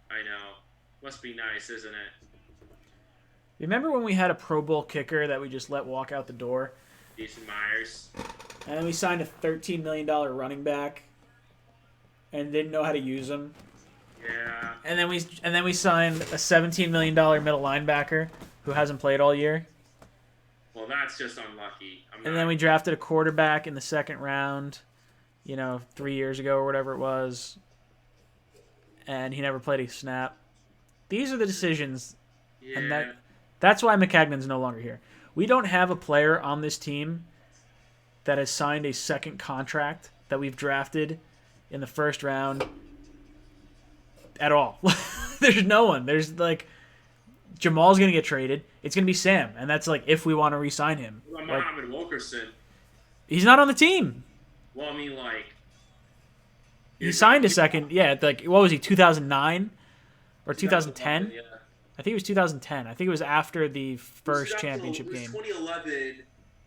I know. Must be nice, isn't it? Remember when we had a Pro Bowl kicker that we just let walk out the door? Jason Myers. And then we signed a $13 million running back and didn't know how to use him. Yeah. And then we signed a $17 million middle linebacker who hasn't played all year. Well, that's just unlucky. And then we drafted a quarterback in the second round, 3 years ago or whatever it was. And he never played a snap. These are the decisions, Yeah. and that's why McCagnon's no longer here. We don't have a player on this team that has signed a second contract that we've drafted in the first round at all. There's no one. There's like Jamal's going to get traded. It's going to be Sam, and that's like if we want to re-sign him. Well, Like, Muhammad Wilkerson. he's not on the team. Well, I mean, like. He signed a second. Yeah, like what was he? 2009 or 2010? Yeah. I think it was 2010. I think it was after the first It was championship game. 2011,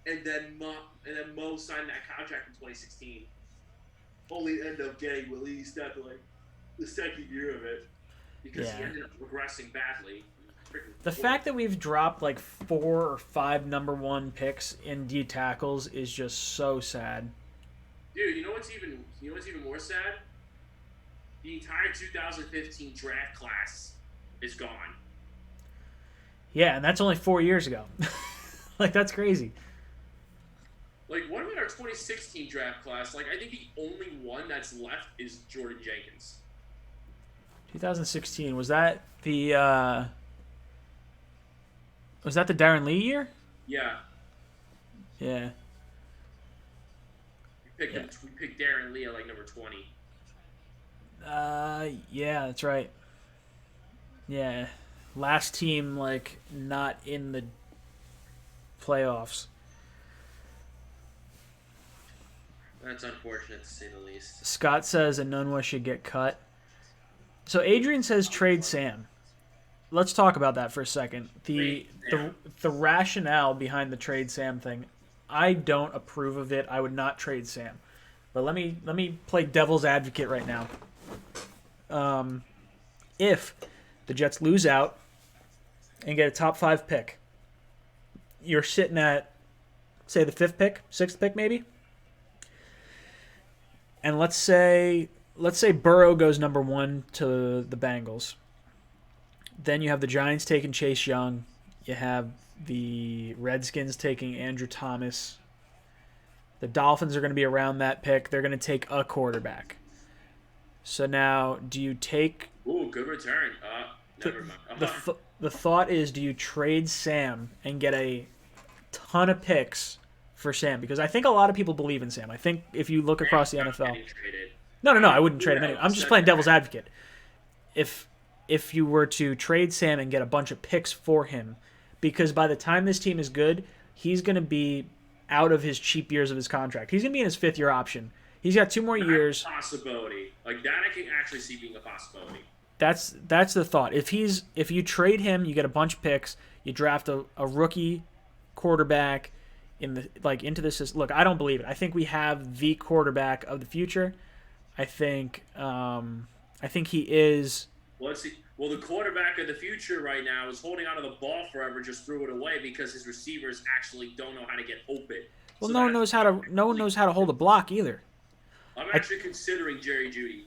and then Mo signed that contract in 2016. Only ended up getting released after like the second year of it. Because he Yeah. ended up regressing badly. The fact that we've dropped like 4 or 5 number 1 picks in D tackles is just so sad. Dude, you know what's even more sad? The entire 2015 draft class is gone. Yeah, and that's only 4 years ago. Like that's crazy. Like, what about our 2016 draft class? Like, I think the only one that's left is Jordan Jenkins. 2016 was that the Darren Lee year? Yeah, Yeah. we picked Darren Lee at like number 20. Yeah, that's right. Yeah. Last team like not in the playoffs. That's unfortunate to say the least. Scott says Enunwa should get cut. So Adrian says trade Sam. Let's talk about that for a second. The rationale behind the trade Sam thing, I don't approve of it. I would not trade Sam. But let me play devil's advocate right now. If the Jets lose out and get a top 5 pick, you're sitting at say the 5th pick, 6th pick maybe. And let's say Burrow goes number 1 to the Bengals. Then you have the Giants taking Chase Young. You have the Redskins taking Andrew Thomas. The Dolphins are going to be around that pick. They're going to take a quarterback. So now, do you take... Ooh, good return. Never mind. The thought is, do you trade Sam and get a ton of picks for Sam? Because I think a lot of people believe in Sam. I think if you look across the NFL... No, I wouldn't trade him anyway. I'm just playing devil's advocate. If you were to trade Sam and get a bunch of picks for him, because by the time this team is good, he's going to be out of his cheap years of his contract. He's going to be in his 5th year option. He's got 2 more years. Possibility. Like that I can actually see being a possibility. That's the thought. If you trade him, you get a bunch of picks, you draft a rookie quarterback into the system. Look, I don't believe it. I think we have the quarterback of the future. I think he is. Well, the quarterback of the future right now is holding onto the ball forever, just threw it away because his receivers actually don't know how to get open. Well, no one knows how to hold a block either. I'm actually considering Jerry Jeudy.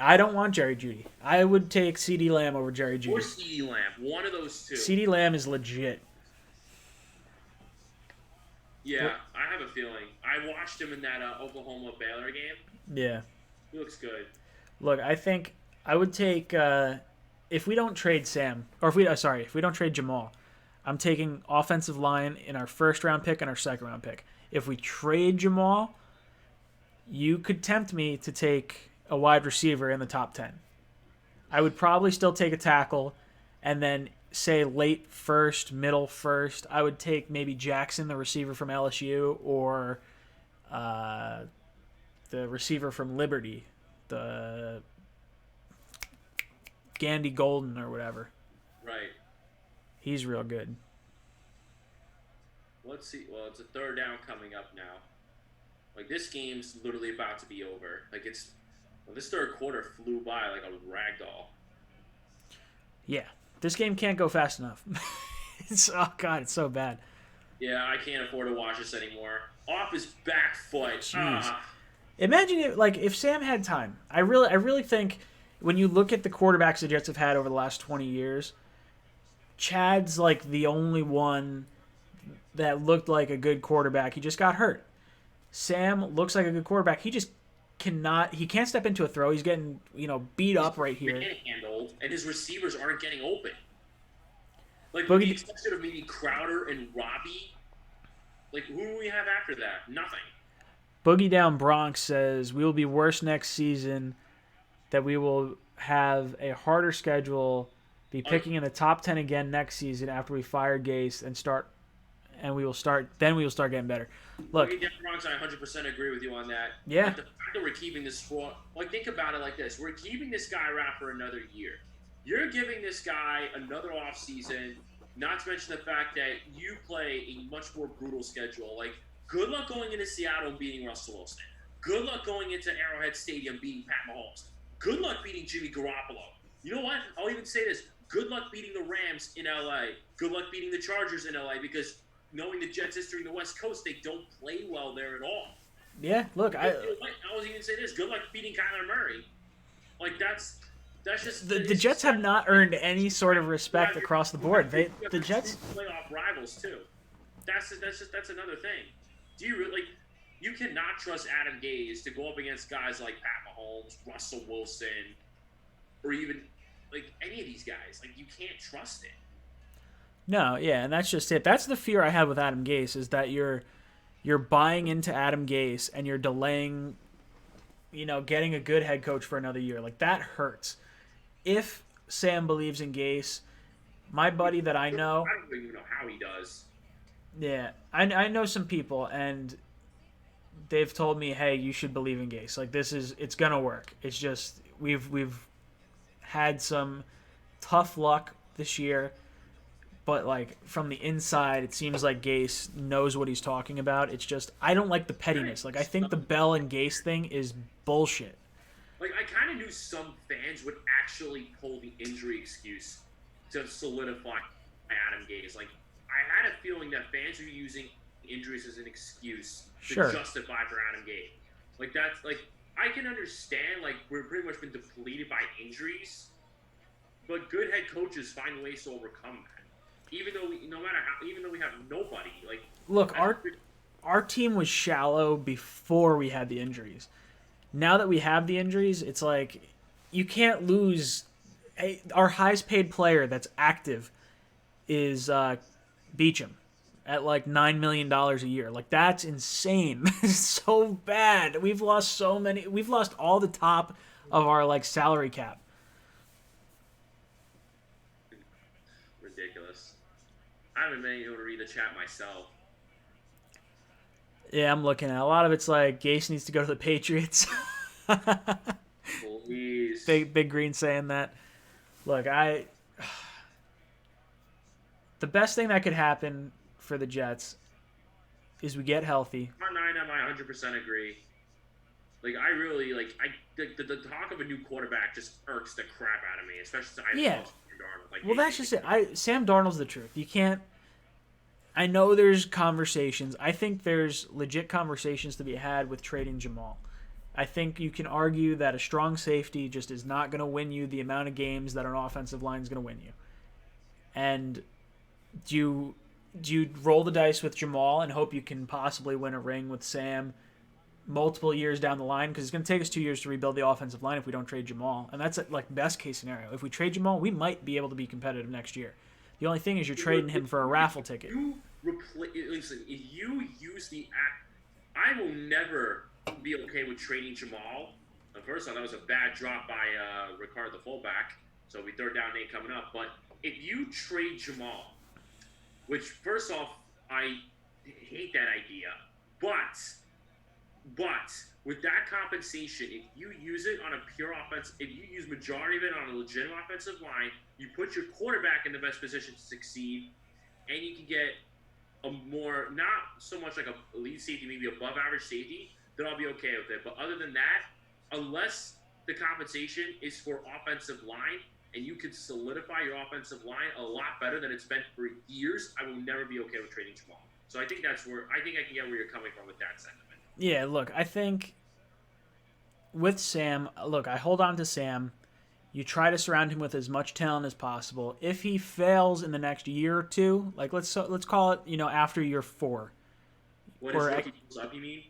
I don't want Jerry Jeudy. I would take CeeDee Lamb over Jerry Or Jeudy. CeeDee Lamb. One of those two. CeeDee Lamb is legit. Yeah, I have a feeling. I watched him in that Oklahoma Baylor game. Yeah. He looks good. Look, I think I would take if we don't trade Sam, or if we don't trade Jamal, I'm taking offensive line in our first round pick and our second round pick. If we trade Jamal, you could tempt me to take a wide receiver in the top 10. I would probably still take a tackle, and then say late first, middle first. I would take maybe Jackson, the receiver from LSU, or the receiver from Liberty, the Gandy Golden or whatever. Right. He's real good. Let's see. Well, it's a third down coming up now. Like, this game's literally about to be over. Like, this third quarter flew by like a rag doll. Yeah. This game can't go fast enough. Oh, God, it's so bad. Yeah, I can't afford to watch this anymore. Off his back foot. Jeez. Imagine if Sam had time. I really think when you look at the quarterbacks the Jets have had over the last 20 years, Chad's like the only one that looked like a good quarterback. He just got hurt. Sam looks like a good quarterback. He just cannot. He can't step into a throw. He's getting beat up right here. Handled, and his receivers aren't getting open. Like, Boogie, with the exception of maybe Crowder and Robbie, like, who do we have after that? Nothing. Boogie Down Bronx says we will be worse next season. That we will have a harder schedule. Be picking in the top 10 again next season after we fire Gase and we will start getting better. Look, Boogie Down Bronx, I 100% agree with you on that. Yeah. But the fact that we're keeping this for, like, think about it like this: we're keeping this guy around for another year. You're giving this guy another off season. Not to mention the fact that you play a much more brutal schedule. Like, good luck going into Seattle and beating Russell Wilson. Good luck going into Arrowhead Stadium beating Pat Mahomes. Good luck beating Jimmy Garoppolo. You know what? I'll even say this. Good luck beating the Rams in LA. Good luck beating the Chargers in LA, because knowing the Jets' history in the West Coast, they don't play well there at all. Yeah, look, I was even say this. Good luck beating Kyler Murray. Like, that's just the Jets have not earned any sort of respect across the board. The Jets playoff rivals too. That's another thing. Do you really, like, you cannot trust Adam Gase to go up against guys like Pat Mahomes, Russell Wilson, or even like any of these guys. Like, you can't trust it. No, yeah, and that's just it. That's the fear I have with Adam Gase, is that you're buying into Adam Gase and you're delaying, getting a good head coach for another year. Like, that hurts. If Sam believes in Gase, my buddy that I know, I don't even know how he does. Yeah, I know some people, and they've told me, hey, you should believe in Gase. Like, it's gonna work. It's just we've had some tough luck this year. But, like, from the inside, it seems like Gase knows what he's talking about. It's just, I don't like the pettiness. Like, I think the Bell and Gase thing is bullshit. Like, I kind of knew some fans would actually pull the injury excuse to solidify Adam Gase. Like, I had a feeling that fans were using injuries as an excuse to justify for Adam Gase. Like, that's, like, I can understand, like, we've pretty much been depleted by injuries, but good head coaches find ways to overcome that. Even though we have nobody, like, look, our team was shallow before we had the injuries. Now that we have the injuries, it's like you can't lose. Our highest paid player that's active is Beachum at like $9 million a year. Like, that's insane. It's so bad. We've lost so many. We've lost all the top of our like salary cap. Ridiculous. I haven't been able to read the chat myself. Yeah, I'm looking at a lot of it's like Gase needs to go to the Patriots. Please. Big Green saying that. Look, the best thing that could happen for the Jets is we get healthy. On 9, I 100% agree. Like, I really, like, the talk of a new quarterback just irks the crap out of me, especially since I love Sam Darnold. Like, well, that's just it. Sam Darnold's the truth. You can't. I know there's conversations. I think there's legit conversations to be had with trading Jamal. I think you can argue that a strong safety just is not going to win you the amount of games that an offensive line is going to win you. And do you roll the dice with Jamal and hope you can possibly win a ring with Sam multiple years down the line? Because it's going to take us 2 years to rebuild the offensive line if we don't trade Jamal. And that's like best case scenario. If we trade Jamal, we might be able to be competitive next year. The only thing is you're trading him for a raffle ticket. Listen, if you use the act, I will never be okay with trading Jamal. First off, that was a bad drop by Ricard, the fullback. So we third down ain't coming up. But if you trade Jamal, which first off, I hate that idea. But with that compensation, if you use it on a pure offense, if you use majority of it on a legitimate offensive line, you put your quarterback in the best position to succeed, and you can get a more, not so much like a elite safety, maybe above average safety, then I'll be okay with it. But other than that, unless the compensation is for offensive line and you could solidify your offensive line a lot better than it's been for years, I will never be okay with trading Jamal. So I think I can get where you're coming from with that sentiment. Yeah, look, I think with Sam, I hold on to Sam. You try to surround him with as much talent as possible. If he fails in the next year or two, like let's call it, after year 4. When his rookie goes up, you mean?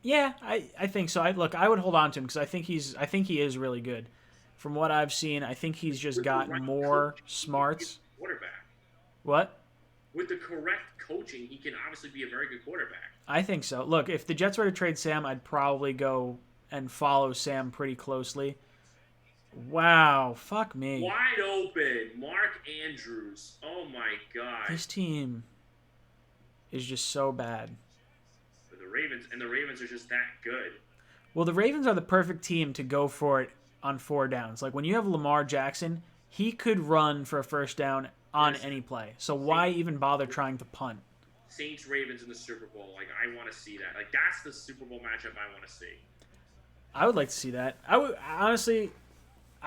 Yeah, I think so. I would hold on to him because I think he is really good. From what I've seen, I think he's just gotten more smarts. Quarterback. What? With the correct coaching, he can obviously be a very good quarterback. I think so. Look, if the Jets were to trade Sam, I'd probably go and follow Sam pretty closely. Wow, fuck me. Wide open, Mark Andrews. Oh my God. This team is just so bad. The Ravens are just that good. Well, the Ravens are the perfect team to go for it on 4 downs. Like when you have Lamar Jackson, he could run for a first down on any play. So why even bother trying to punt? Saints Ravens in the Super Bowl. Like I want to see that. Like that's the Super Bowl matchup I want to see. I would like to see that. I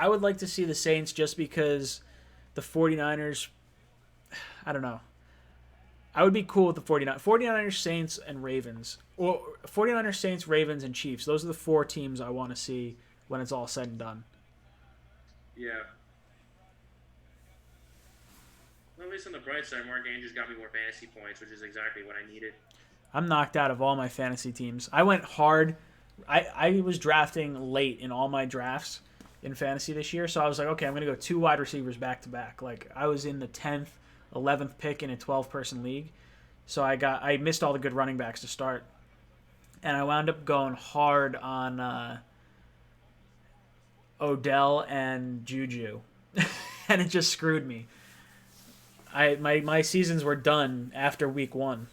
would like to see the Saints just because the 49ers, I don't know. I would be cool with the 49ers, Saints, and Ravens. Or 49ers, Saints, Ravens, and Chiefs. Those are the 4 teams I want to see when it's all said and done. Yeah. Well, at least on the bright side, Mark Andrews got me more fantasy points, which is exactly what I needed. I'm knocked out of all my fantasy teams. I went hard. I was drafting late in all my drafts in fantasy this year, so I was like, okay, I'm going to go 2 wide receivers back to back. Like I was in the 10th, 11th pick in a 12-person league, so I missed all the good running backs to start, and I wound up going hard on Odell and Juju, and it just screwed me. My seasons were done after week 1.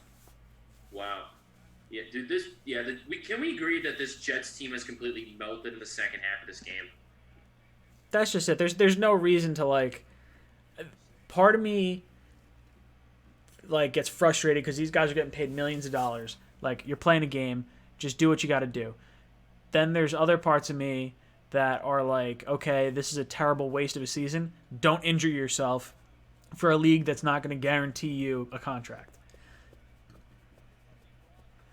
Wow. Yeah, dude. Can we agree that this Jets team has completely melted in the second half of this game? That's just it. There's no reason to part of me gets frustrated because these guys are getting paid millions of dollars. Like you're playing a game, just do what you got to do. Then there's other parts of me that are like, okay, this is a terrible waste of a season. Don't injure yourself for a league that's not going to guarantee you a contract.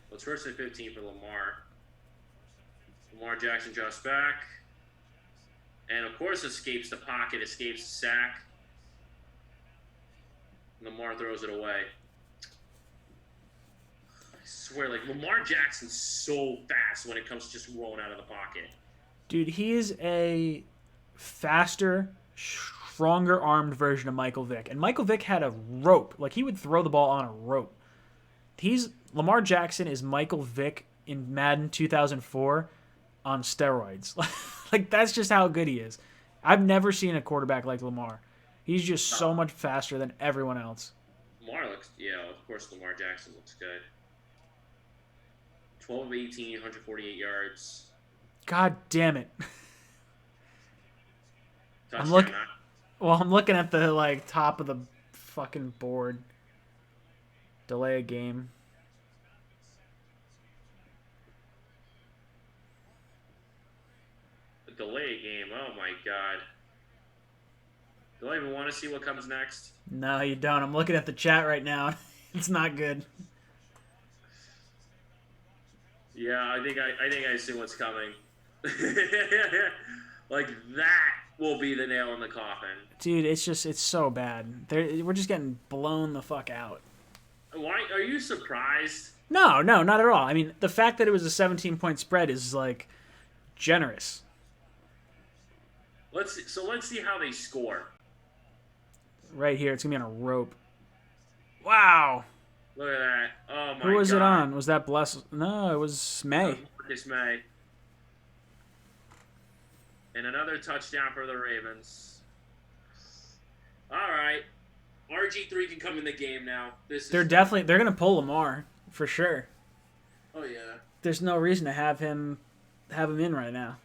Well, it's 1st and 15 for Lamar. Lamar Jackson drops back. And, of course, escapes the pocket, escapes the sack. Lamar throws it away. I swear, Lamar Jackson's so fast when it comes to just rolling out of the pocket. Dude, he is a faster, stronger-armed version of Michael Vick. And Michael Vick had a rope. He would throw the ball on a rope. Lamar Jackson is Michael Vick in Madden 2004 on steroids. That's just how good he is. I've never seen a quarterback like Lamar. He's just so much faster than everyone else. Lamar looks, of course Lamar Jackson looks good. 12 of 18, 148 yards. God damn it. Touchdown. I'm looking at the top of the fucking board. Delay a game. Delay a game. Oh my God. Do I even want to see what comes next? No, you don't. I'm looking at the chat right now. It's not good. Yeah, I think I see what's coming. That will be the nail in the coffin. Dude, it's so bad. We're just getting blown the fuck out. Why are you surprised? No, not at all. I mean, the fact that it was a 17-point spread is generous. Let's see how they score. right here. It's gonna be on a rope. Wow. Look at that. Oh my god. Who was it on? Was that Bless? No, it was May. Marcus May. And another touchdown for the Ravens. All right. RG3 can come in the game now. They're gonna pull Lamar for sure. Oh yeah. There's no reason to have him in right now.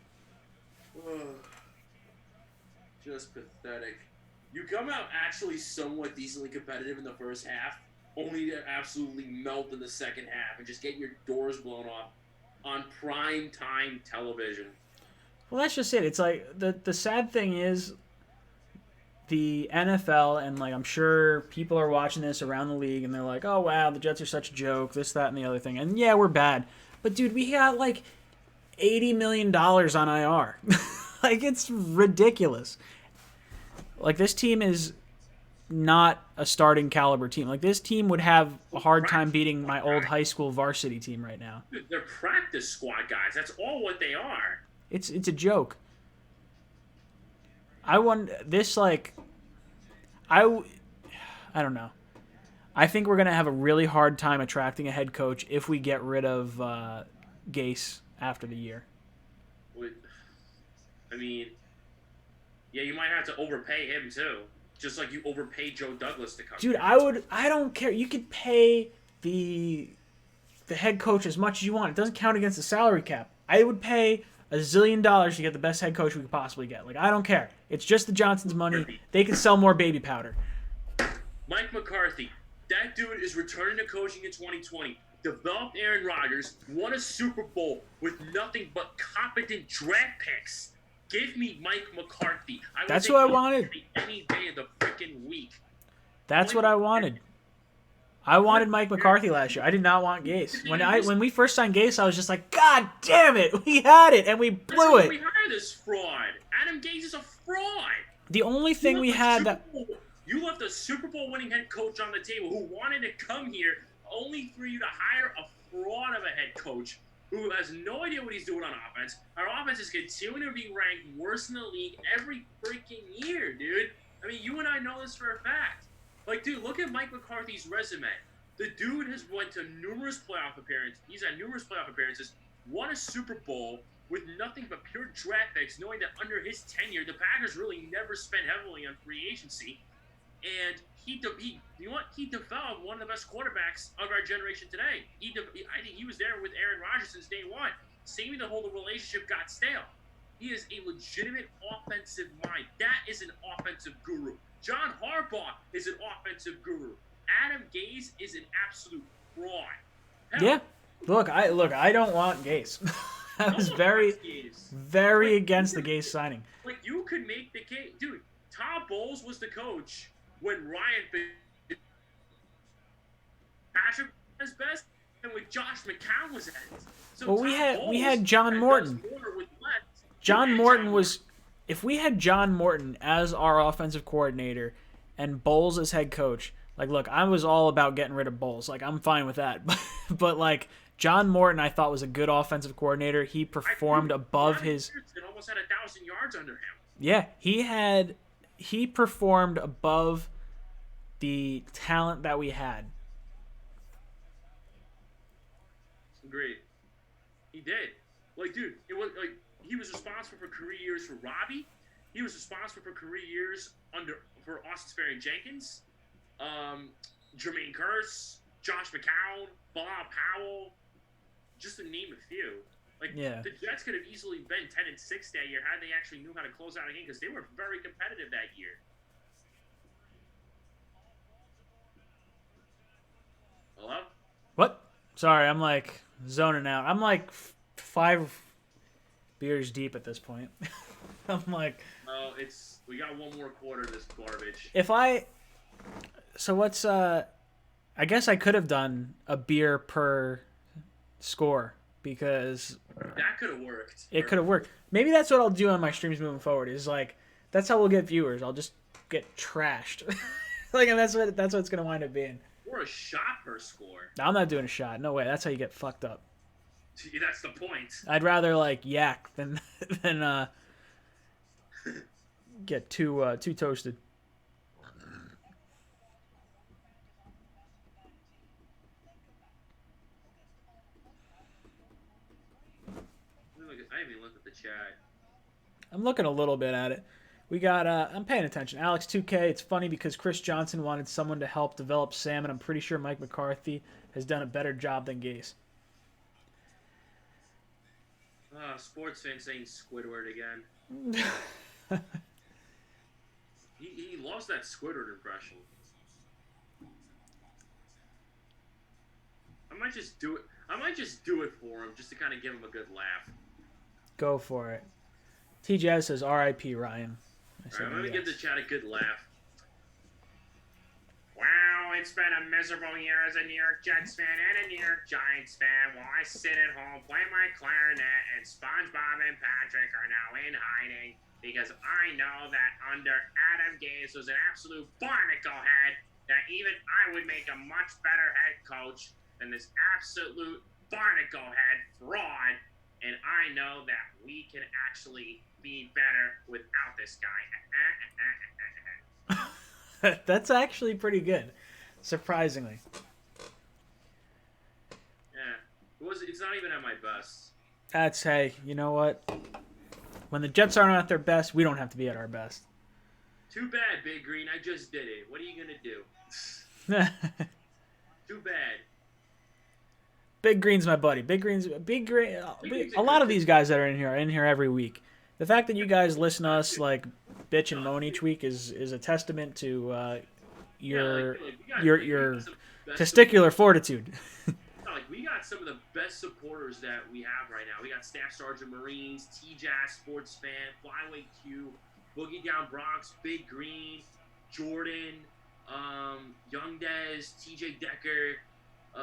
Just pathetic. You come out actually somewhat decently competitive in the first half, only to absolutely melt in the second half and just get your doors blown off on prime time television. Well, that's just it. It's like the sad thing is the NFL, and like I'm sure people are watching this around the league and they're like, oh wow, the Jets are such a joke, this, that, and the other thing. And yeah, we're bad. But dude, we got like $80 million on IR. Like, it's ridiculous. Like, this team is not a starting caliber team. Like, this team would have a hard time beating my old high school varsity team right now. Dude, they're practice squad guys. That's all what they are. It's a joke. I don't know. I think we're going to have a really hard time attracting a head coach if we get rid of Gase after the year. I mean, yeah, you might have to overpay him too. Just like you overpaid Joe Douglas to come. Dude, I don't care. You could pay the head coach as much as you want. It doesn't count against the salary cap. I would pay $1 zillion to get the best head coach we could possibly get. Like, I don't care. It's just the Johnsons' money. They can sell more baby powder. Mike McCarthy, that dude is returning to coaching in 2020. Developed Aaron Rodgers, won a Super Bowl with nothing but competent draft picks. Give me Mike McCarthy. That's what I wanted. Any day of the freaking week. That's what I wanted. I wanted Mike McCarthy last year. I did not want Gase. When we first signed Gase, I was just like, God damn it, we had it and we blew it. We hired this fraud. Adam Gase is a fraud. The only thing we had that you left a Super Bowl winning head coach on the table who wanted to come here only for you to hire a fraud of a head coach who has no idea what he's doing on offense. Our offense is continuing to be ranked worse in the league every freaking year, dude. I mean, you and I know this for a fact. Like, dude, look at Mike McCarthy's resume. The dude has went to numerous playoff appearances. He's had numerous playoff appearances, won a Super Bowl with nothing but pure draft picks, knowing that under his tenure, the Packers really never spent heavily on free agency. And he developed one of the best quarterbacks of our generation today. I think he was there with Aaron Rodgers since day one. Saving the whole relationship got stale. He is a legitimate offensive mind. That is an offensive guru. John Harbaugh is an offensive guru. Adam Gase is an absolute fraud. Hell, yeah. Look, I don't want Gase. I was very against the Gase signing. Like, you could make the case. Dude, Todd Bowles was the coach when Ryan Patrick was best and when Josh McCown was at it. So well, we had John Morton. John Morton was – if we had John Morton as our offensive coordinator and Bowles as head coach, like, look, I was all about getting rid of Bowles. Like, I'm fine with that. But like, John Morton I thought was a good offensive coordinator. He performed above his – almost had 1,000 yards under him. Yeah, he performed above the talent that we had. Agreed. He did. Like, dude, it was like he was responsible for career years for Robbie. He was responsible for career years for Austin Sperry-Jenkins, Jermaine Kearse, Josh McCown, Bob Powell, just to name a few. Like, yeah. The Jets could have easily been 10-6 that year had they actually knew how to close out a game because they were very competitive that year. Hello? What? Sorry, I'm like zoning out. I'm like 5 beers deep at this point. I'm like, well, we got one more quarter of this garbage. I guess I could have done a beer per score because that could have worked. It could have worked. Maybe that's what I'll do on my streams moving forward. Is like that's how we'll get viewers. I'll just get trashed. Like, and that's what it's gonna wind up being. Or a shot per score. No, I'm not doing a shot. No way. That's how you get fucked up. That's the point. I'd rather like yak than get too toasted. looked at the chat. I'm looking a little bit at it. We got, I'm paying attention. Alex 2K, it's funny because Chris Johnson wanted someone to help develop Sam, and I'm pretty sure Mike McCarthy has done a better job than Gase. Sports fan saying Squidward again. He lost that Squidward impression. I might just do it for him just to kind of give him a good laugh. Go for it. TJ says R.I.P. Ryan. Alright, I'm gonna give the chat a good laugh. Wow, it's been a miserable year as a New York Jets fan and a New York Giants fan while I sit at home, play my clarinet, and SpongeBob and Patrick are now in hiding because I know that under Adam Gase was an absolute barnacle head, that even I would make a much better head coach than this absolute barnacle head fraud, and I know that we can actually be better without this guy. That's actually pretty good, surprisingly. Yeah, it's not even at my best. That's, hey, you know what? When the Jets aren't at their best, we don't have to be at our best. Too bad, Big Green. I just did it. What are you gonna do? Too bad. Big Green's my buddy. Big Green. A lot of these guys that are in here every week. The fact that you guys listen to us like bitch and moan each week is a testament to your testicular fortitude. We got some of the best supporters that we have right now. We got Staff Sergeant Marines, T-Jazz Sports Fan, Flyweight Q, Boogie Down Bronx, Big Green, Jordan, Young Dez, TJ Decker.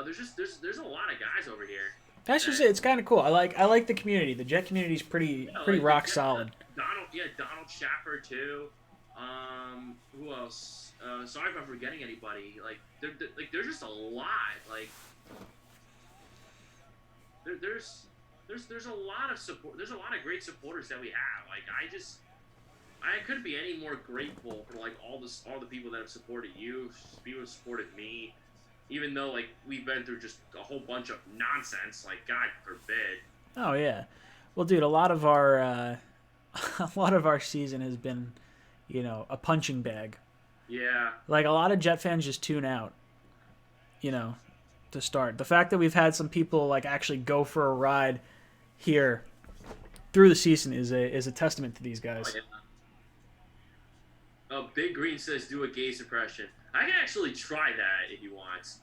There's a lot of guys over here. That's just it. It's kind of cool. I like the community. The Jet community is pretty rock solid. Donald Schaffer too. Who else? Sorry if I'm forgetting anybody. There's just a lot. There's a lot of support. There's a lot of great supporters that we have. I couldn't be any more grateful for all the people that have supported you, people who supported me. Even though we've been through just a whole bunch of nonsense, God forbid. Oh yeah, well, dude, a lot of our season has been, a punching bag. Yeah. A lot of Jet fans just tune out. To start, the fact that we've had some people actually go for a ride here through the season is a testament to these guys. Oh, Big Green says do a Gase impression. I can actually try that if you want.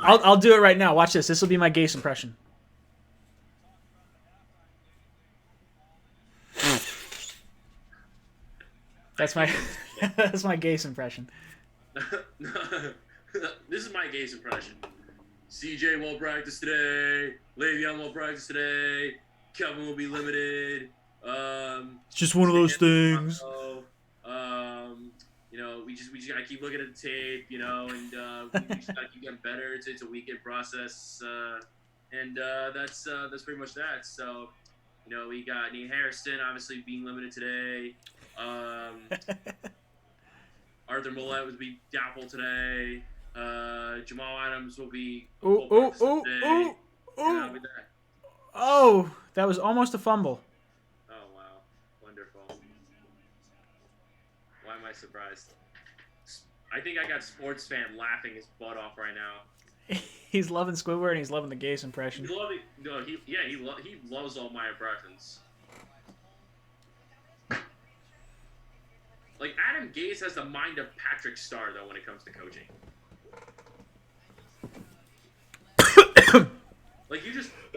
I'll do it right now. Watch this. This will be my Gase impression. That's my Gase impression. This is my Gase impression. CJ won't practice today. Le'Veon won't practice today. Kelvin will be limited. It's just one of those things. We just gotta keep looking at the tape, and we just gotta keep getting better. It's a weekend process, and that's pretty much that. So, we got Nate Harrison obviously being limited today. Arthur Millette would be doubtful today. Jamal Adams will be. Oh, that was almost a fumble. Oh wow, wonderful. Why am I surprised? I think I got Sports Fan laughing his butt off right now. He's loving Squidward and he's loving the Gase impression. He loves all my impressions. Adam Gase has the mind of Patrick Starr though when it comes to coaching. You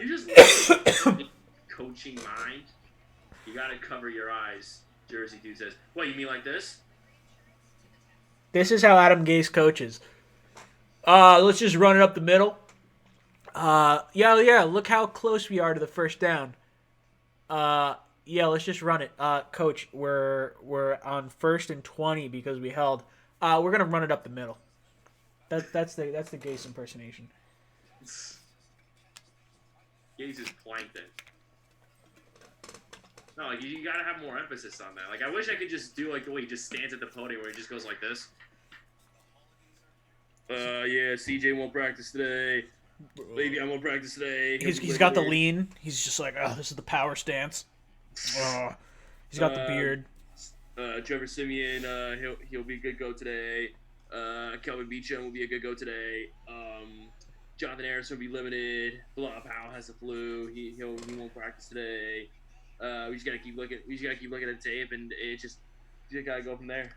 just coaching mind. You gotta cover your eyes. Jersey dude says, "What, you mean like this?" This is how Adam Gase coaches. Let's just run it up the middle. Yeah. Look how close we are to the first down. Let's just run it. Coach, we're on 1st and 20 because we held. We're gonna run it up the middle. That's the Gase impersonation. Gase is plankton. No, you gotta have more emphasis on that. I wish I could just do the way he just stands at the podium where he just goes like this. CJ won't practice today. Le'Veon won't practice today. He's got the lean. He's just this is the power stance. Oh, he's got the beard. Trevor Simeon, he'll be a good go today. Kelvin Beachum will be a good go today. Jonathan Harrison will be limited. Bilal Powell has the flu. He won't practice today. We just gotta keep looking. We just gotta keep looking at the tape, and you just gotta go from there.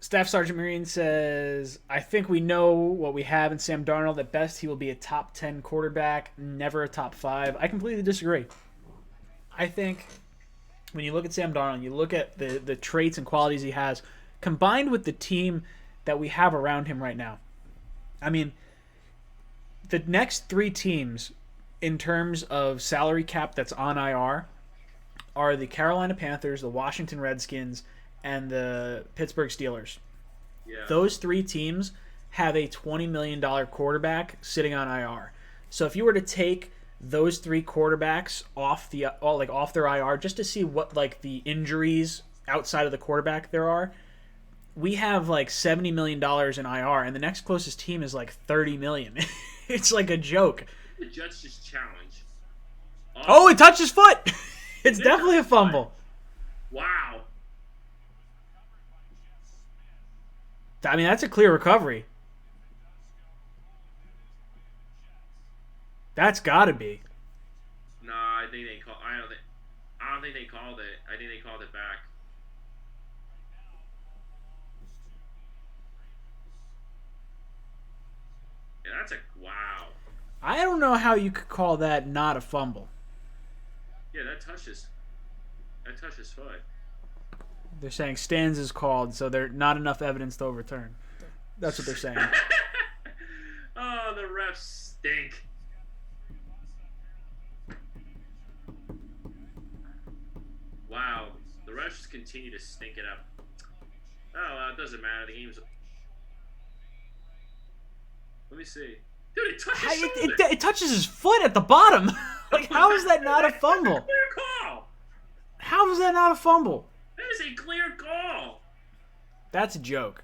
Staff Sergeant Marine says, I think we know what we have in Sam Darnold. At best, he will be a top 10 quarterback, never a top 5. I completely disagree. I think when you look at Sam Darnold, you look at the traits and qualities he has, combined with the team that we have around him right now. I mean, the next 3 teams in terms of salary cap that's on IR are the Carolina Panthers, the Washington Redskins, and the Pittsburgh Steelers. Yeah. Those 3 teams have a $20 million quarterback sitting on IR. So if you were to take those 3 quarterbacks off their IR just to see what like the injuries outside of the quarterback there are, we have like $70 million in IR, and the next closest team is like $30 million. It's like a joke. The Jets just challenge. Oh, it touched his foot. It's definitely a fumble. Wow. I mean, that's a clear recovery. That's got to be. Nah, I think they call. I don't think they called it. I think they called it back. Yeah, that's a wow. I don't know how you could call that not a fumble. Yeah, that touches foot. They're saying stands is called, so there's not enough evidence to overturn. That's what they're saying. Oh, the refs stink. Wow, the refs just continue to stink it up. Oh, it doesn't matter. The game's. Let me see. Dude, it touches his shoulder. It touches his foot at the bottom. Like, how is that not a fumble? Clear call. How is that not a fumble? That is a clear call. That's a joke.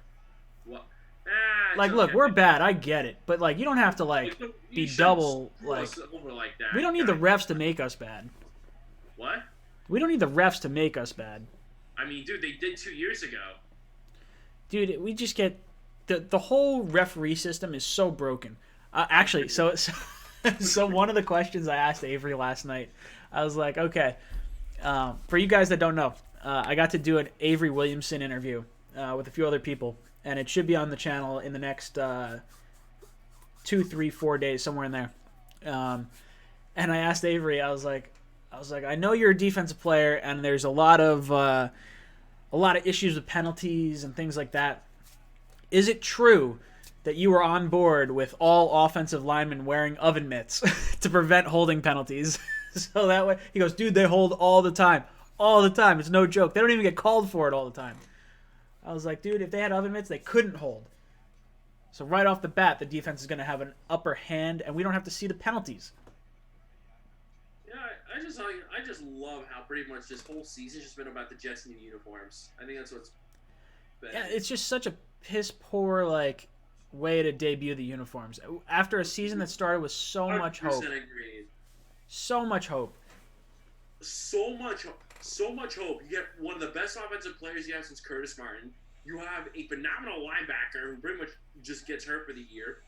What? Like, look, we're bad. I get it, but like, you don't have to like be double like. Over like that. We don't need the refs to make us bad. What? We don't need the refs to make us bad. I mean, dude, they did 2 years ago. Dude, we just get the whole referee system is so broken. Actually, so one of the questions I asked Avery last night, I was like, okay, for you guys that don't know, I got to do an Avery Williamson interview with a few other people, and it should be on the channel in the next 2, 3, 4 days, somewhere in there. And I asked Avery, I was like, I know you're a defensive player, and there's a lot of issues with penalties and things like that. Is it true that you were on board with all offensive linemen wearing oven mitts to prevent holding penalties? So that way, he goes, dude, they hold all the time. All the time. It's no joke. They don't even get called for it all the time. I was like, dude, if they had oven mitts, they couldn't hold. So right off the bat, the defense is going to have an upper hand, and we don't have to see the penalties. Yeah, I just love how pretty much this whole season's just been about the Jets new uniforms. I think that's what's been. Yeah, it's just such a piss poor like way to debut the uniforms after a season that started with so much hope. Agreed. So much hope. So much hope. You get one of the best offensive players you have since Curtis Martin. You have a phenomenal linebacker who pretty much just gets hurt for the year.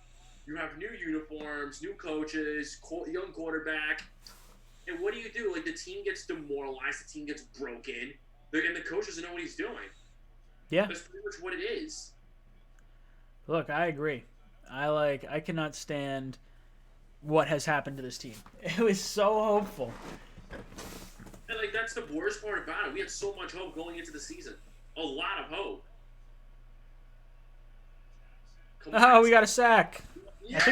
You have new uniforms, new coaches, young quarterback. And what do? Like, the team gets demoralized. The team gets broken. And the coach doesn't know what he's doing. Yeah. That's pretty much what it is. Look, I agree. I cannot stand what has happened to this team. It was so hopeful. And, like, that's the worst part about it. We had so much hope going into the season. A lot of hope. Oh, we got a sack. Yeah!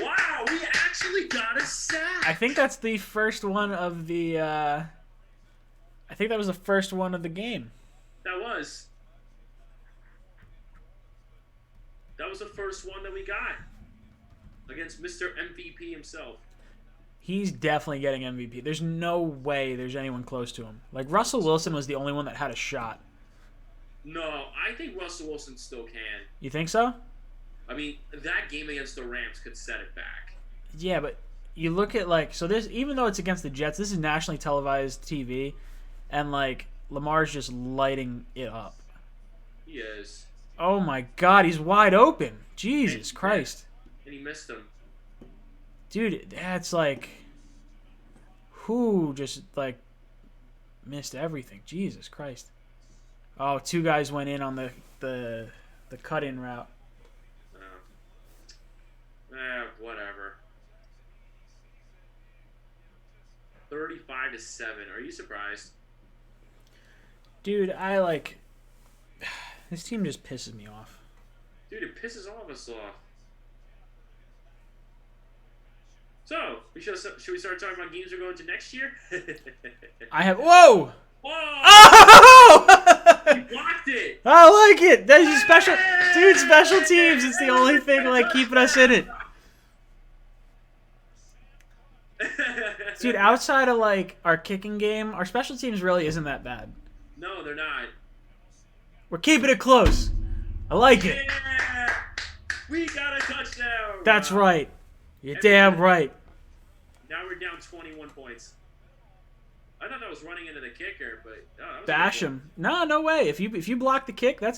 Wow, we actually got a sack! I think that's the first one of the, I think that was the first one of the game. That was the first one that we got. Against Mr. MVP himself. He's definitely getting MVP. There's no way there's anyone close to him. Like, Russell Wilson was the only one that had a shot. No, I think Russell Wilson still can. You think so? I mean, that game against the Rams could set it back. Yeah, but you look at like so this even though it's against the Jets, this is nationally televised TV, and like Lamar's just lighting it up. He is. Oh my God, he's wide open. Jesus Christ. And he missed him. Dude, that's like who just like missed everything. Jesus Christ. Oh, two guys went in on the cut-in route. Whatever. 35-7. Are you surprised? Dude, I like this team just pisses me off. Dude, it pisses all of us off. So, should we start talking about games we're going to next year? I have whoa! Whoa! Oh! You blocked it! I like it. That's a special dude, special teams. It's the only thing like keeping us in it. Dude, outside of like our kicking game, our special teams really isn't that bad. No, they're not. We're keeping it close. I like it. Yeah! We got a touchdown! That's right. You're damn right. Now we're down 21 points. I thought that was running into the kicker, but that was Bash a good him. No way. If you block the kick, I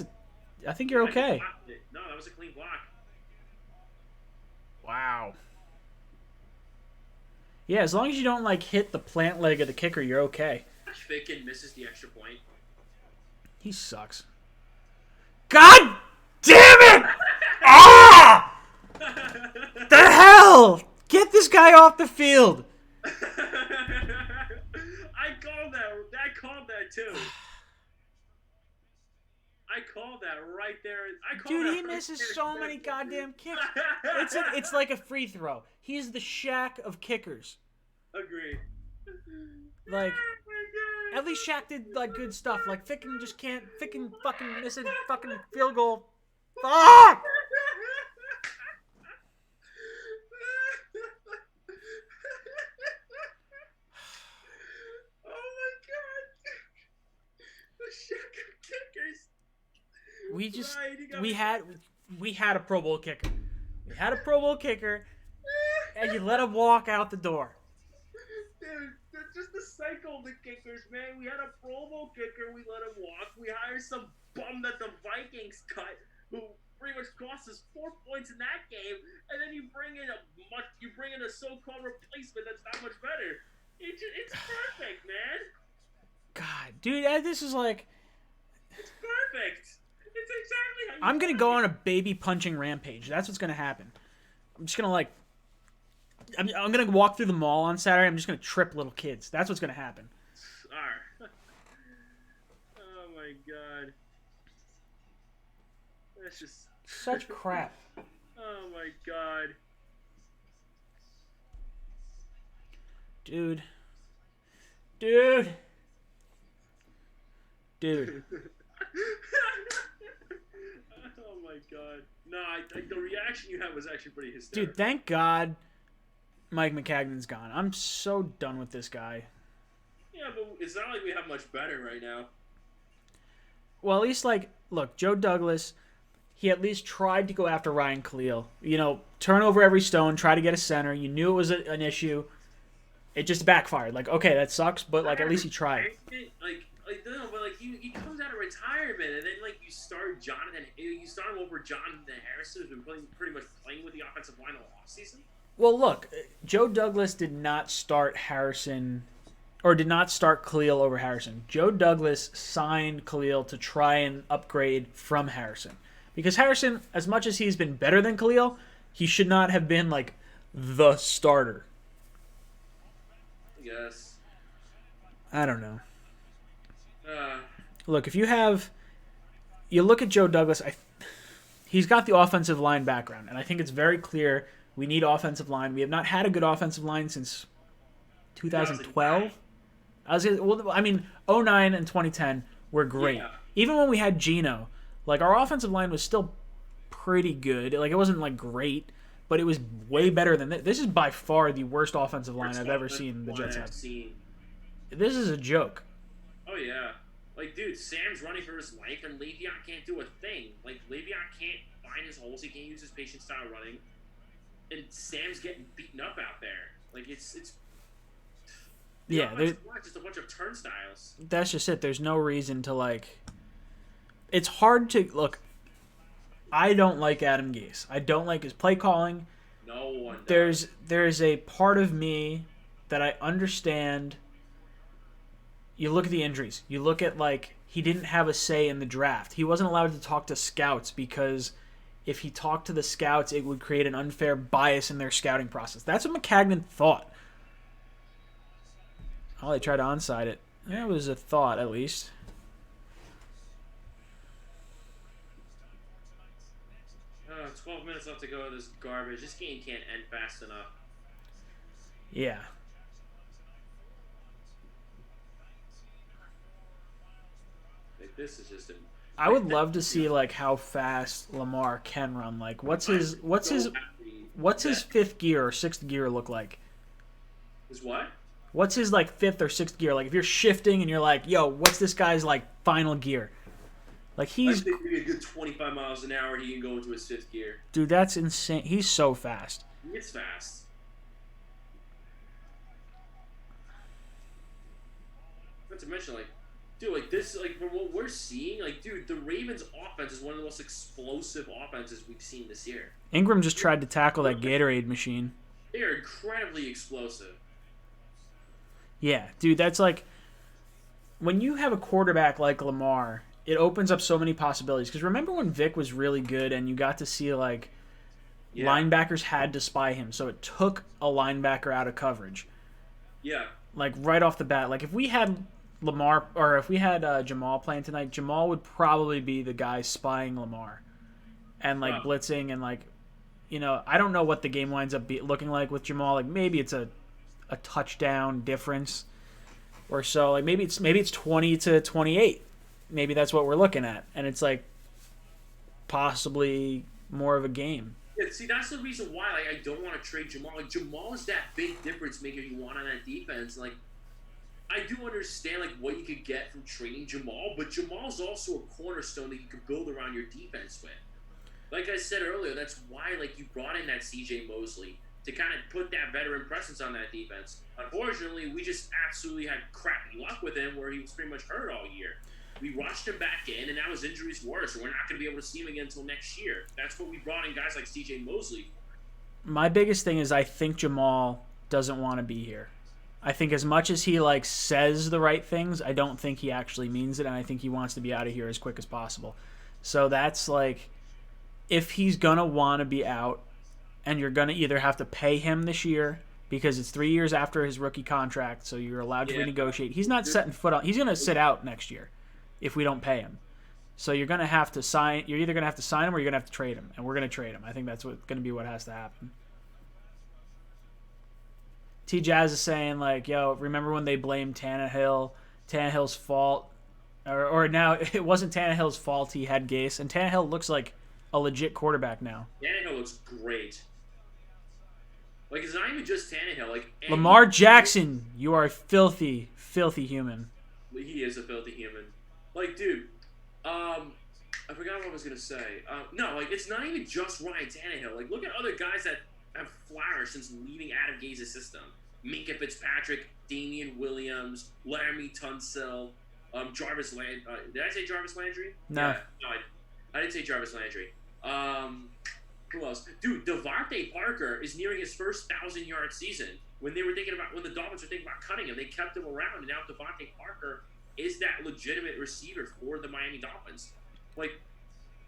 think you're block. I okay. blocked it. No, that was a clean block. Wow. Yeah, as long as you don't like hit the plant leg of the kicker, you're okay. Ficken misses the extra point. He sucks. God damn it! Ah! The hell! Get this guy off the field. I called that. I called that too. I called that right there. Dude, he misses so many goddamn kicks. It's like a free throw. He's the Shaq of kickers. Agree. Like, at least Shaq did like good stuff. Like Ficken just can't fucking miss a fucking field goal. Fuck! Oh my God! The Shaq of kickers. We just Right, he got we had a Pro Bowl kicker. We had a Pro Bowl kicker, and you let him walk out the door. Dude, they're just the cycle of the kickers, man. We had a Pro Bowl kicker, we let him walk. We hired some bum that the Vikings cut, who pretty much cost us 4 points in that game, and then you bring in a so-called replacement that's not much better. It's perfect, man. God, dude, this is like It's perfect. It's exactly how you I'm gonna want go it. on a baby punching rampage. That's what's gonna happen. I'm just gonna like I'm gonna walk through the mall on Saturday. I'm just gonna trip little kids. That's what's gonna happen. Alright. Oh my God. That's just Such crap. Oh my God. Dude. Oh my God. No, the reaction you had was actually pretty hysterical. Dude, thank God Mike McCagnon's gone. I'm so done with this guy. Yeah, but it's not like we have much better right now. Well, at least, like, look, Joe Douglas, he at least tried to go after Ryan Khalil. You know, turn over every stone, try to get a center. You knew it was an issue. It just backfired. Like, okay, that sucks, but, like, at least he tried. No, but like he comes out of retirement, and then like you start him over Jonathan Harrison, who's been pretty much playing with the offensive line all offseason. Well, look, Joe Douglas did not start Khalil over Harrison. Joe Douglas signed Khalil to try and upgrade from Harrison. Because Harrison, as much as he's been better than Khalil, he should not have been, like, the starter. Yes. I don't know. Look, if you look at Joe Douglas, he's got the offensive line background, and I think it's very clear we need offensive line. We have not had a good offensive line since 2012. 2009 and 2010 were great. Yeah. Even when we had Geno, like, our offensive line was still pretty good. Like, it wasn't, like, great, but it was way better than this. This is by far the worst offensive line I've ever seen the Jets have. This is a joke. Oh, yeah. Like, dude, Sam's running for his life, and Le'Veon can't do a thing. Like, Le'Veon can't find his holes. He can't use his patient style running. And Sam's getting beaten up out there. Like it's Yeah, just a bunch of turnstiles. that's just it. There's no reason to like. It's hard to look. I don't like Adam Gase. I don't like his play calling. No one does. There's a part of me that I understand. You look at the injuries. You look at like he didn't have a say in the draft. He wasn't allowed to talk to scouts because if he talked to the scouts, it would create an unfair bias in their scouting process. That's what Maccagnan thought. Oh, they tried to onside it. That was a thought, at least. 12 minutes left to go. This garbage. This game can't end fast enough. Yeah. Like, this is just. I would love to see like how fast Lamar can run. Like, what's his fifth gear or sixth gear look like? Is what? What's his like fifth or sixth gear? Like, if you're shifting and you're like, yo, what's this guy's like final gear? Like I think maybe a good 25 miles an hour he can go into his fifth gear. Dude, that's insane. He's so fast. He gets fast. Not to mention, like, dude, like this, like from what we're seeing, like, dude, the Ravens' offense is one of the most explosive offenses we've seen this year. Ingram just tried to tackle that Gatorade machine. They are incredibly explosive. Yeah, dude, that's like when you have a quarterback like Lamar, it opens up so many possibilities. Because remember when Vic was really good and you got to see like linebackers had to spy him, so it took a linebacker out of coverage. Yeah. Like right off the bat, like if we had Lamar or if we had Jamal playing tonight, Jamal would probably be the guy spying Lamar and like blitzing and like, you know, I don't know what the game winds up looking like with Jamal. Like maybe it's a touchdown difference or so. Like maybe it's 20-28. Maybe that's what we're looking at, and it's like possibly more of a game. Yeah, see, that's the reason why like I don't want to trade Jamal. Like Jamal is that big difference maker you want on that defense. Like I do understand like what you could get from trading Jamal, but Jamal's also a cornerstone that you could build around your defense with. Like I said earlier, that's why like you brought in that CJ Mosley to kind of put that veteran presence on that defense. Unfortunately, we just absolutely had crappy luck with him where he was pretty much hurt all year. We rushed him back in, and now his injury's worse, and we're not going to be able to see him again until next year. That's what we brought in guys like C.J. Mosley. My biggest thing is I think Jamal doesn't want to be here. I think as much as he like says the right things, I don't think he actually means it, and I think he wants to be out of here as quick as possible. So that's like, if he's going to want to be out, and you're going to either have to pay him this year because it's 3 years after his rookie contract, so you're allowed to renegotiate. He's not setting foot on. He's going to sit out next year if we don't pay him. So you're going to have to sign. You're either going to have to sign him or you're going to have to trade him, and we're going to trade him. I think that's going to be what has to happen. T. Jazz is saying like, yo, remember when they blamed Tannehill's fault, or now it wasn't Tannehill's fault. He had Gase, and Tannehill looks like a legit quarterback now. Tannehill looks great. Like, it's not even just Tannehill. Like Lamar Jackson, you are a filthy, filthy human. He is a filthy human. Like, dude, I forgot what I was gonna say. No, like, it's not even just Ryan Tannehill. Like, look at other guys that have flourished since leaving Adam Gase's system. Minka Fitzpatrick, Damian Williams, Laramie Tunsil, Jarvis Landry. Did I say Jarvis Landry? No. Yeah, no, I didn't say Jarvis Landry. Who else? Dude, Devontae Parker is nearing his first 1,000-yard season. When the Dolphins were thinking about cutting him, they kept him around, and now Devontae Parker is that legitimate receiver for the Miami Dolphins. Like,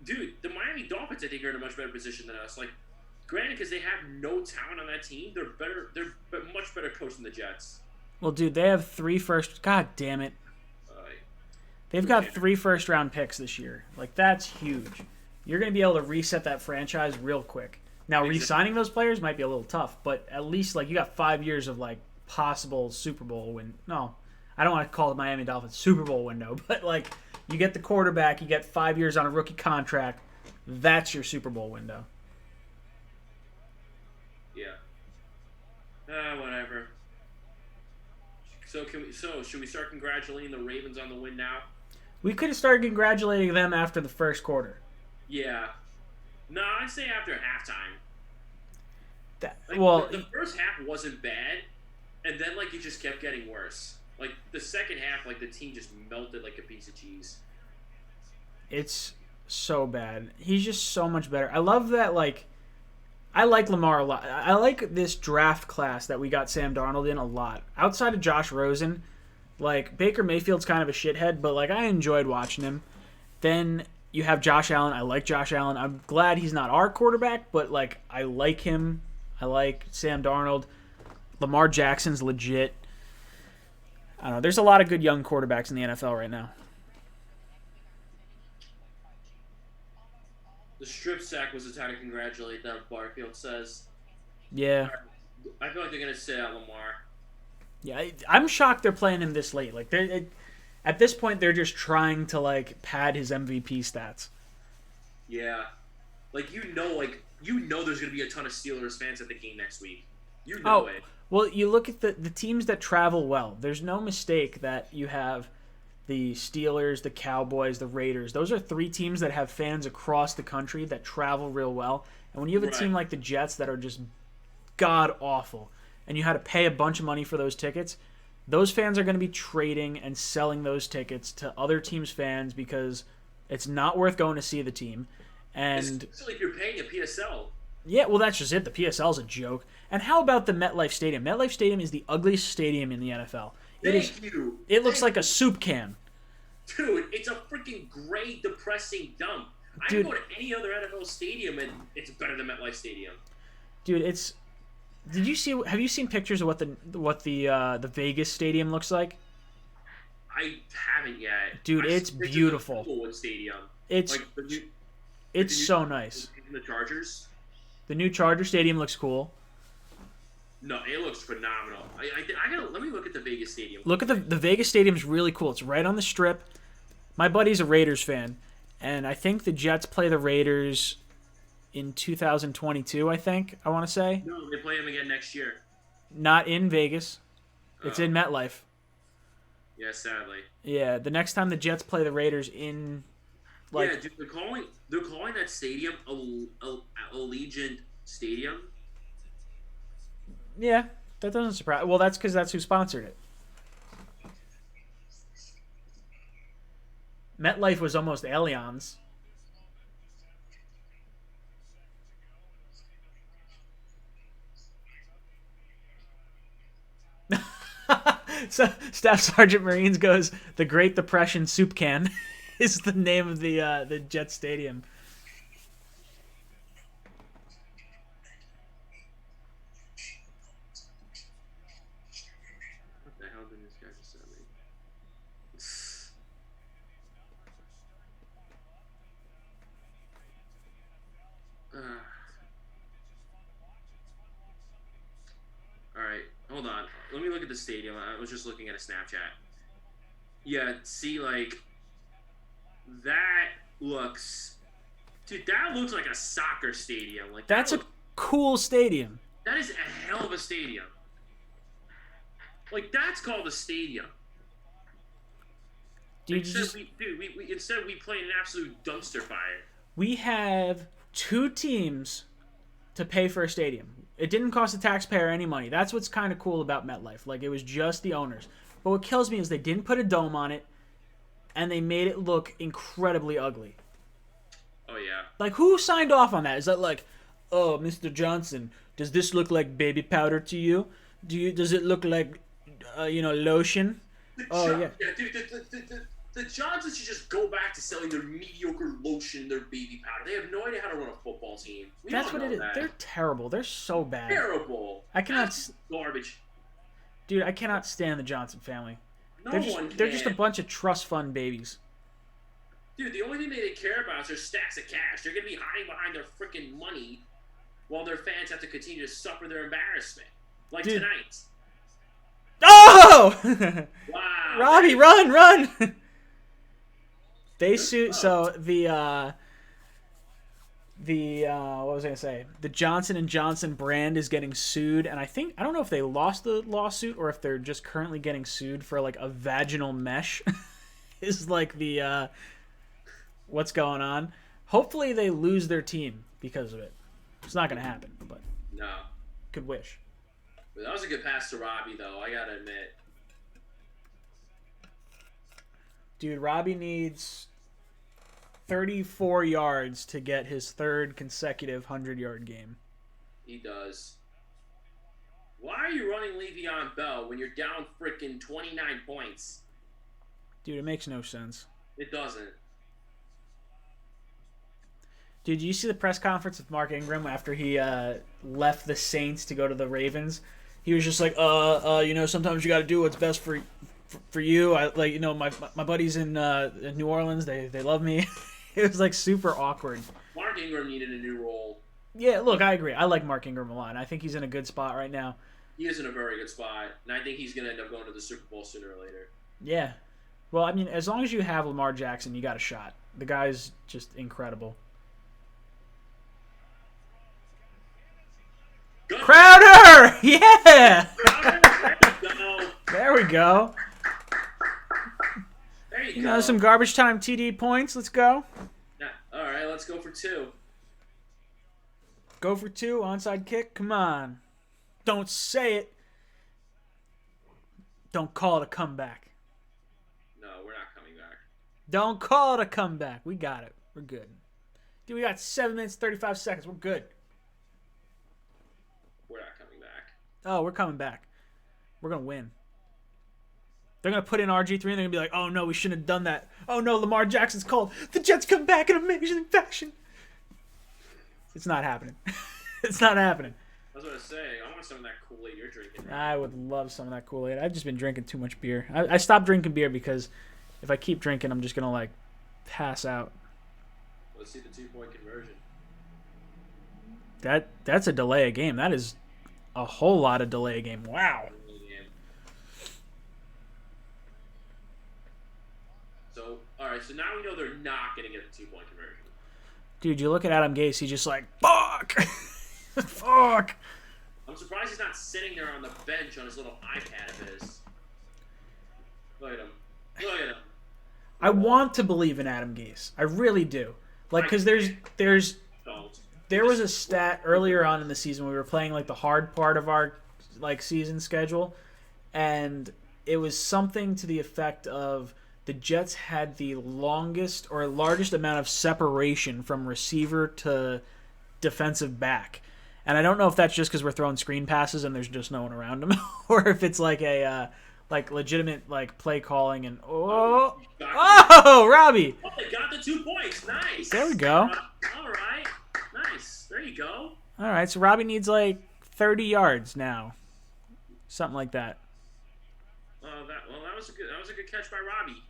dude, the Miami Dolphins, I think, are in a much better position than us. Like, granted, because they have no talent on that team, they're better. They're much better coached than the Jets. Well, dude, they have 3 first. God damn it. They've got 3 first-round picks this year. Like, that's huge. You're going to be able to reset that franchise real quick. Now, re-signing those players might be a little tough, but at least, like, you got 5 years of, like, possible Super Bowl win. No, I don't want to call the Miami Dolphins Super Bowl window, but, like, you get the quarterback, you get 5 years on a rookie contract. That's your Super Bowl window. Yeah. Whatever. So should we start congratulating the Ravens on the win now? We could have started congratulating them after the first quarter. Yeah. No, I'd say after halftime. Like, Well, the first half wasn't bad, and then like it just kept getting worse. Like the second half, like the team just melted like a piece of cheese. it's so bad. He's just so much better. I love that. Like, I like Lamar a lot. I like this draft class that we got Sam Darnold in a lot. Outside of Josh Rosen, like Baker Mayfield's kind of a shithead, but like I enjoyed watching him. Then you have Josh Allen. I like Josh Allen. I'm glad he's not our quarterback, but like I like him. I like Sam Darnold. Lamar Jackson's legit. I don't know. There's a lot of good young quarterbacks in the NFL right now. The strip sack was the time to congratulate them. Barfield says. Yeah. I feel like they're gonna sit out Lamar. Yeah, I'm shocked they're playing him this late. Like, at this point, they're just trying to like pad his MVP stats. Yeah, like there's gonna be a ton of Steelers fans at the game next week. You know it. Well, you look at the teams that travel well. There's no mistake that you have the Steelers, the Cowboys, the Raiders. Those are three teams that have fans across the country that travel real well. And when you have a team like the Jets that are just god awful, and you had to pay a bunch of money for those tickets, those fans are going to be trading and selling those tickets to other teams' fans because it's not worth going to see the team. And especially if you're paying a PSL. Yeah, well, that's just it. The PSL's a joke. And how about the MetLife Stadium? MetLife Stadium is the ugliest stadium in the NFL. It looks like a soup can. Dude, it's a freaking gray, depressing dump. I can go to any other NFL stadium and it's better than MetLife Stadium. Dude, it's. Have you seen pictures of what the Vegas Stadium looks like? I haven't yet. Dude, it's beautiful. Inglewood Stadium. It's so nice. The Chargers. The new Charger Stadium looks cool. No, it looks phenomenal. Let me look at the Vegas Stadium. Look at the Vegas Stadium's really cool. It's right on the Strip. My buddy's a Raiders fan, and I think the Jets play the Raiders in 2022. I want to say. No, they play them again next year. Not in Vegas. It's in MetLife. Yeah, sadly. Yeah, the next time the Jets play the Raiders in, like, yeah, dude, they're calling that stadium Allegiant Stadium. Yeah, that doesn't surprise. Well, that's because that's who sponsored it. MetLife was almost Allianz. So Staff Sergeant Marines goes, the Great Depression soup can is the name of the Jet Stadium. What the hell did this guy just send me? Alright, hold on. Let me look at the stadium. I was just looking at a Snapchat. Yeah, see, like, that looks... Dude, that looks like a soccer stadium. Like That's a cool stadium. That is a hell of a stadium. Like, that's called a stadium. Dude, instead we play an absolute dumpster fire. We have two teams to pay for a stadium. It didn't cost the taxpayer any money. That's what's kind of cool about MetLife. Like, it was just the owners. But what kills me is they didn't put a dome on it, and they made it look incredibly ugly. Oh, yeah. Like, who signed off on that? Is that like, oh, Mr. Johnson, does this look like baby powder to you? Does it look like, lotion? Yeah. Dude, the Johnsons should just go back to selling their mediocre lotion, their baby powder. They have no idea how to run a football team. That's what it is. They're terrible. They're so bad. Terrible. That's garbage. Dude, I cannot stand the Johnson family. They're just a bunch of trust fund babies. Dude, the only thing they care about is their stacks of cash. They're going to be hiding behind their freaking money while their fans have to continue to suffer their embarrassment. Like tonight. Oh! Wow. Robbie, run! They sued. So the what was I gonna say? The Johnson & Johnson brand is getting sued, and I don't know if they lost the lawsuit or if they're just currently getting sued for like a vaginal mesh. Is like the what's going on. Hopefully they lose their team because of it. It's not gonna happen, but no. could wish. But that was a good pass to Robbie, though. I gotta admit. Dude, Robbie needs 34 yards to get his third consecutive 100-yard game. He does. Why are you running Le'Veon Bell when you're down freaking 29 points? Dude, it makes no sense. It doesn't. Dude, you see the press conference with Mark Ingram after he left the Saints to go to the Ravens? He was just like, sometimes you got to do what's best for you. My buddies in New Orleans, they love me. It was like super awkward. Mark Ingram needed a new role. Yeah, look, I agree. I like Mark Ingram a lot. I think he's in a good spot right now. He is in a very good spot, and I think he's going to end up going to the Super Bowl sooner or later. Yeah. Well, I mean, as long as you have Lamar Jackson, you got a shot. The guy's just incredible. Go. Crowder! Yeah! There There we you go. go. There you You go. know, some garbage time TD points. Let's go. Yeah. All right, let's go for 2. Go for 2. Onside kick. Come on. Don't say it. Don't call it a comeback. No, we're not coming back. Don't call it a comeback. We got it. We're good. Dude, we got 7 minutes, 35 seconds. We're good. We're not coming back. Oh, we're coming back. We're going to win. They're going to put in RG3 and they're going to be like, oh, no, we shouldn't have done that. Oh, no, Lamar Jackson's called. The Jets come back in amazing fashion. It's not happening. It's not happening. I was going to say, I want some of that Kool-Aid you're drinking. I would love some of that Kool-Aid. I've just been drinking too much beer. I stopped drinking beer because if I keep drinking, I'm just going to, like, pass out. Let's see the 2-point conversion. That's a delay a game. That is a whole lot of delay a game. Wow. So, all right, so now we know they're not going to get the 2-point conversion. Dude, you look at Adam Gase, he's just like, fuck! Fuck! I'm surprised he's not sitting there on the bench on his little iPad of his. Look at him. Look at him. I want to believe in Adam Gase. I really do. Like, because Don't. there was a stat earlier on in the season when we were playing, like, the hard part of our, like, season schedule, and it was something to the effect of the Jets had the longest or largest amount of separation from receiver to defensive back. And I don't know if that's just because we're throwing screen passes and there's just no one around them, or if it's like a legitimate like play calling and Robbie! Oh, they got the 2 points. Nice. There we go. All right. Nice. There you go. All right, so Robbie needs like 30 yards now, something like that. That was a good catch by Robbie.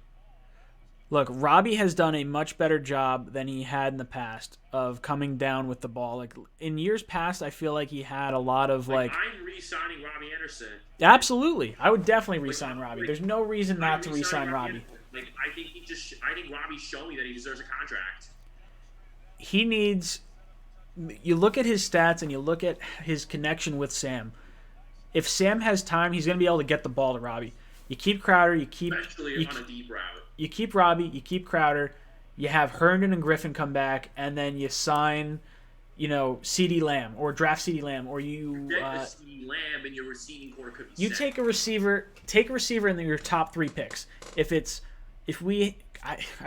Look, Robbie has done a much better job than he had in the past of coming down with the ball. Like in years past, I feel like he had a lot of like. I'm re-signing Robbie Anderson. Absolutely, I would definitely re-sign Robbie. There's no reason not to re-sign Robbie. Like I think Robbie's shown me that he deserves a contract. He needs. You look at his stats and you look at his connection with Sam. If Sam has time, he's going to be able to get the ball to Robbie. You keep Crowder, Especially on a deep route. You keep Robbie, you keep Crowder, you have Herndon and Griffin come back, and then you sign, CeeDee Lamb or draft CeeDee Lamb, or you get the CeeDee Lamb and your receiving core could be you set. take a receiver in your top 3 picks. I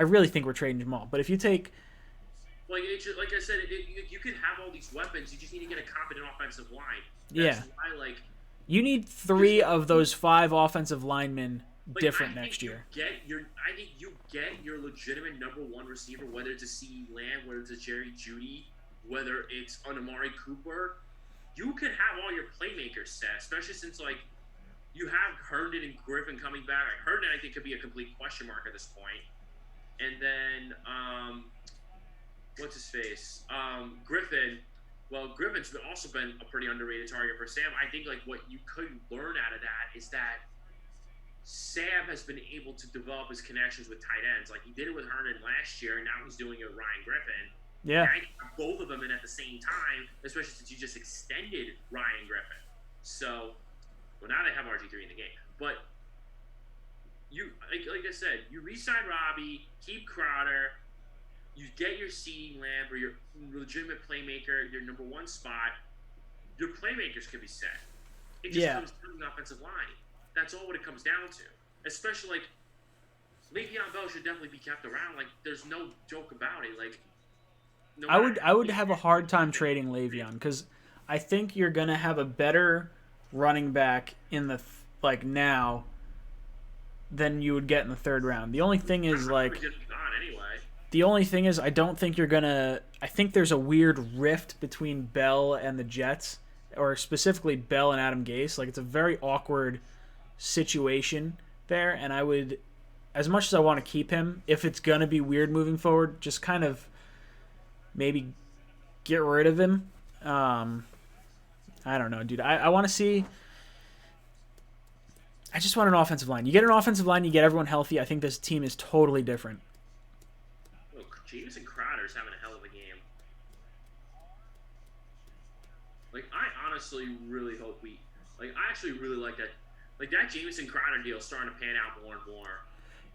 really think we're trading Jamal, but if you take. Like I said, you can have all these weapons. You just need to get a competent offensive line. Yeah. Why, You need 3 of those 5 offensive linemen different next year. I think you get your legitimate number 1 receiver, whether it's a CeeDee Lamb, whether it's a Jerry Jeudy, whether it's an Amari Cooper. You can have all your playmakers set, especially since you have Herndon and Griffin coming back. Herndon, I think, could be a complete question mark at this point. And then what's his face? Griffin. Well, Griffin's also been a pretty underrated target for Sam. I think what you could learn out of that is that Sam has been able to develop his connections with tight ends. Like he did it with Herndon last year, and now he's doing it with Ryan Griffin. Yeah. And I can have both of them in at the same time, especially since you just extended Ryan Griffin. So, now they have RG3 in the game. But you, like I said, you re-sign Robbie, keep Crowder. You get your CeeDee Lamb or your legitimate playmaker, your number 1 spot. your playmakers can be set. It just Yeah. comes down to the offensive line. That's all what it comes down to. Especially, like, Le'Veon Bell should definitely be kept around. Like, there's no joke about it. Like, no I would have a hard time trading Le'Veon because I think you're gonna have a better running back in the now than you would get in the third round. The only thing is like Just gone anyway. the only thing is I don't think you're gonna. I think there's a weird rift between Bell and the Jets, or specifically Bell and Adam Gase. Like it's a very awkward situation there, and I would, as much as I want to keep him, if it's gonna be weird moving forward, just kind of maybe get rid of him. I don't know, dude. I want to see. I just want an offensive line. You get an offensive line, you get everyone healthy. I think this team is totally different. Look, Jameson Crowder's having a hell of a game. Like, I honestly really hope I actually really like that. Like, that Jameson Crowder deal is starting to pan out more and more.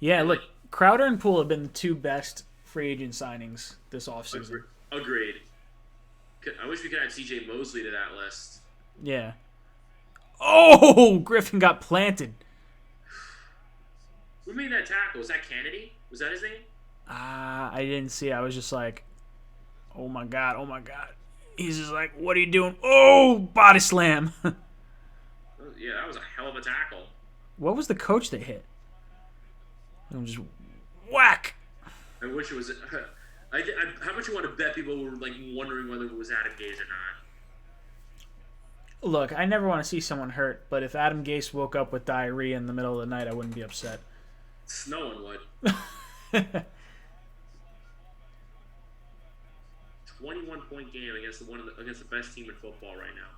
Yeah, look, Crowder and Poole have been the two best free agent signings this offseason. Agreed. I wish we could add C.J. Mosley to that list. Yeah. Oh, Griffin got planted. Who made that tackle? Was that Kennedy? Was that his name? I didn't see it. I was just like, oh my God, oh my God. He's just like, what are you doing? Oh, body slam. Yeah, that was a hell of a tackle. What was the coach that hit? I'm just whack. I wish it was. How much you want to bet people were like wondering whether it was Adam Gase or not? Look, I never want to see someone hurt, but if Adam Gase woke up with diarrhea in the middle of the night, I wouldn't be upset. No one would. 21-point game against the best team in football right now.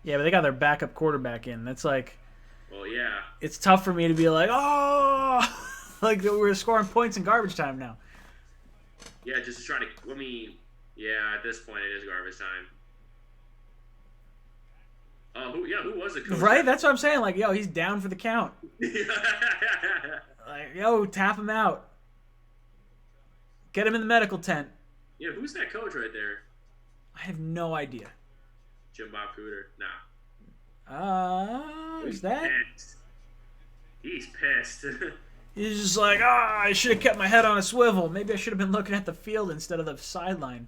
Yeah, but they got their backup quarterback in. That's like, Well, yeah. it's tough for me to be like, oh, like we're scoring points in garbage time now. Yeah, just to try to. I mean, yeah, at this point it is garbage time. Who was the coach? Right? That's what I'm saying. Like, yo, he's down for the count. Yeah. Like, yo, tap him out. Get him in the medical tent. Yeah, who's that coach right there? I have no idea. Jim Bob Cooter. Nah. Is that? Pissed. He's pissed. He's just like, I should have kept my head on a swivel. Maybe I should have been looking at the field instead of the sideline.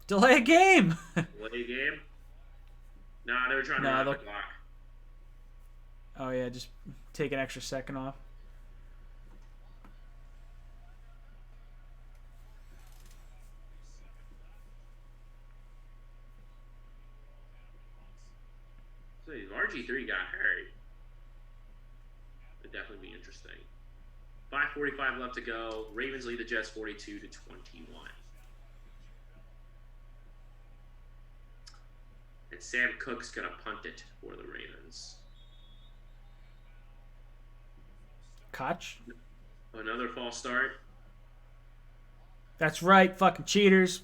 Delay a game. Delay game? Nah, they were trying to Nah, run the look- clock. Oh, yeah, just take an extra second off. So if RG3 got hurt, it'd definitely be interesting. 5:45 left to go. Ravens lead the Jets 42-21. And Sam Cook's gonna punt it for the Ravens. Koch? Another false start. That's right, fucking cheaters.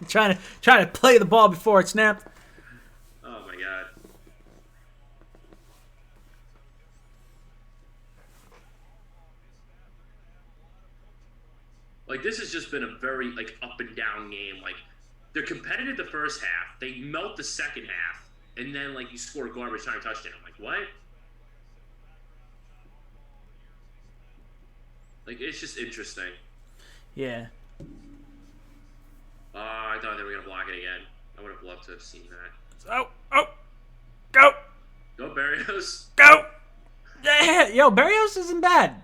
trying to play the ball before it snapped. Oh my god. Like, this has just been a very like up and down game. Like, they're competitive the first half, they melt the second half, and then like you score a garbage time touchdown. I'm like, what? Like, it's just interesting. Yeah. I thought they were gonna block it again. I would have loved to have seen that. Go, Go Barrios. go. Yeah, yo, Barrios isn't bad.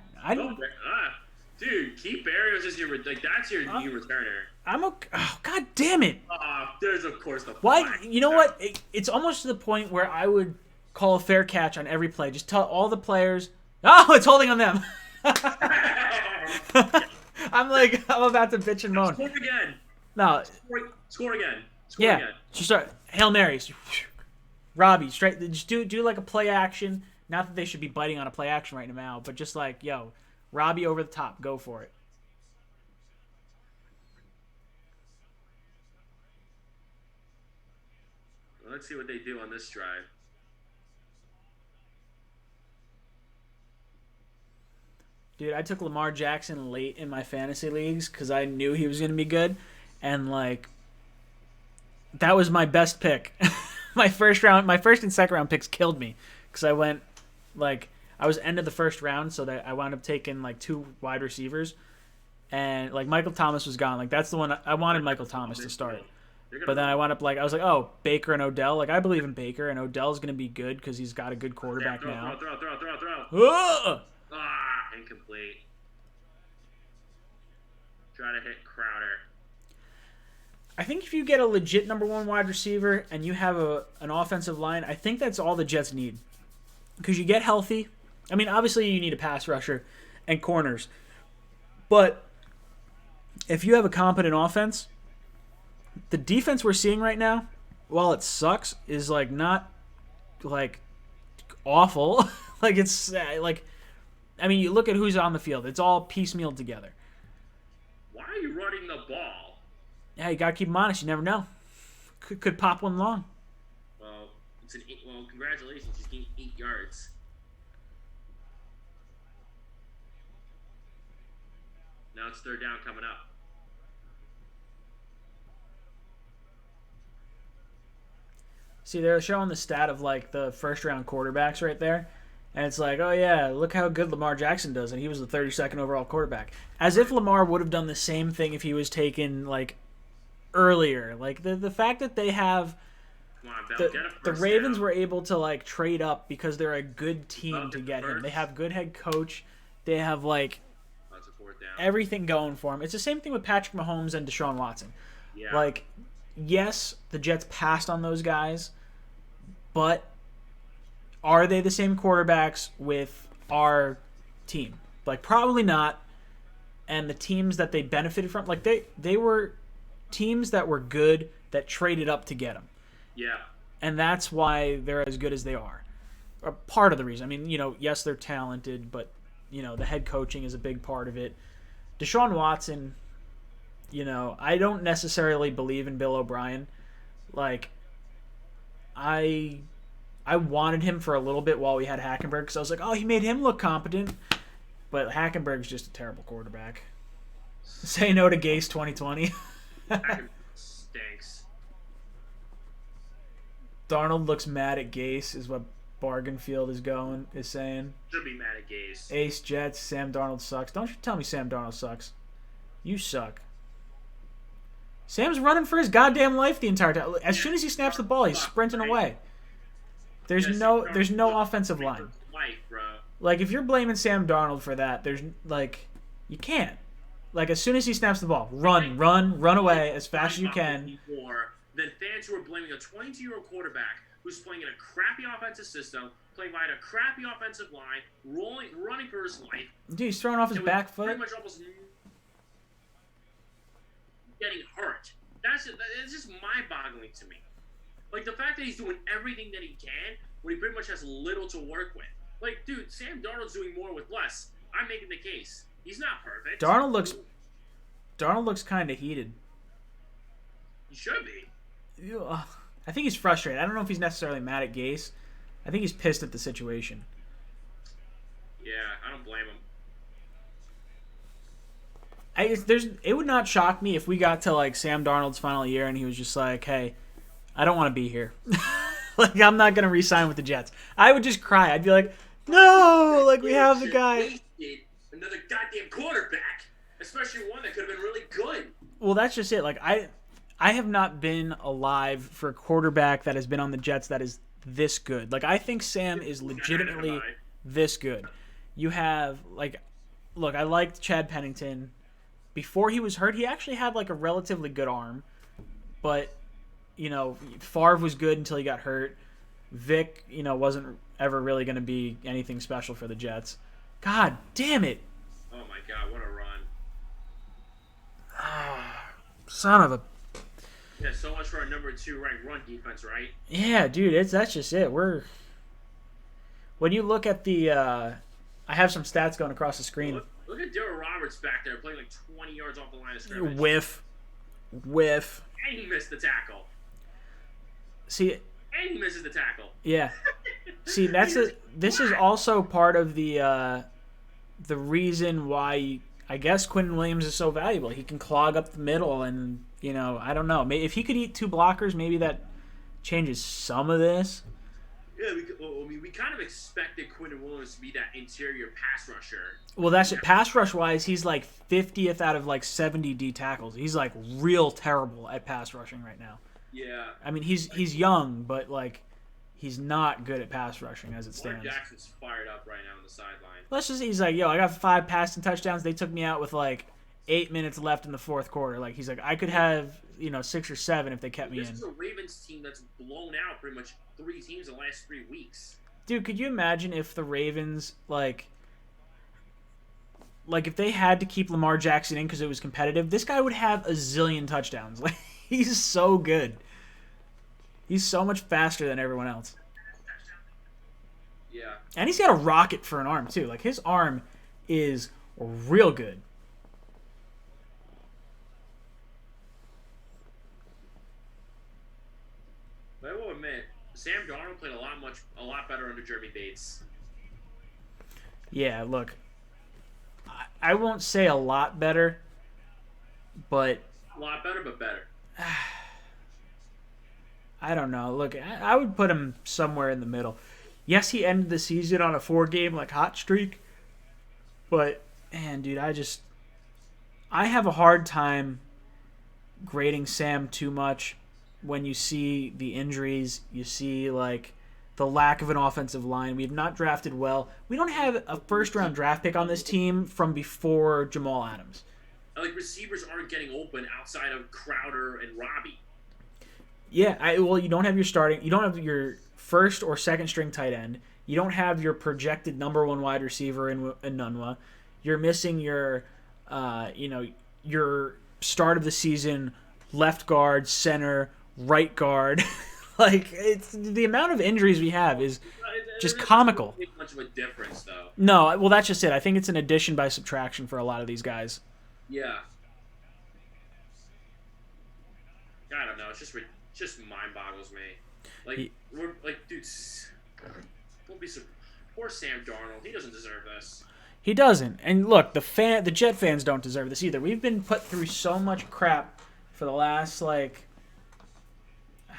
Dude, keep Barrios as your that's your new returner. I'm okay. Oh, god damn it. There's of course the Why? flag. You know what? It's almost to the point where I would call a fair catch on every play. Just tell all the players, oh, it's holding on them. I'm about to bitch and moan. Score again. No, Score again. yeah. Again. Just start Hail Marys. Robbie, straight. Just do like a play action. Not that they should be biting on a play action right now, but just like, yo, Robbie over the top. Go for it. Well, let's see what they do on this drive. Dude, I took Lamar Jackson late in my fantasy leagues because I knew he was going to be good. And, like, that was my best pick. My first and second round picks killed me because I went, like, I was end of the first round, so that I wound up taking, like, 2 wide receivers. And, like, Michael Thomas was gone. Like, that's the one I wanted Michael Thomas to start. But then I wound up, like, I was like, oh, Baker and Odell. Like, I believe in Baker, and Odell's going to be good because he's got a good quarterback now. Throw. Incomplete. Try to hit Crowder. I think if you get a legit number 1 wide receiver and you have an offensive line, I think that's all the Jets need. Because you get healthy. I mean, obviously you need a pass rusher and corners. But if you have a competent offense, the defense we're seeing right now, while it sucks, is, like, not, like, awful. Like, it's, like, I mean, you look at who's on the field. It's all piecemealed together. Why are you running the ball? Yeah, you got to keep them honest. You never know. Could pop one long. Well, congratulations. He's gained 8 yards. Now it's third down coming up. See, they're showing the stat of, like, the first-round quarterbacks right there. And it's like, oh, yeah, look how good Lamar Jackson does. And he was the 32nd overall quarterback. As if Lamar would have done the same thing if he was taken, like, earlier. Like, the fact that they have... Come on, Bell, the Ravens were able to, like, trade up because they're a good team to get him. They have good head coach. They have, like, that's a fourth down. Everything going for him. It's the same thing with Patrick Mahomes and Deshaun Watson. Yeah. Like, yes, the Jets passed on those guys, but are they the same quarterbacks with our team? Like, probably not. And the teams that they benefited from, like, they were teams that were good that traded up to get them. Yeah. And that's why they're as good as they are. Or part of the reason. I mean, you know, yes, they're talented, but, you know, the head coaching is a big part of it. Deshaun Watson, you know, I don't necessarily believe in Bill O'Brien. Like, I wanted him for a little bit while we had Hackenberg because I was like, oh, he made him look competent. But Hackenberg's just a terrible quarterback. Say no to Gase 2020. Hackenberg stinks. Darnold looks mad at Gase is what Bargainfield is saying. Should be mad at Gase. Ace Jets, Sam Darnold sucks. Don't you tell me Sam Darnold sucks. You suck. Sam's running for his goddamn life the entire time. As soon as he snaps the ball, he's sprinting away. There's no offensive line. Life, bro. Like, if you're blaming Sam Darnold for that, there's, like, you can't. Like, as soon as he snaps the ball, run away as fast as you can. Than fans who are blaming a 22-year-old quarterback who's playing in a crappy offensive system, playing behind a crappy offensive line, running for his life. Dude, he's throwing off his back foot. Pretty much almost getting hurt. It's just mind-boggling to me. Like, the fact that he's doing everything that he can when he pretty much has little to work with. Like, dude, Sam Darnold's doing more with less. I'm making the case. He's not perfect. Darnold looks kind of heated. He should be. I think he's frustrated. I don't know if he's necessarily mad at Gase. I think he's pissed at the situation. Yeah, I don't blame him. It would not shock me if we got to, like, Sam Darnold's final year and he was just like, hey, I don't want to be here. Like, I'm not going to re-sign with the Jets. I would just cry. I'd be like, no, like, we have the guy. Another goddamn quarterback, especially one that could have been really good. Well, that's just it. Like, I have not been alive for a quarterback that has been on the Jets that is this good. Like, I think Sam is legitimately this good. You have, like, look, I liked Chad Pennington. Before he was hurt, he actually had, like, a relatively good arm. But, you know, Favre was good until he got hurt. Vic, you know, wasn't ever really going to be anything special for the Jets. God damn it. Oh, my God, what a run. Son of a... Yeah, so much for our number 2 ranked run defense, right? Yeah, dude, that's just it. When you look at the... I have some stats going across the screen. Look at Darryl Roberts back there playing like 20 yards off the line of scrimmage. Whiff. And he missed the tackle. See... And he misses the tackle. Yeah. See, this is also part of the the reason why I guess Quinn Williams is so valuable. He can clog up the middle, and I don't know. If he could eat 2 blockers, maybe that changes some of this. Yeah, we kind of expected Quinn Williams to be that interior pass rusher. Well, that's it. Pass rush wise, he's like 50th out of like 70 D tackles. He's like real terrible at pass rushing right now. Yeah. I mean, he's young, but like he's not good at pass rushing as it Lamar stands. Jackson's fired up right now on the sideline. Let's just he's like, yo, I got 5 passing touchdowns. They took me out with like 8 minutes left in the fourth quarter. Like he's like, I could have 6 or 7 if they kept me This in. is a Ravens team that's blown out pretty much 3 teams in the last 3 weeks. Dude, could you imagine if the Ravens like if they had to keep Lamar Jackson in because it was competitive? This guy would have a zillion touchdowns. Like he's so good. He's so much faster than everyone else. Yeah. And he's got a rocket for an arm too. Like his arm is real good. But I will admit, Sam Darnold played a lot better under Jeremy Bates. Yeah, look, I won't say a lot better, but A lot better, but better. I don't know. Look, I would put him somewhere in the middle. Yes, he ended the season on a 4-game hot streak, but man, dude, I have a hard time grading Sam too much when you see the injuries, you see the lack of an offensive line. We have not drafted well. We don't have a first-round draft pick on this team from before Jamal Adams. Receivers aren't getting open outside of Crowder and Robbie. Yeah, you don't have your first or second string tight end. You don't have your projected number 1 wide receiver in Nunwa. You're missing your start of the season left guard, center, right guard. It's the amount of injuries we have is just comical. Doesn't make much of a difference, though. No, well, that's just it. I think it's an addition by subtraction for a lot of these guys. Yeah. I don't know. It's just mind boggles me. Dude, don't be so. Poor Sam Darnold. He doesn't deserve this. He doesn't. And look, the Jet fans don't deserve this either. We've been put through so much crap for the last I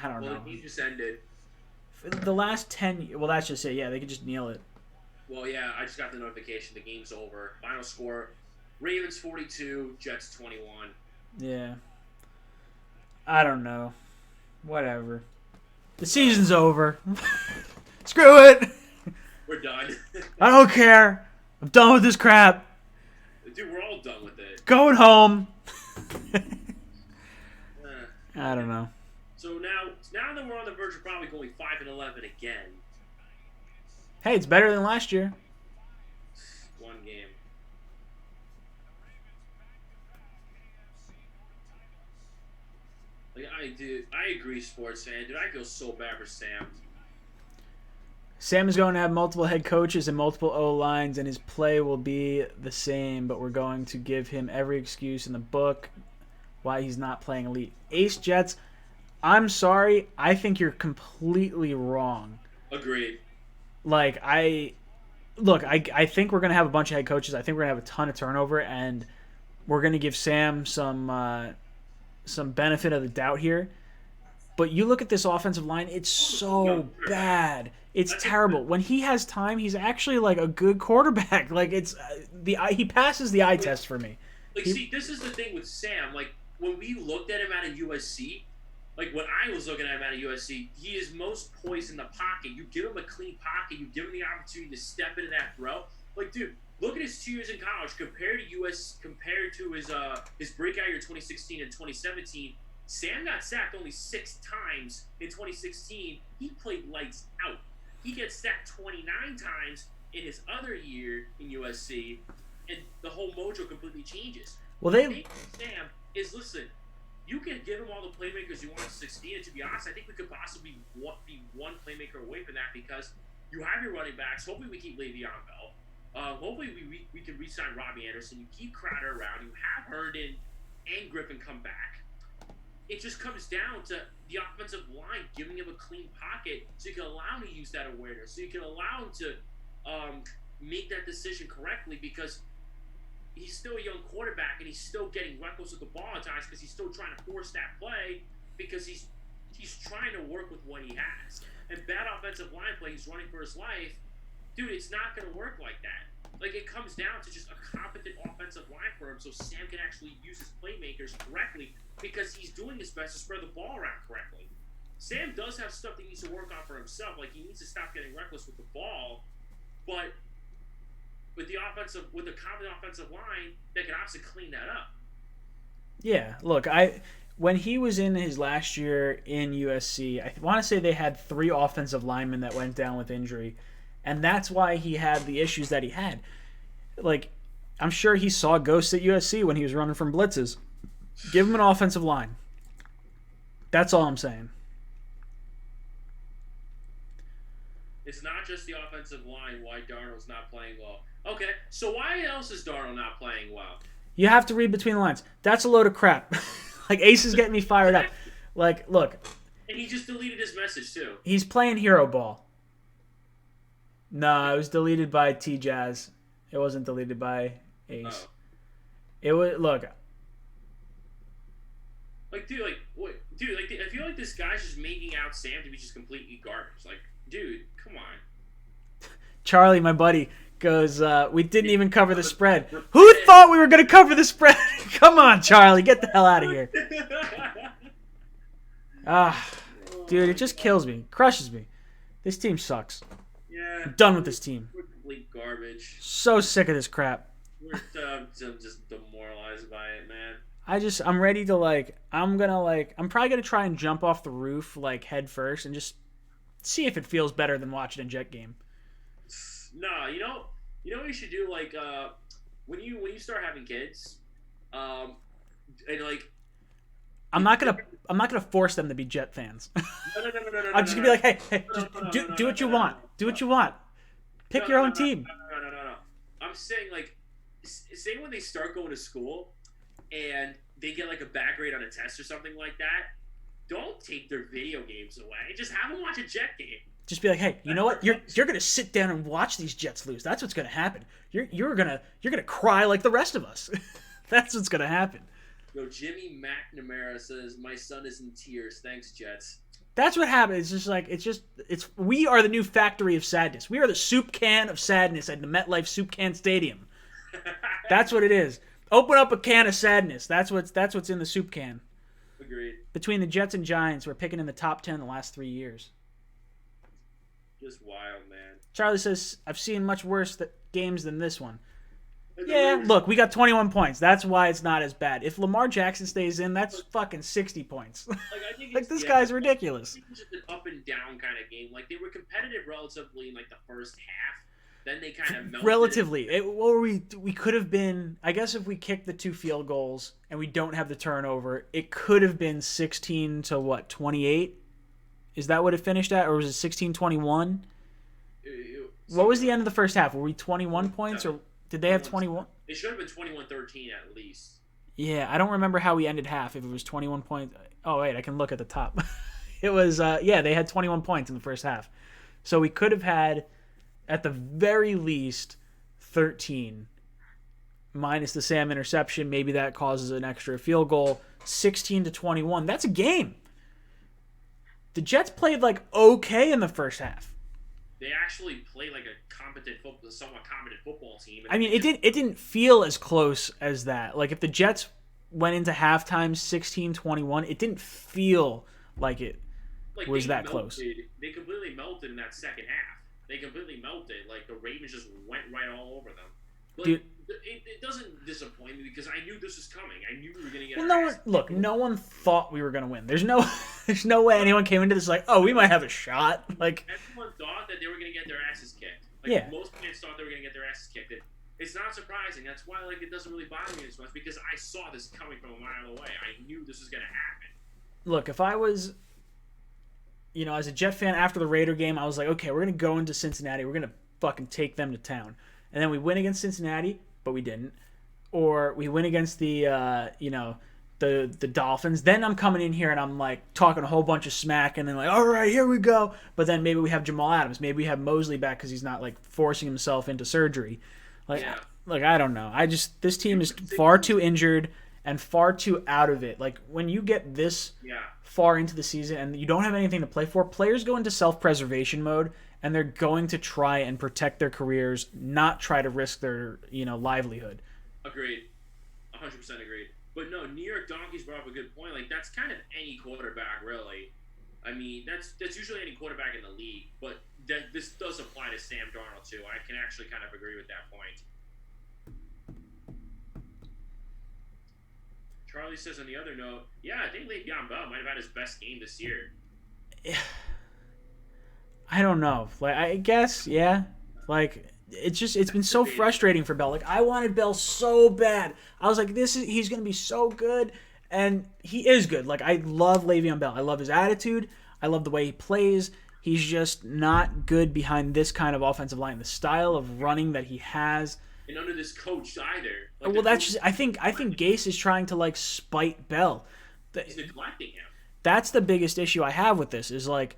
don't know. Well, the game just ended. For the last 10. Well, that's just it. Yeah, they could just kneel it. Well, yeah, I just got the notification. The game's over. Final score: Ravens 42, Jets 21. Yeah. I don't know. Whatever. The season's over. Screw it. We're done. I don't care. I'm done with this crap. Dude, we're all done with it. Going home. I don't know. So now that we're on the verge of probably going 5-11 again. Hey, it's better than last year. One game. I agree, sports fan. Dude, I feel so bad for Sam. Sam is going to have multiple head coaches and multiple O-lines, and his play will be the same, but we're going to give him every excuse in the book why he's not playing elite. Ace Jets, I'm sorry. I think you're completely wrong. Agreed. I think we're going to have a bunch of head coaches. I think we're going to have a ton of turnover, and we're going to give Sam some benefit of the doubt here. But you look at this offensive line, it's so bad. It's terrible. When he has time, he's actually a good quarterback. He passes the eye test for me. See, this is the thing with Sam. When we looked at him out of USC, when I was looking at him out of USC, he is most poised in the pocket. You give him a clean pocket, you give him the opportunity to step into that throw. Dude, look at his 2 years in college compared to his breakout year 2016 and 2017. Sam got sacked only 6 times in 2016. He played lights out. He gets sacked 29 times in his other year in USC, and the whole mojo completely changes. Well, The thing with Sam is, listen, you can give him all the playmakers you want to succeed, and to be honest, I think we could possibly be one playmaker away from that because you have your running backs. Hopefully we keep Le'Veon Bell. Hopefully we can re-sign Robbie Anderson. You keep Crowder around. You have Herndon and Griffin come back. It just comes down to the offensive line giving him a clean pocket so you can allow him to use that awareness, so you can allow him to make that decision correctly because he's still a young quarterback and he's still getting reckless with the ball at times because he's still trying to force that play because he's trying to work with what he has. And bad offensive line play, he's running for his life. Dude, it's not going to work like that. Like, it comes down to just a competent offensive line for him so Sam can actually use his playmakers correctly because he's doing his best to spread the ball around correctly. Sam does have stuff that he needs to work on for himself. Like, he needs to stop getting reckless with the ball. But with the competent offensive line, they can obviously clean that up. Yeah, look, when he was in his last year in USC, I want to say they had 3 offensive linemen that went down with injury. And that's why he had the issues that he had. Like, I'm sure he saw ghosts at USC when he was running from blitzes. Give him an offensive line. That's all I'm saying. It's not just the offensive line why Darnold's not playing well. Okay, so why else is Darnold not playing well? You have to read between the lines. That's a load of crap. Like, Ace is getting me fired up. Like, look. And he just deleted his message, too. He's playing hero ball. No, it was deleted by T-Jazz. It wasn't deleted by Ace. Oh. It was, look. Like, dude, I feel like this guy's just making out Sam to be just completely garbage. Like, dude, come on. Charlie, my buddy, goes, we didn't even cover the spread. Who thought we were going to cover the spread? Come on, Charlie, get the hell out of here. Dude, it just kills me. Crushes me. This team sucks. Yeah. I'm done with this team. We're complete garbage. So sick of this crap. We're just demoralized by it, man. I'm ready to, I'm probably going to try and jump off the roof, head first and just see if it feels better than watching a Jet game. No, you know what you should do? When you start having kids, and I'm not gonna force them to be Jet fans. No. I'm just gonna be like, hey, just do what you want. Do what you want. Pick your own team. No. I'm saying say when they start going to school, and they get a bad grade on a test or something like that. Don't take their video games away. Just have them watch a Jet game. Just be like, hey, you know what? You're gonna sit down and watch these Jets lose. That's what's gonna happen. You're gonna cry like the rest of us. That's what's gonna happen. Yo, Jimmy McNamara says my son is in tears. Thanks, Jets. That's what happens. It's we are the new factory of sadness. We are the soup can of sadness at the MetLife Soup Can Stadium. That's what it is. Open up a can of sadness. That's what's in the soup can. Agreed. Between the Jets and Giants, we're picking in the top 10 the last 3 years. Just wild, man. Charlie says, I've seen much worse games than this one. Yeah, look, we got 21 points. That's why it's not as bad. If Lamar Jackson stays in, that's fucking 60 points. I think this guy's ridiculous. I think it's just an up and down kind of game. They were competitive relatively in the first half. Then they kind of melted. Relatively. We could have been, I guess if we kick the 2 field goals and we don't have the turnover, it could have been 16 to 28? Is that what it finished at? Or was it 16-21? What was the end of the first half? Were we 21 points or did they have 21? It should have been 21-13 at least. Yeah, I don't remember how we ended half. If it was 21 points. Oh, wait, I can look at the top. It was, they had 21 points in the first half. So we could have had, at the very least, 13. Minus the Sam interception. Maybe that causes an extra field goal. 16-21. That's a game. The Jets played okay in the first half. They actually played a somewhat competent football team. I mean, it didn't feel as close as that. If the Jets went into halftime 16-21, it didn't feel like it was that close. They completely melted in that second half. They completely melted. The Ravens just went right all over them. Dude, it doesn't disappoint me because I knew this was coming. I knew we were going to get. Well, no one thought we were going to win. There's no way anyone came into this we might have a shot. Everyone thought that they were going to get their asses kicked. Most fans thought they were going to get their asses kicked. It's not surprising. That's why it doesn't really bother me as much because I saw this coming from a mile away. I knew this was going to happen. Look, if I was, as a Jet fan after the Raider game, I was like, okay, we're going to go into Cincinnati. We're going to fucking take them to town. And then we win against Cincinnati, but we didn't. Or we win against the the Dolphins, then I'm coming in here and I'm like talking a whole bunch of smack and then like, all right, here we go. But then maybe we have Jamal Adams, maybe we have Mosley back because he's not like forcing himself into surgery. Like, Yeah. like I don't know. This team is far too injured and far too out of it. Like when you get this Yeah. far into the season and you don't have anything to play for, players go into self-preservation mode and they're going to try and protect their careers, not try to risk their livelihood. Agreed. 100% agreed. But no, New York Donkeys brought up a good point. Like that's kind of any quarterback, really. I mean, that's usually any quarterback in the league. But this does apply to Sam Darnold too. I can actually kind of agree with that point. Charlie says on the other note, yeah, I think Le'Veon Bell might have had his best game this year. I don't know. Like I guess, yeah. Like it's been so frustrating for Bell. Like I wanted Bell so bad. I was like, he's gonna be so good, and he is good. Like I love Le'Veon Bell. I love his attitude. I love the way he plays. He's just not good behind this kind of offensive line. The style of running that he has. And under this coach either. Like, Well, that's just. I think Gase is trying to like spite Bell. he's neglecting him. That's the biggest issue I have with this. Is like.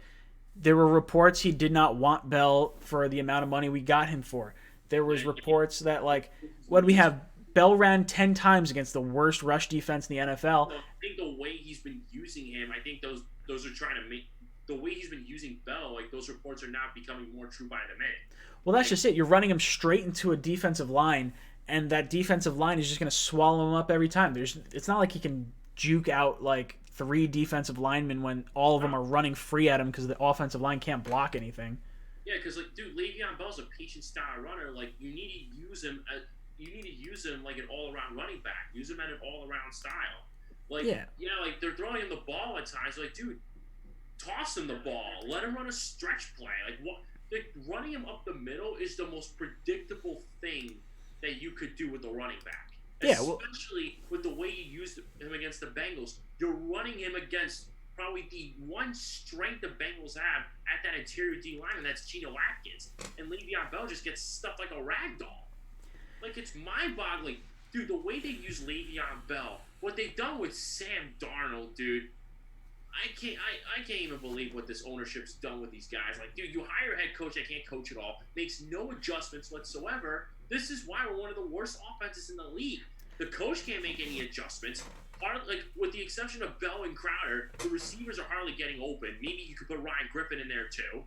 There were reports he did not want Bell for the amount of money we got him for. There was reports that, like, what do we have? Bell ran 10 times against the worst rush defense in the NFL. I think the way he's been using him, I think those are trying to make the way he's been using Bell. Like those reports are now becoming more true by the minute. Well, that's just it. You're running him straight into a defensive line, and that defensive line is just going to swallow him up every time. It's not like he can juke out like 3 defensive linemen when all of them are running free at him because the offensive line can't block anything. Yeah, because like, dude, Le'Veon Bell's a patient style runner. Like, you need to use him. Like an all-around running back. Use him at an all-around style. Like, like they're throwing him the ball at times. Like, dude, toss him the ball. Let him run a stretch play. Like, what? Like, running him up the middle is the most predictable thing that you could do with the running back. Yeah, well, Especially with the way you used him against the Bengals. You're running him against probably the one strength the Bengals have at that interior D line, and that's Geno Atkins. And Le'Veon Bell just gets stuffed like a rag doll. Like, it's mind-boggling. Dude, the way they use Le'Veon Bell, what they've done with Sam Darnold, dude, I can't even believe what this ownership's done with these guys. Like, dude, you hire a head coach that can't coach at all, makes no adjustments whatsoever. This is why we're one of the worst offenses in the league. The coach can't make any adjustments. Like, with the exception of Bell and Crowder, the receivers are hardly getting open. Maybe you could put Ryan Griffin in there too.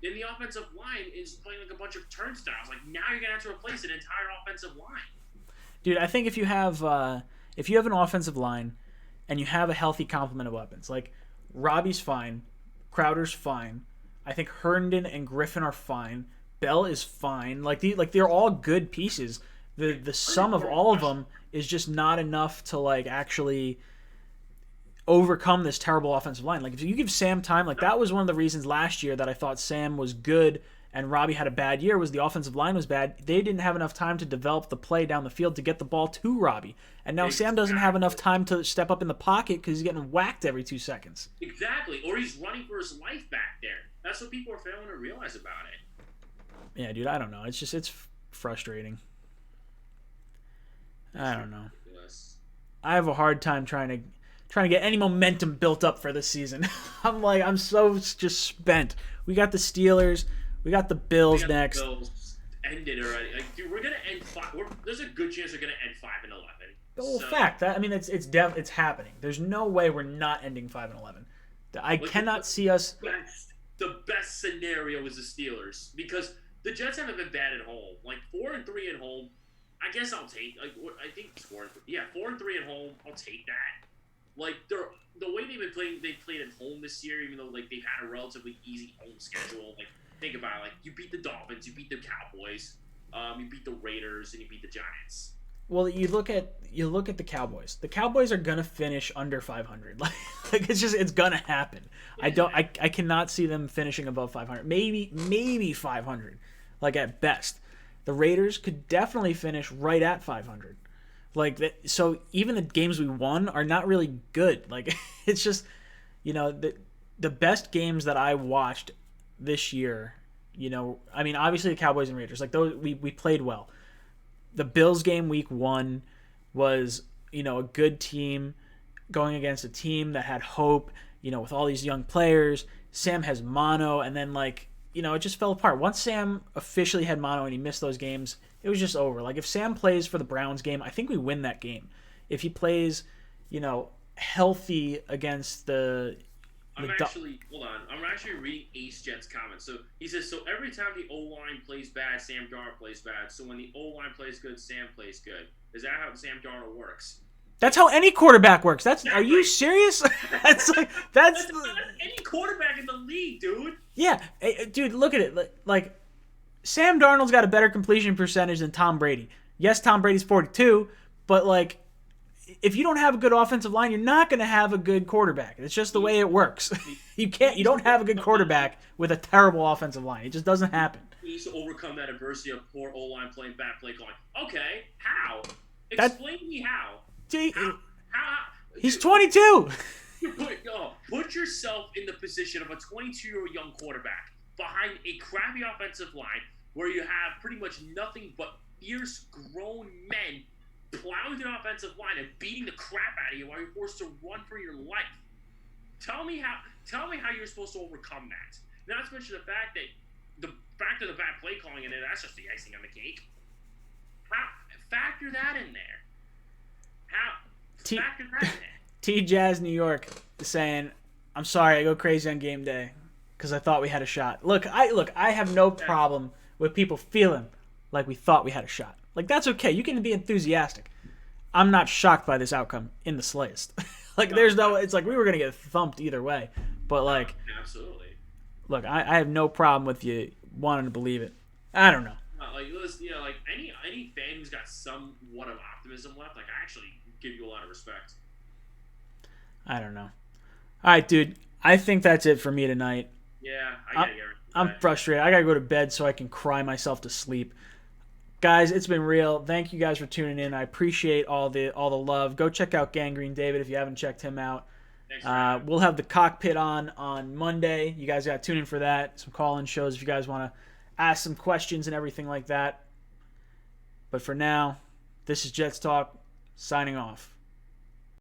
Then the offensive line is playing like a bunch of turnstiles. Like, now you're gonna have to replace an entire offensive line. Dude, I think if you have an offensive line and you have a healthy complement of weapons, like Robbie's fine, Crowder's fine, I think Herndon and Griffin are fine, Bell is fine. Like they're all good pieces. The sum of all of them is just not enough to like actually overcome this terrible offensive line. Like if you give Sam time, like that was one of the reasons last year that I thought Sam was good and Robbie had a bad year was the offensive line was bad. They didn't have enough time to develop the play down the field to get the ball to Robbie. And now Sam doesn't have enough time to step up in the pocket because he's getting whacked every 2 seconds. Exactly. Or he's running for his life back there. That's what people are failing to realize about it. Yeah, dude, I don't know. It's frustrating. I don't know. Yes. I have a hard time trying to get any momentum built up for this season. I'm so just spent. We got the Steelers, we got the Bills next. The Bills ended already. Like, dude, we're gonna end 5. There's a good chance we're gonna end 5-11. Well, fact that it's happening. There's no way we're not ending 5-11. I cannot see us. The best scenario is the Steelers because the Jets haven't been bad at home. Like 4-3 at home. I guess I'll take. Like, I think it's 4-3. Yeah, 4-3 at home. I'll take that. Like the way they've been playing, they played at home this year, even though like they've had a relatively easy home schedule. Like think about it, like you beat the Dolphins, you beat the Cowboys, you beat the Raiders, and you beat the Giants. Well, you look at the Cowboys. The Cowboys are gonna finish under 500. Like it's gonna happen. I cannot see them finishing above 500. Maybe 500, like at best. The Raiders could definitely finish right at 500. Like that, so even the games we won are not really good. Like it's just, the best games that I watched this year. I mean, obviously the Cowboys and Raiders. Like those, we played well. The Bills game week 1 was a good team. going against a team that had hope, with all these young players. Sam has mono, and then, it just fell apart. Once Sam officially had mono and he missed those games, it was just over. Like, if Sam plays for the Browns game, I think we win that game. If he plays, healthy against the... I'm actually reading Ace Jet's comments. So he says, so every time the O-line plays bad, Sam Darnold plays bad. So when the O-line plays good, Sam plays good. Is that how Sam Darnold works? That's how any quarterback works. Are you serious? that's any quarterback in the league, dude. Yeah, dude, look at it. Like, Sam Darnold's got a better completion percentage than Tom Brady. Yes, Tom Brady's 42, but if you don't have a good offensive line, you're not going to have a good quarterback. It's just the way it works. You don't have a good quarterback with a terrible offensive line. It just doesn't happen. He needs to overcome that adversity of poor O-line playing bad play calling. Okay, how? Explain to me how. How? He's 22. Put yourself in the position of a 22-year-old young quarterback behind a crappy offensive line where you have pretty much nothing but fierce, grown men plowing the offensive line and beating the crap out of you while you're forced to run for your life. Tell me how you're supposed to overcome that. Not to mention the fact of the bad play calling in there, that's just the icing on the cake. Factor that in there. Factor that in there. T-Jazz New York is saying, I'm sorry, I go crazy on game day because I thought we had a shot. Look, I have no problem with people feeling like we thought we had a shot. That's okay. You can be enthusiastic. I'm not shocked by this outcome in the slightest. It's like we were going to get thumped either way. But, absolutely. Look, I have no problem with you wanting to believe it. I don't know. Any fan who's got somewhat of optimism left, I actually give you a lot of respect. I don't know. All right, dude. I think that's it for me tonight. Yeah, I gotta get rid of that. I'm frustrated. I gotta go to bed so I can cry myself to sleep. Guys, it's been real. Thank you guys for tuning in. I appreciate all the love. Go check out Gangrene David if you haven't checked him out. Thanks, we'll have the cockpit on Monday. You guys got to tune in for that. Some call-in shows if you guys want to ask some questions and everything like that. But for now, this is Jets Talk, signing off.